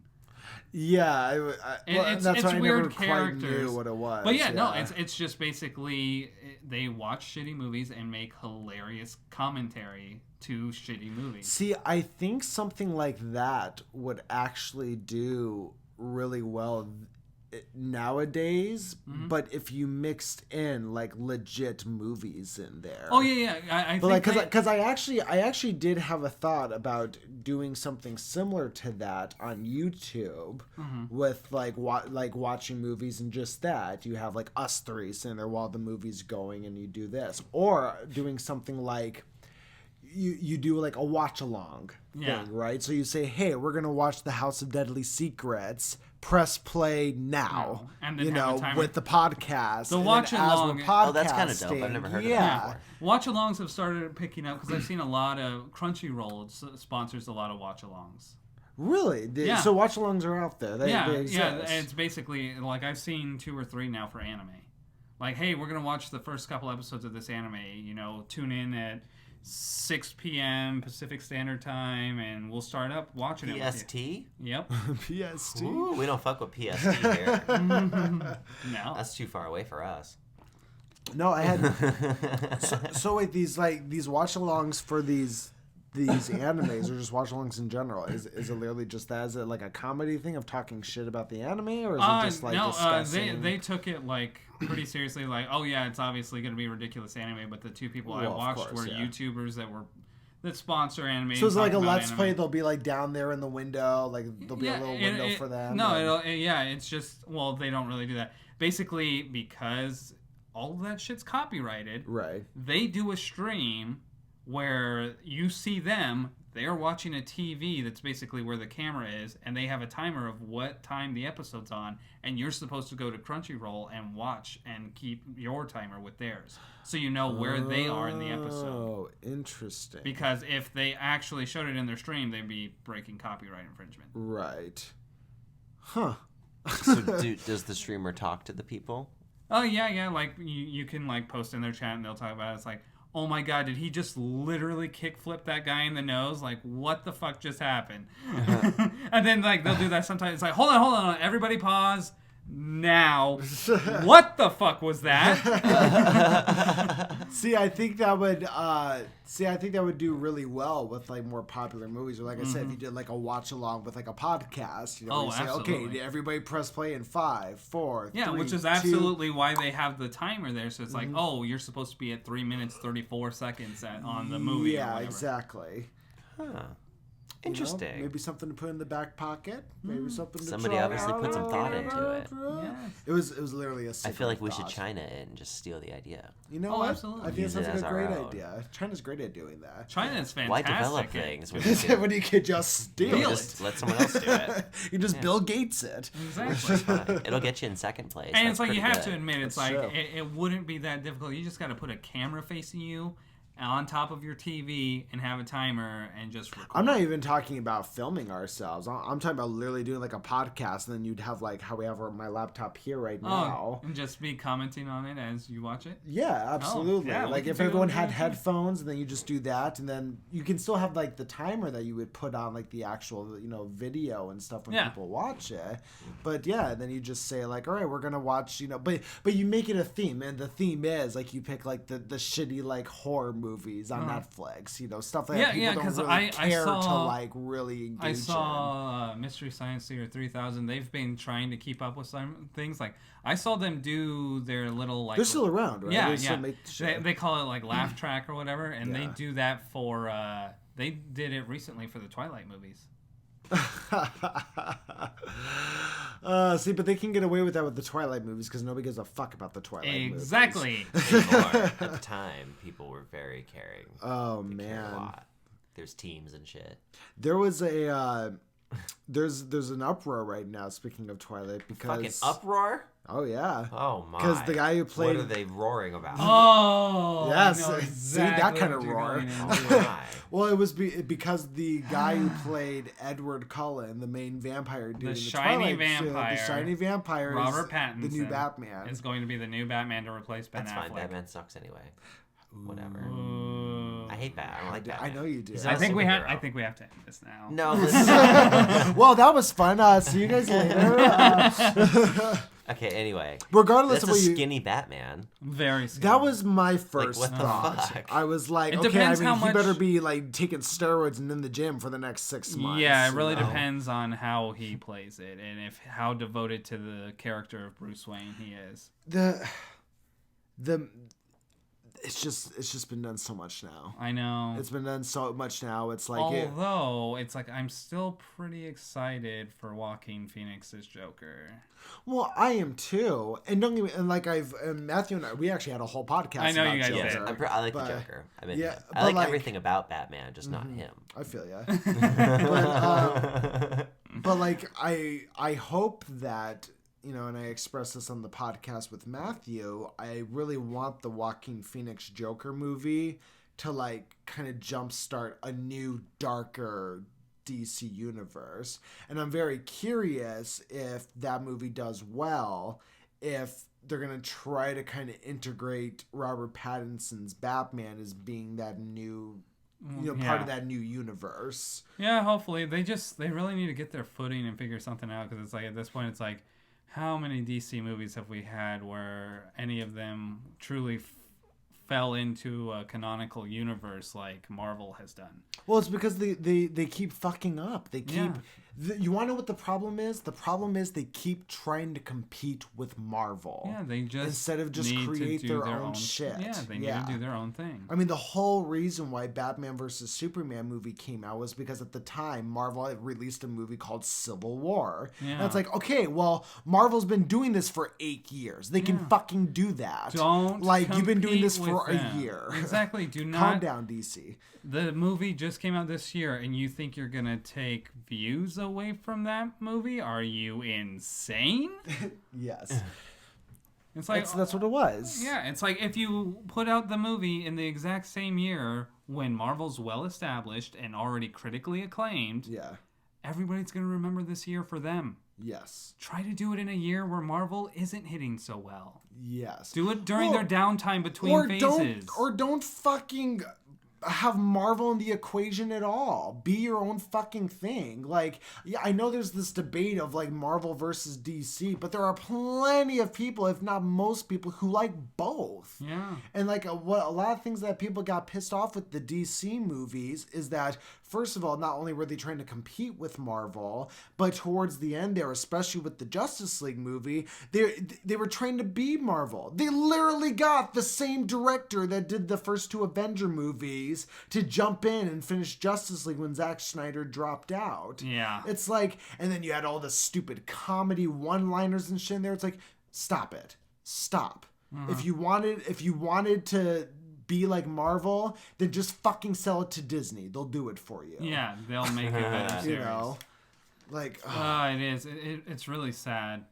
Yeah, that's why I weird never quite knew what it was. But no, it's just basically they watch shitty movies and make hilarious commentary to shitty movies. See, I think something like that would actually do really well nowadays, but if you mixed in like legit movies in there. Oh yeah. I but think like because I actually did have a thought about doing something similar to that on YouTube with like watching movies and just that you have like us 3 sitting there while the movie's going and you do this, or doing something like you do like a watch along thing, right? So you say, hey, we're gonna watch The House of Deadly Secrets. Press play now, and then with the podcast. The watch along. Oh, that's kind of dope. I've never heard of that before. Watch alongs have started picking up because I've seen a lot of Crunchyroll sponsors a lot of watch alongs. Really? So watch alongs are out there. They exist. Yeah. It's basically like I've seen 2 or 3 now for anime. like, hey, we're gonna watch the first couple episodes of this anime. You know, tune in at 6 p.m. Pacific Standard Time, and we'll start up watching it. PST? Yep. PST? Ooh, we don't fuck with PST here. No. That's too far away for us. No, I had. So wait, these watch-alongs for these animes, or just watch-alongs in general, is it literally just that? Is it like a comedy thing of talking shit about the anime, or is it just like discussing? They took it like pretty seriously. Like, oh yeah, it's obviously going to be ridiculous anime, but the two people I watched were YouTubers that sponsor anime. So it's like a Let's Play. They'll be like down there in the window, like there'll be a little window for them. No, it's just they don't really do that. Basically, because all of that shit's copyrighted. Right. They do a stream where you see them. They're watching a TV that's basically where the camera is, and they have a timer of what time the episode's on, and you're supposed to go to Crunchyroll and watch and keep your timer with theirs, so you know where they are in the episode. Oh, interesting. Because if they actually showed it in their stream, they'd be breaking copyright infringement. Right. Huh. So does the streamer talk to the people? Oh, yeah. Like, you can, like, post in their chat, and they'll talk about it. It's like, oh, my God, did he just literally kickflip that guy in the nose? Like, what the fuck just happened? And then, like, they'll do that sometimes. It's like, hold on. Everybody pause. Now. What the fuck was that? See, I think that would do really well with like more popular movies. Or like I said, if you did like a watch along with like a podcast, you know, where you say, okay, everybody press play in 5, 4, 3, which is absolutely why they have the timer there. So it's like, oh, you're supposed to be at 3 minutes 34 seconds on the movie. Yeah, exactly. Huh. Interesting. You know, maybe something to put in the back pocket. Maybe something to somebody obviously put some thought into it. Yes. It was literally a. I feel like we should China it and just steal the idea. You know what? Absolutely. I think it sounds like a great idea. China's great at doing that. China's fantastic. Why develop things when you could just steal it? Just let someone else do it. You just Bill Gates it. Exactly. It'll get you in second place. And That's it's like you have good. to admit, it's That's like true. it wouldn't be that difficult. You just got to put a camera facing you on top of your TV and have a timer and just record. I'm not even talking about filming ourselves. I'm talking about literally doing like a podcast, and then you'd have like how we have my laptop here right now. And just be commenting on it as you watch it? Yeah, absolutely. Yeah, like if everyone had headphones, and then you just do that, and then you can still have like the timer that you would put on like the actual, you know, video and stuff when people watch it. But yeah, then you just say like, all right, we're gonna watch, you know, but you make it a theme, and the theme is like you pick like the shitty like horror movies on Netflix, you know, stuff like that. People don't really care to like really engage I saw Mystery Science Theater 3000. They've been trying to keep up with some things. Like I saw them do their little like. They're still around, right? Yeah, they still make they call it like laugh track or whatever, and they do that for. They did it recently for the Twilight movies. See, but they can get away with that with the Twilight movies because nobody gives a fuck about the Twilight movies. Exactly. At the time, people were very caring. Oh, They cared man. a lot. There's teams and shit. There was a there's an uproar right now. Speaking of Twilight, because Fucking uproar? Oh yeah. Oh my! Because the guy who played. What are they roaring about? Oh. Yes. I know See that kind of what you're roar. going into. Oh my! Well, it was because the guy who played Edward Cullen, the main vampire dude, The in shiny Twilight, vampire, the shiny vampire, Robert is Pattinson, the new Batman. is going to be the new Batman to replace Ben That's Affleck. fine. Batman sucks anyway. Whatever. Ooh. I hate Batman. I don't like Batman. I know you do. He's I not a think we have superhero. to end this now. No. Listen. Well, that was fun. See you guys later. Okay. Anyway. Regardless That's of a what you. skinny Batman. Very skinny. That was my first what the thought. fuck? I was like, It okay, depends how he much- better be like taking steroids and in the gym for the next 6 months. Yeah, it really you know? depends on how he plays it and how devoted to the character of Bruce Wayne he is. It's just been done so much now. I know. It's been done so much now. It's like Although it's like I'm still pretty excited for Joaquin Phoenix's Joker. Well, I am too. And don't get me, and like Matthew and I, we actually had a whole podcast. I know about you guys did. Joker, I like but- the Joker. I mean, yeah, I like but, like- everything about Batman, just not him. I feel ya. But like I hope that, you know, and I expressed this on the podcast with Matthew, I really want the Joaquin Phoenix Joker movie to like kind of jumpstart a new darker DC universe. And I'm very curious if that movie does well, if they're going to try to kind of integrate Robert Pattinson's Batman as being that new, part of that new universe. Yeah, hopefully. They really need to get their footing and figure something out, because it's like, at this point, it's like, how many DC movies have we had where any of them truly fell into a canonical universe like Marvel has done? Well, it's because they keep fucking up. They keep... you want to know what the problem is? The problem is they keep trying to compete with Marvel. Yeah, they just instead of just create their own shit. Yeah, they need to do their own thing. I mean, the whole reason why Batman vs. Superman movie came out was because at the time Marvel had released a movie called Civil War. Yeah. And it's like, okay, well, Marvel's been doing this for 8 years. They can fucking do that. Don't you've been doing this for a year. Exactly. Do not calm down, DC. The movie just came out this year, and you think you're gonna take views away from that movie? Are you insane? Yes. It's like that's what it was. Yeah, it's like if you put out the movie in the exact same year when Marvel's well established and already critically acclaimed. Yeah. Everybody's gonna remember this year for them. Yes. Try to do it in a year where Marvel isn't hitting so well. Yes. Do it during their downtime between phases. Don't fucking have Marvel in the equation at all. Be your own fucking thing. Like, yeah, I know there's this debate of like Marvel versus DC, but there are plenty of people, if not most people, who like both. Yeah. And like what a lot of things that people got pissed off with the DC movies is that, first of all, not only were they trying to compete with Marvel, but towards the end there, especially with the Justice League movie, they were trying to be Marvel. They literally got the same director that did the first two Avenger movies to jump in and finish Justice League when Zack Snyder dropped out. Yeah. It's like, and then you had all the stupid comedy one-liners and shit in there. It's like, stop it. Stop. If you wanted to be like Marvel, then just fucking sell it to Disney. They'll do it for you. Yeah, they'll make it better series. You know? Like, it is. It's really sad.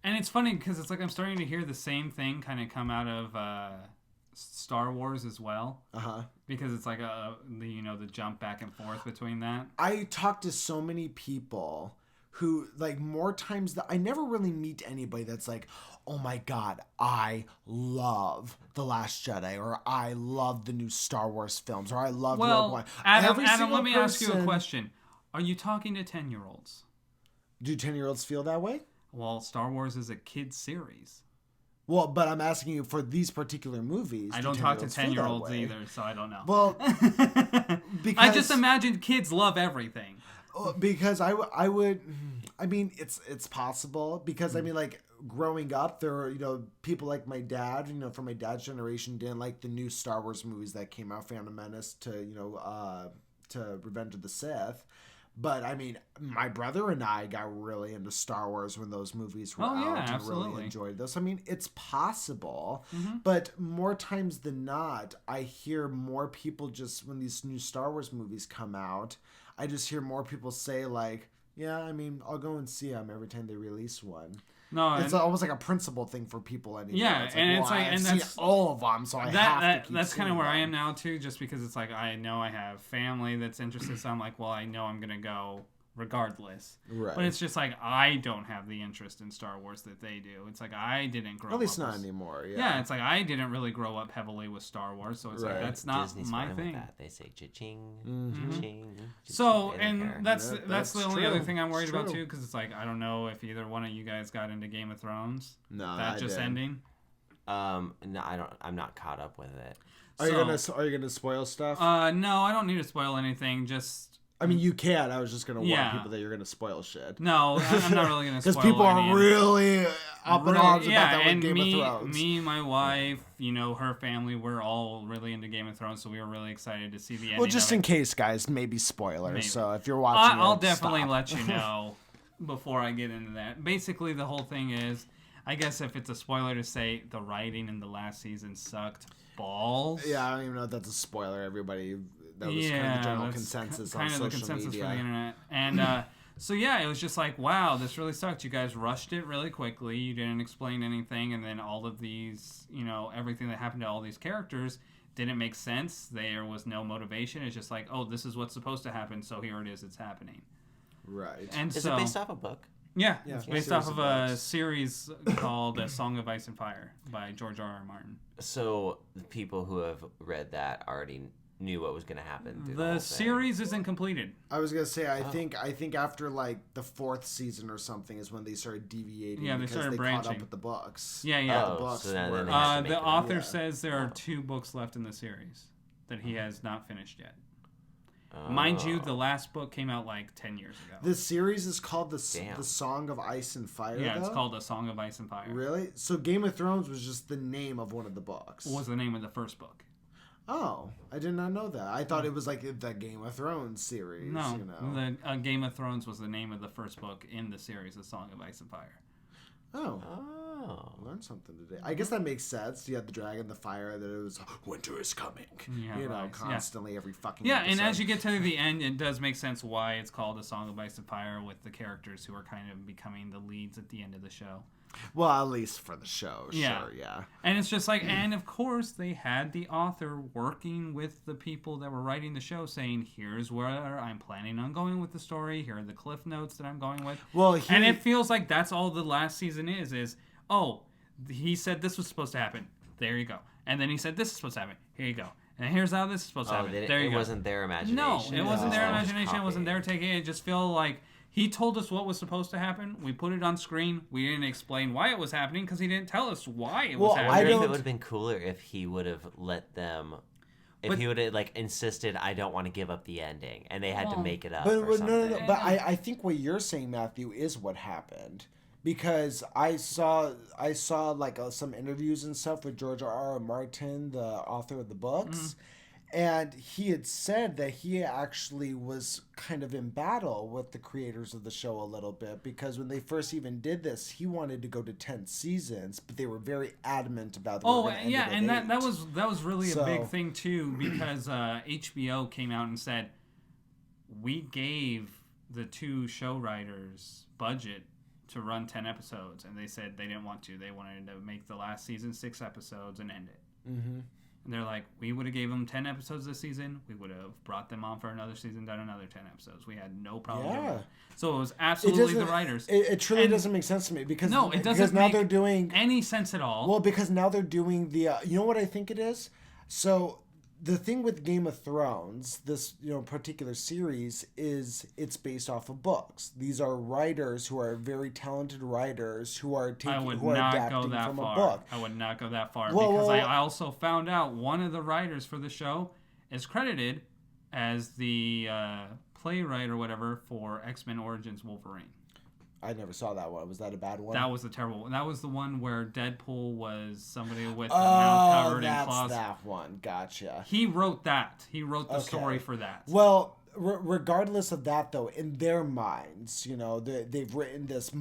And it's funny because it's like I'm starting to hear the same thing kind of come out of Star Wars as well. Because it's like the jump back and forth between that. I talk to so many people who, like, more times that I never really meet anybody that's like, oh my God, I love The Last Jedi, or I love the new Star Wars films, or I love Rogue One. Adam, let me ask you a question. Are you talking to 10-year-olds? Do 10-year-olds feel that way? Well, Star Wars is a kid's series. Well, but I'm asking you for these particular movies. I don't talk to 10-year-olds either, so I don't know. Well, because I just imagine kids love everything. Because I would, I mean, it's possible, because I mean, like, growing up, there were, people like my dad, from my dad's generation didn't like the new Star Wars movies that came out, Phantom Menace to Revenge of the Sith. But I mean, my brother and I got really into Star Wars when those movies were out and really enjoyed those. I mean, it's possible, but more times than not, I hear more people just, when these new Star Wars movies come out, I just hear more people say like, yeah, I mean, I'll go and see them every time they release one. No, it's almost like a principle thing for people anymore. Yeah, it's like, and that's all of them, so I have to keep that's kind of where them. I am now too, just because it's like I know I have family that's interested, so I'm like, well, I know I'm gonna go regardless. Right. But it's just like I don't have the interest in Star Wars that they do. It's like I didn't grow up. At least not anymore. Yeah, it's like I didn't really grow up heavily with Star Wars, so it's like that's not Disney's my fine thing. with that. They say cha-ching, cha-ching. So, and that's the only true. other thing I'm worried It's about true. tue, because it's like I don't know if either one of you guys got into Game of Thrones. No, that just ending. No, I don't. I'm not caught up with it. Are you gonna spoil stuff? No, I don't need to spoil anything. Just. I mean, you can. I was just going to warn people that you're going to spoil shit. No, I'm not really going to spoil because people are really up in arms about that with Game of Thrones. Me, my wife, her family, we're all really into Game of Thrones, so we were really excited to see the ending. Well, just in case, guys, maybe spoilers. So if you're watching I'll definitely let you know before I get into that. Basically, the whole thing is, I guess if it's a spoiler to say the writing in the last season sucked balls. Yeah, I don't even know if that's a spoiler. Everybody... That was kind of the general consensus on social media. Kind of the consensus for the internet. And so, yeah, it was just like, wow, this really sucked. You guys rushed it really quickly. You didn't explain anything. And then all of these, everything that happened to all these characters didn't make sense. There was no motivation. It's just like, oh, this is what's supposed to happen. So here it is. It's happening. Right. And is it based off a book? Yeah, Yeah, it's based off of a series called A Song of Ice and Fire by George R.R. Martin. So the people who have read that already knew what was going to happen. Through The whole series isn't completed. I was gonna say, I think after like the 4th season or something is when they started deviating. Yeah, they because started they branching. caught up with the books. Yeah. Oh, The books so then were- they had to make The it author Yeah. says there are 2 books left in the series that he has not finished yet. Mind you, the last book came out like 10 years ago. The series is called the Damn. Song of Ice and Fire. Yeah, it's though? called A Song of Ice and Fire. Really? So Game of Thrones was just the name of one of the books. What was the name of the first book? Oh, I did not know that. I thought it was like the Game of Thrones series. No, you know? the Game of Thrones was the name of the first book in the series, A Song of Ice and Fire. Oh. Oh. Learned something today. I guess that makes sense. You had the dragon, the fire, that it was winter is coming. Yeah, you know, right. constantly every fucking Yeah, episode. and as you get to the end, it does make sense why it's called A Song of Ice and Fire with the characters who are kind of becoming the leads at the end of the show. Well, at least for the show, Yeah. sure, yeah. And it's just like, and of course, they had the author working with the people that were writing the show saying, here's where I'm planning on going with the story. Here are the cliff notes that I'm going with. Well, and it feels like that's all the last season is, oh, he said this was supposed to happen. There you go. And then he said this is supposed to happen. Here you go. And here's how this is supposed to happen. There you it go. wasn't their imagination. No, it wasn't their It was imagination. It wasn't their copy. taking it. It just felt like he told us what was supposed to happen. We put it on screen. We didn't explain why it was happening because he didn't tell us why it was Well, I happening. wonder if don't- it would have been cooler if he would have let them. If he would have like insisted, I don't want to give up the ending, and they had to make it up. But or no, something. no. But I think what you're saying, Matthew, is what happened. Because I saw like some interviews and stuff with George R.R. Martin, the author of the books, and he had said that he actually was kind of in battle with the creators of the show a little bit, because when they first even did this, he wanted to go to 10 seasons, but they were very adamant about the Yeah, and that was really a big So- thing too, because HBO came out and said we gave the 2 show writers budget to run 10 episodes, and they said they didn't want to. They wanted to make the last season 6 episodes and end it. Mm-hmm. And they're like, we would have gave them 10 episodes this season. We would have brought them on for another season, done another 10 episodes. We had no problem doing it. So it was absolutely the writers. It truly doesn't make sense to me, because No, it doesn't because now make they're doing any sense at all. well, because now they're doing the you know what I think it is? So the thing with Game of Thrones, this particular series, is it's based off of books. These are writers who are very talented writers who are I would who are not adapting go that from far. a book. I would not go that far Well, because well, I also found out one of the writers for the show is credited as the playwright or whatever for X-Men Origins Wolverine. I never saw that one. Was that a bad one? That was the terrible one. That was the one where Deadpool was somebody with the mouth covered in claws. That one. Gotcha. He wrote that. He wrote the story for that. Well, regardless of that, though, in their minds, they've written this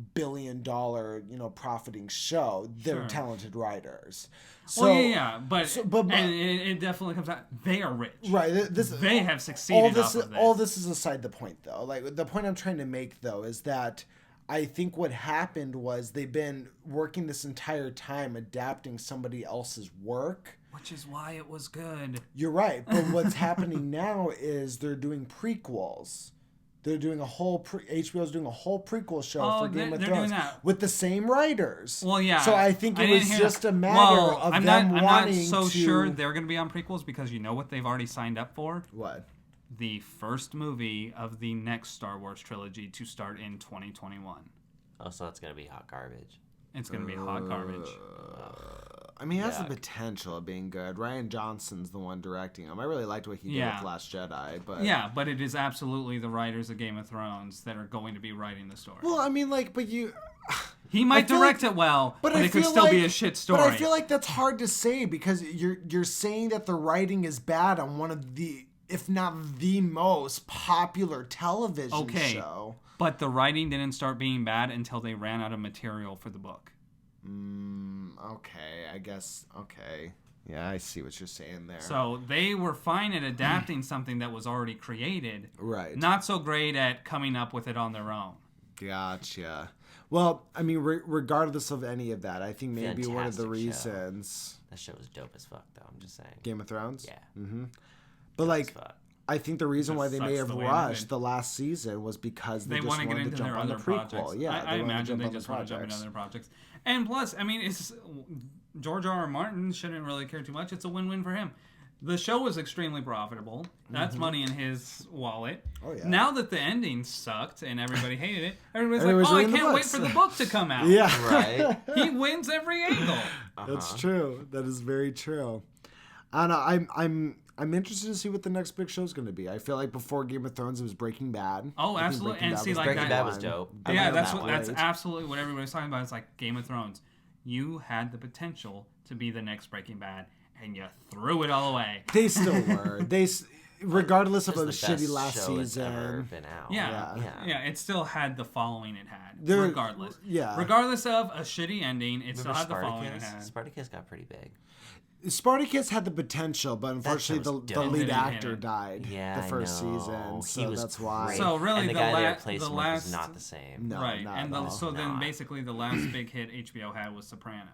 multi-billion-dollar, profiting show. They're Sure. talented writers. So, Well, yeah, but but and it definitely comes out. They are rich. right, They have succeeded off of this. all this is aside the point, though. Like, the point I'm trying to make, though, is that I think what happened was they've been working this entire time adapting somebody else's work. Which is why it was good. You're right, but what's happening now is they're doing prequels. They're doing a whole HBO's doing a whole prequel show for Game of they're Thrones doing that. with the same writers. Well, yeah. So I think it was just a matter of I'm them not wanting so to. sure they're going to be on prequels because you know what they've already signed up for? What? The first movie of the next Star Wars trilogy to start in 2021. Oh, so that's gonna be hot garbage. It's going to be hot garbage. I mean, it has the potential of being good. Ryan Johnson's the one directing them. I really liked what he did with Last Jedi, but Yeah, but it is absolutely the writers of Game of Thrones that are going to be writing the story. well, I mean, but you. He might feel direct like- it well, but I it could feel still be like- a shit story. But I feel like that's hard to say because you're saying that the writing is bad on one of the, if not the most popular television show. But the writing didn't start being bad until they ran out of material for the book. Okay, I guess. Okay. Yeah, I see what you're saying there. So they were fine at adapting something that was already created. Right. Not so great at coming up with it on their own. Gotcha. Well, I mean, regardless of any of that, I think maybe one of the Fantastic show. reasons. That show was dope as fuck, though. I'm just saying. Game of Thrones? Yeah. Mm-hmm. But, like, fuck. I think the reason why they may have rushed did. the last season was because they just want to get wanted into to jump their on the other prequel. projects. Yeah, I imagine they just want to jump into other projects. And plus, I mean, it's George R. R. Martin shouldn't really care too much. It's a win-win for him. The show was extremely profitable. That's money in his wallet. Oh, yeah. Now that the ending sucked and everybody hated it, everybody's like, "Oh, I reading the can't wait books." for the book to come out." Yeah. Right. He wins every angle. That's true. That is very true. I don't know. I'm interested to see what the next big show is going to be. I feel like before Game of Thrones, it was Breaking Bad. Oh, I think absolutely. Breaking And Bad see, was like, Breaking that- Bad was dope. I Yeah, love that's that one. absolutely what everybody's talking about. It's like Game of Thrones. You had the potential to be the next Breaking Bad, and you threw it all away. They still were. Regardless of It's a the best shitty last show that's ever season. been out. Yeah, it still had the following it had, There- regardless. yeah. Regardless of a shitty ending, it Remember still had the following it Spartacus? had. Spartacus got pretty big. Spartacus had the potential, but unfortunately show's the dope. lead Didn't hit actor it. died Yeah, the first I know. season, He so was that's why. great. So really, and the the guy they la- replaced the him last- was not the same. No, Right, not and at all. so then Not. basically the last big hit HBO had was Sopranos.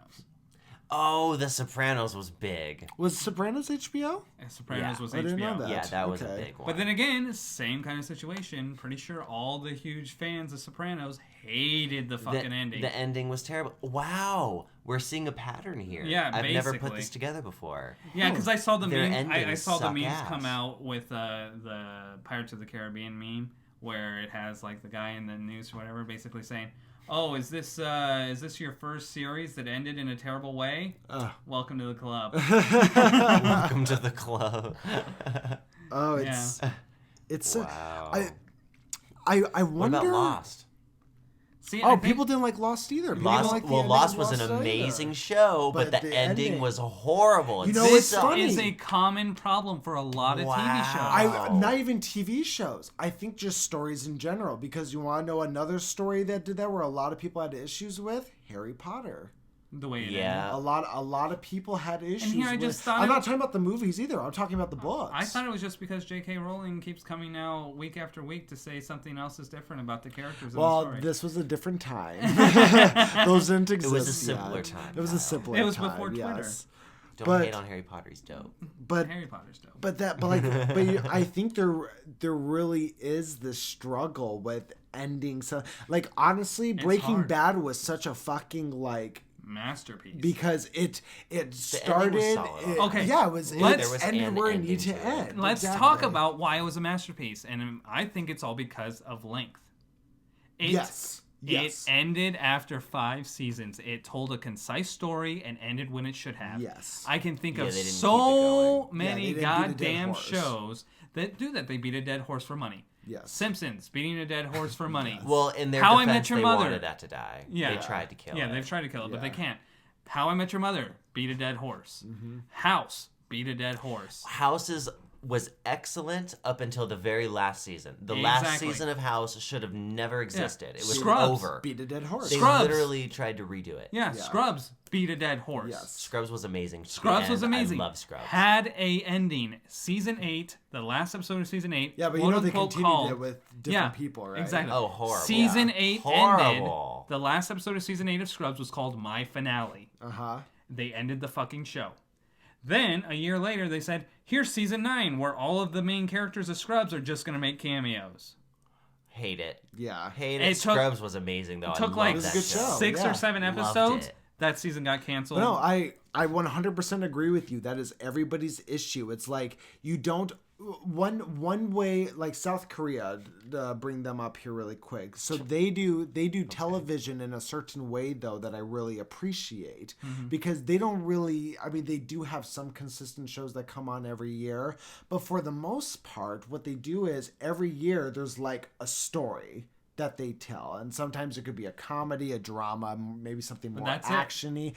Oh, The Sopranos was big. Was Sopranos HBO? And Sopranos Yeah. was I HBO. didn't know that. Yeah, that was a Okay. big one. But then again, same kind of situation. Pretty sure all the huge fans of Sopranos hated the fucking ending. The ending was terrible. Wow, we're seeing a pattern here. Yeah, I've never put basically. this together before. Yeah, because I saw the Their meme. I endings saw the suck memes ass. come out with the Pirates of the Caribbean meme, where it has like the guy in the news or whatever, basically saying, "Oh, is this your first series that ended in a terrible way? Welcome to the club." Welcome to the club. Oh, it's Wow. I What wonder. about Lost? See, Oh, I think- people didn't like Lost either. People Lost, didn't like the well, ending Lost of was an Lost either. amazing show, but the ending was horrible. You It know, This it's funny. is a common problem for a lot of TV shows. Wow. Not even TV shows. I think just stories in general. Because you want to know another story that did that, where a lot of people had issues with Harry Potter. The way it Yeah. ended. A lot of people had issues. here I with, just thought I'm it- not talking about the movies either. I'm talking about the books. I thought it was just because J.K. Rowling keeps coming out week after week to say something else is different about the characters in the Well, story. this was a different time. Those didn't exist. was a simpler yet. time, It was a Kyle. simpler It was time, before Twitter. yes. Don't but- hate on Harry Potter. He's dope. But Harry Potter's dope. I think there really is this struggle with ending. So like honestly, Breaking hard. Bad was such a fucking like. Masterpiece. Because it started. solid. Okay, Yeah, There was ended an where it ending needed to to it. end. Let's Exactly. talk about why it was a masterpiece, and I think it's all because of length. Yes. It ended after 5 seasons. It told a concise story and ended when it should have. Yes. I can think Yeah, of they didn't keep it so going. many they didn't beat a dead goddamn horse. shows that do that. They beat a dead horse for money. Yes. Simpsons beating a dead horse for money. Well, in their How I defense, Met Your they Mother. wanted that to die. Yeah. They tried to kill it. Yeah, they've tried to kill it, but they Yeah. can't. How I Met Your Mother beat a dead horse. House beat a dead horse. House was excellent up until the very last season. The last Exactly. season of House should have never existed. It was Scrubs. over. Beat a dead horse. They Scrubs. literally tried to redo it. Yeah, Scrubs beat a dead horse. Yes. Scrubs was amazing. to the Scrubs was end. amazing. I love Scrubs. Had a ending. Season 8, the last episode of season 8. Yeah, but you quote know they unquote continued called- it with different people, right? Exactly. Oh, horrible. Season Yeah. 8 Horrible. ended. The last episode of season 8 of Scrubs was called My Finale. Uh-huh. They ended the fucking show. Then, a year later, they said, here's season 9, where all of the main characters of Scrubs are just going to make cameos. Hate it. Yeah. Hate It it. took- Scrubs was amazing, though. It I took love like was a that good show. 6 Yeah. or 7 Loved episodes. it. That season got canceled. But no, I 100% agree with you. That is everybody's issue. It's like you don't one way, like South Korea, bring them up here really quick. So they do television in a certain way though that I really appreciate because they don't really. I mean, they do have some consistent shows that come on every year, but for the most part, what they do is every year there's like a story that they tell, and sometimes it could be a comedy, a drama, maybe something more that's it. actiony.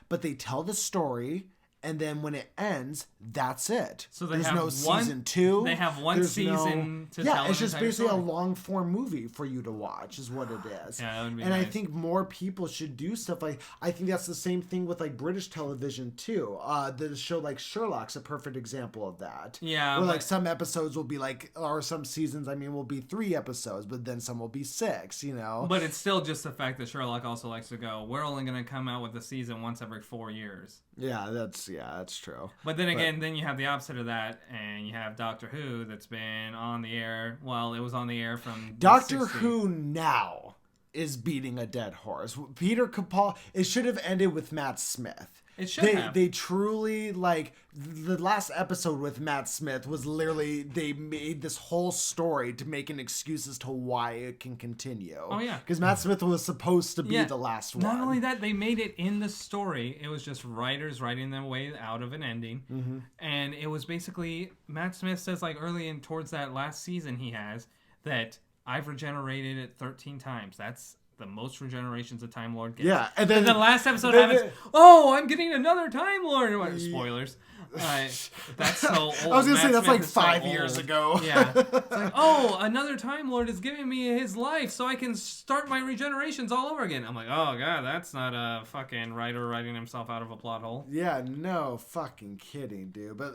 But they tell the story, and then when it ends, that's it. So they there's have no one- season 2. they have one There's season to yeah, tell it's an just entire basically story. a long form movie for you to watch, is what it is. Yeah, that would be and I nice. think more people should do stuff like. I think that's the same thing with like British television too. The show like Sherlock's a perfect example of that. Yeah, where but- like some episodes will be like, or some seasons, I mean, will be 3 episodes, but then some will be 6. You know. But it's still just the fact that Sherlock also likes to go, we're only going to come out with a season once every 4 years. Yeah, that's Yeah, that's true. But then again, then you have the opposite of that, and you have Doctor Who that's been on the air. Well, it was on the air from Doctor Who now is beating a dead horse. Peter Capaldi. It should have ended with Matt Smith. It should have. They truly, like, the last episode with Matt Smith was literally, they made this whole story to make an excuse as to why it can continue. Oh, yeah. Because Matt Smith was supposed to be the last one. Not only that, they made it in the story. It was just writers writing their way out of an ending. Mm-hmm. And it was basically, Matt Smith says, like, early in towards that last season he has, that I've regenerated it 13 times. That's the most regenerations a Time Lord gets. Yeah, and then the last episode happens. Oh, I'm getting another Time Lord. Spoilers. That's so old. I was gonna say that's Smith like 5 years ago. Yeah. It's like, oh, another Time Lord is giving me his life so I can start my regenerations all over again. I'm like, oh god, that's not a fucking writer writing himself out of a plot hole. Yeah, no fucking kidding, dude. But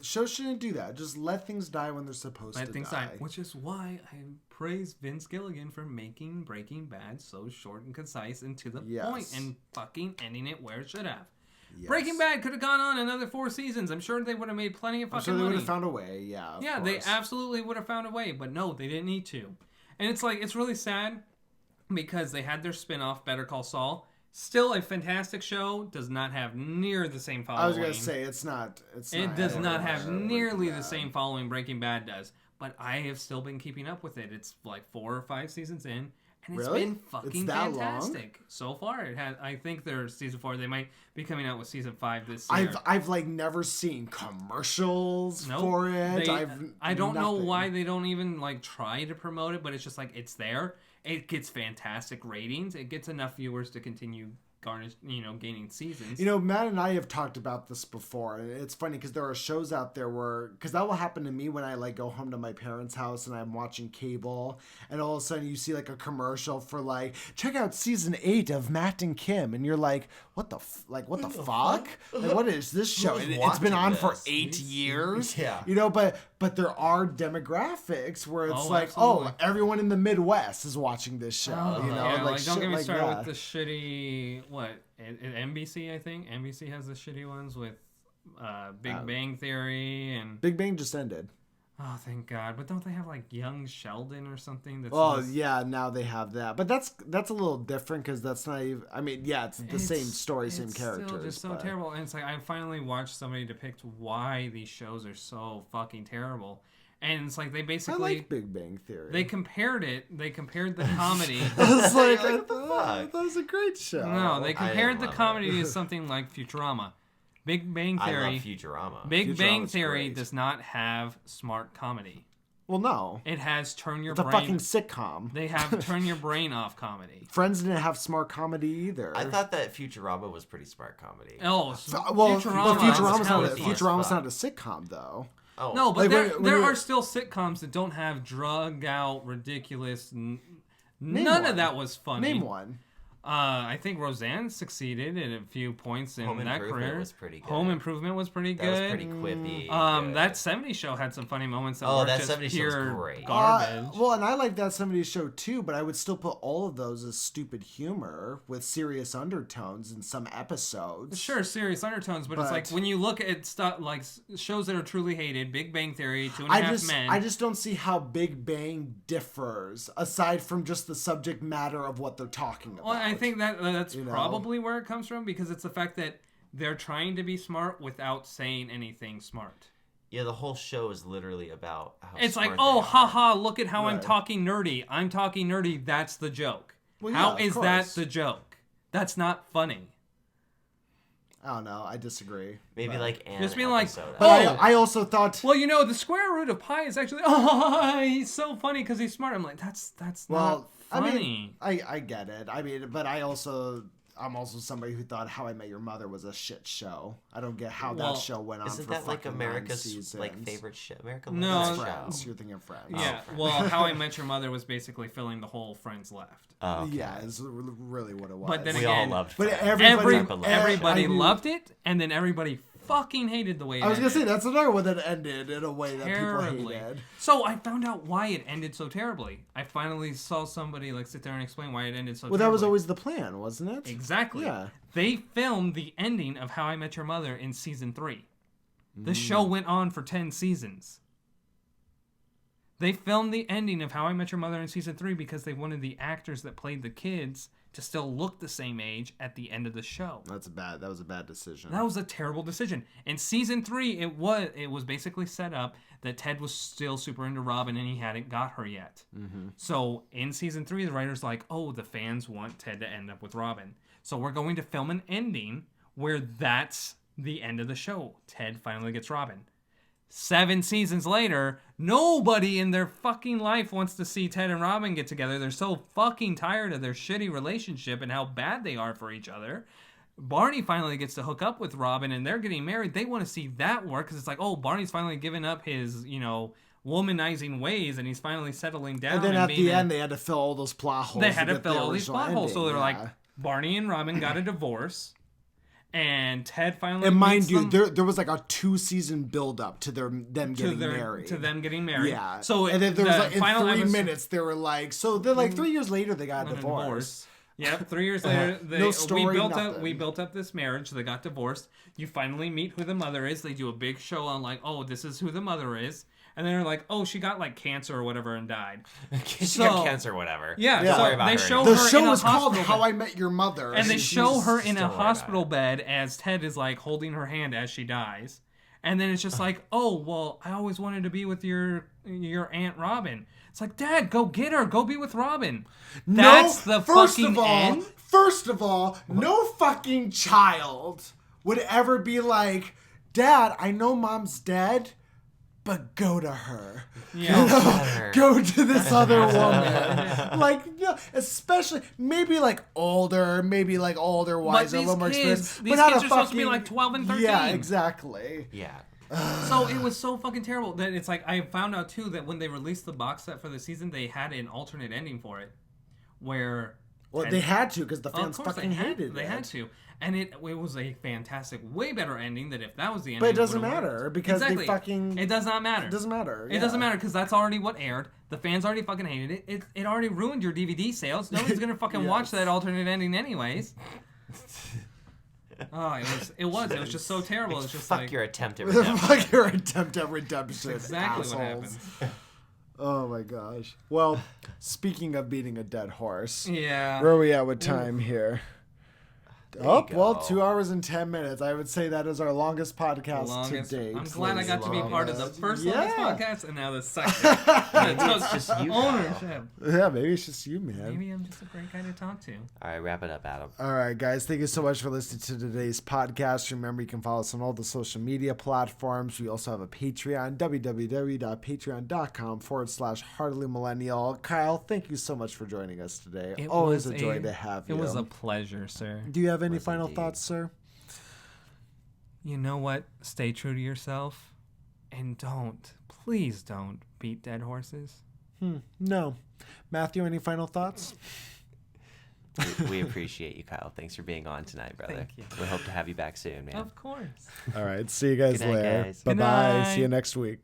shows shouldn't do that. Just let things die when they're supposed to die. Let things die. Which is why I praise Vince Gilligan for making Breaking Bad so short and concise and to the point and fucking ending it where it should have. Yes. Breaking Bad could have gone on another 4 seasons. I'm sure they would have made plenty of fucking money. I'm sure they would have found a way, yeah. Yeah, they absolutely would have found a way, but no, they didn't need to. And it's like, it's really sad because they had their spin-off, Better Call Saul. Still a fantastic show, does not have near the same following. I was going to say, it does not have nearly the same following Breaking Bad does. But I have still been keeping up with it. It's like 4 or 5 seasons in. And it's been fucking fantastic. Long? So far, it has. I think they're season 4. They might be coming out with season 5 this year. I've like never seen commercials for it. I don't know why they don't even like try to promote it, but it's just like it's there. It gets fantastic ratings. It gets enough viewers to continue gaining seasons. Matt and I have talked about this before, and it's funny because there are shows out there because that will happen to me when I like go home to my parents' house and I'm watching cable, and all of a sudden you see like a commercial for like, check out season 8 of Matt and Kim, and you're like, what the fuck? Like, what is this show? It's been on for 8 years. Yeah. But there are demographics where it's absolutely. Everyone in the Midwest is watching this show. Don't get me started with the shitty. What? NBC, I think. NBC has the shitty ones with Big Bang Theory and... Big Bang just ended. Oh, thank God. But don't they have, like, Young Sheldon or something? Yeah, now they have that. But that's a little different because that's not even... I mean, yeah, it's the same story, same characters. It's still just so terrible. And it's like, I finally watched somebody depict why these shows are so fucking terrible. And it's like they basically... I like Big Bang Theory. They compared the comedy... I was like, what the fuck? That was a great show. No, they compared the comedy to something like Futurama. Big Bang Theory... I love Futurama. Big Bang Theory does not have smart comedy. Well, no. It has turn your brain... It's a fucking sitcom. They have turn your brain off comedy. Friends didn't have smart comedy either. I thought that Futurama was pretty smart comedy. Oh, Futurama's not a sitcom, though. Oh. No, but there are still sitcoms that don't have drug out, ridiculous... None of that was funny. Name one. I think Roseanne succeeded at a few points in that career. Was pretty good. Home Improvement was pretty good. That was pretty quippy. That 70s show had some funny moments that were just 70s pure great. Garbage. And I like that 70s show too, but I would still put all of those as stupid humor with serious undertones in some episodes. Sure, serious undertones, but it's like when you look at stuff like shows that are truly hated, Big Bang Theory, Two and a Half Men. I just don't see how Big Bang differs aside from just the subject matter of what they're talking about. Well, I think that's probably where it comes from because it's the fact that they're trying to be smart without saying anything smart. Yeah, the whole show is literally about how it's like, oh, haha, look at how I'm talking nerdy. I'm talking nerdy. That's the joke. Well, how is that the joke? That's not funny. I don't know. I disagree. Maybe like an just being like, I also thought. Well, the square root of pi is actually. He's so funny because he's smart. I'm like, that's not funny. I mean, I get it. I mean, but I'm also somebody who thought How I Met Your Mother was a shit show. I don't get how that show went on. Isn't for that like America's favorite show? Friends. You're thinking Friends. Yeah. Well, How I Met Your Mother was basically filling the whole Friends left. Oh, okay. Yeah, is really what it was. But then we again, all loved Friends. But everybody loved it, and then everybody fucking hated the way it ended. I was going to say, that's another one that ended in a way that terribly. people hated. So I found out why it ended so terribly. I finally saw somebody like sit there and explain why it ended so terribly. Well, that was always the plan, wasn't it? Exactly. Yeah. They filmed the ending of How I Met Your Mother in season 3. The show went on for 10 seasons. They filmed the ending of How I Met Your Mother in season 3 because they wanted the actors that played the kids to still look the same age at the end of the show. That was a bad decision. That was a terrible decision. In season 3, it was basically set up that Ted was still super into Robin and he hadn't got her yet. Mm-hmm. So in season 3, the writer's like, oh, the fans want Ted to end up with Robin. So we're going to film an ending where that's the end of the show. Ted finally gets Robin. 7 seasons later, nobody in their fucking life wants to see Ted and Robin get together. They're so fucking tired of their shitty relationship and how bad they are for each other. Barney finally gets to hook up with Robin and they're getting married. They want to see that work because it's like, oh, Barney's finally given up his, womanizing ways and he's finally settling down. And then at the end, they had to fill all those plot holes. They had to fill all these plot holes. So they're like, Barney and Robin got a divorce. And Ted finally. And mind you, there was like a 2-season build up to them getting married. To them getting married. Yeah. So and then there was like in 3 minutes they were like, so then like 3 years later they got a divorce. Yep, 3 years later no story, we built up this marriage. They got divorced. You finally meet who the mother is. They do a big show on like, oh, this is who the mother is. And then they're like, oh, she got like cancer or whatever and died. She got cancer or whatever. Yeah, Don't worry about they her show anymore. her The show in a was called hospital How I Met Your Mother. and they show her in a Don't worry hospital bed as Ted is like holding her hand as she dies. And then it's just like, oh, well, I always wanted to be with your Aunt Robin. It's like, Dad, go get her. Go be with Robin. That's the fucking end? First of all, no fucking child would ever be like, Dad, I know Mom's dead, but go to her. Yeah. Go to this other woman. Like, especially, maybe like older, wiser, a little more experienced. These kids are supposed to be like 12 and 13. Yeah, exactly. Yeah. So it was so fucking terrible that it's like, I found out too that when they released the box set for the season, they had an alternate ending for it. Where... Well, they had to because the fans fucking hated it. They had to. And it was a fantastic, way better ending than if that was the ending. But it doesn't matter because exactly. they fucking... It does not matter. It doesn't matter. It doesn't matter because that's already what aired. The fans already fucking hated it. It already ruined your DVD sales. Nobody's going to fucking watch that alternate ending anyways. Oh, it was just so terrible. It's just fuck your attempt at redemption. Fuck your attempt at redemption. That's exactly assholes. what happened. Oh my gosh. Well, speaking of beating a dead horse, yeah. Where are we at with time here? Well, 2 hours and 10 minutes. I would say that is our longest podcast to date. I'm glad I got to be part of the first longest podcast and now the second. Maybe it's just you. Ownership. Yeah, maybe it's just you, man. Maybe I'm just a great guy to talk to. All right, wrap it up, Adam. All right, guys. Thank you so much for listening to today's podcast. Remember, you can follow us on all the social media platforms. We also have a Patreon, www.patreon.com/heartilymillennial. Kyle, thank you so much for joining us today. Always a joy to have you. It was a pleasure, sir. Do you have any final thoughts, sir? You know what? Stay true to yourself and please don't beat dead horses. No. Matthew, any final thoughts? We appreciate you, Kyle. Thanks for being on tonight, brother. Thank you. We hope to have you back soon, man. Of course. All right. See you guys Good night, later. guys. Bye-bye. Good night. See you next week.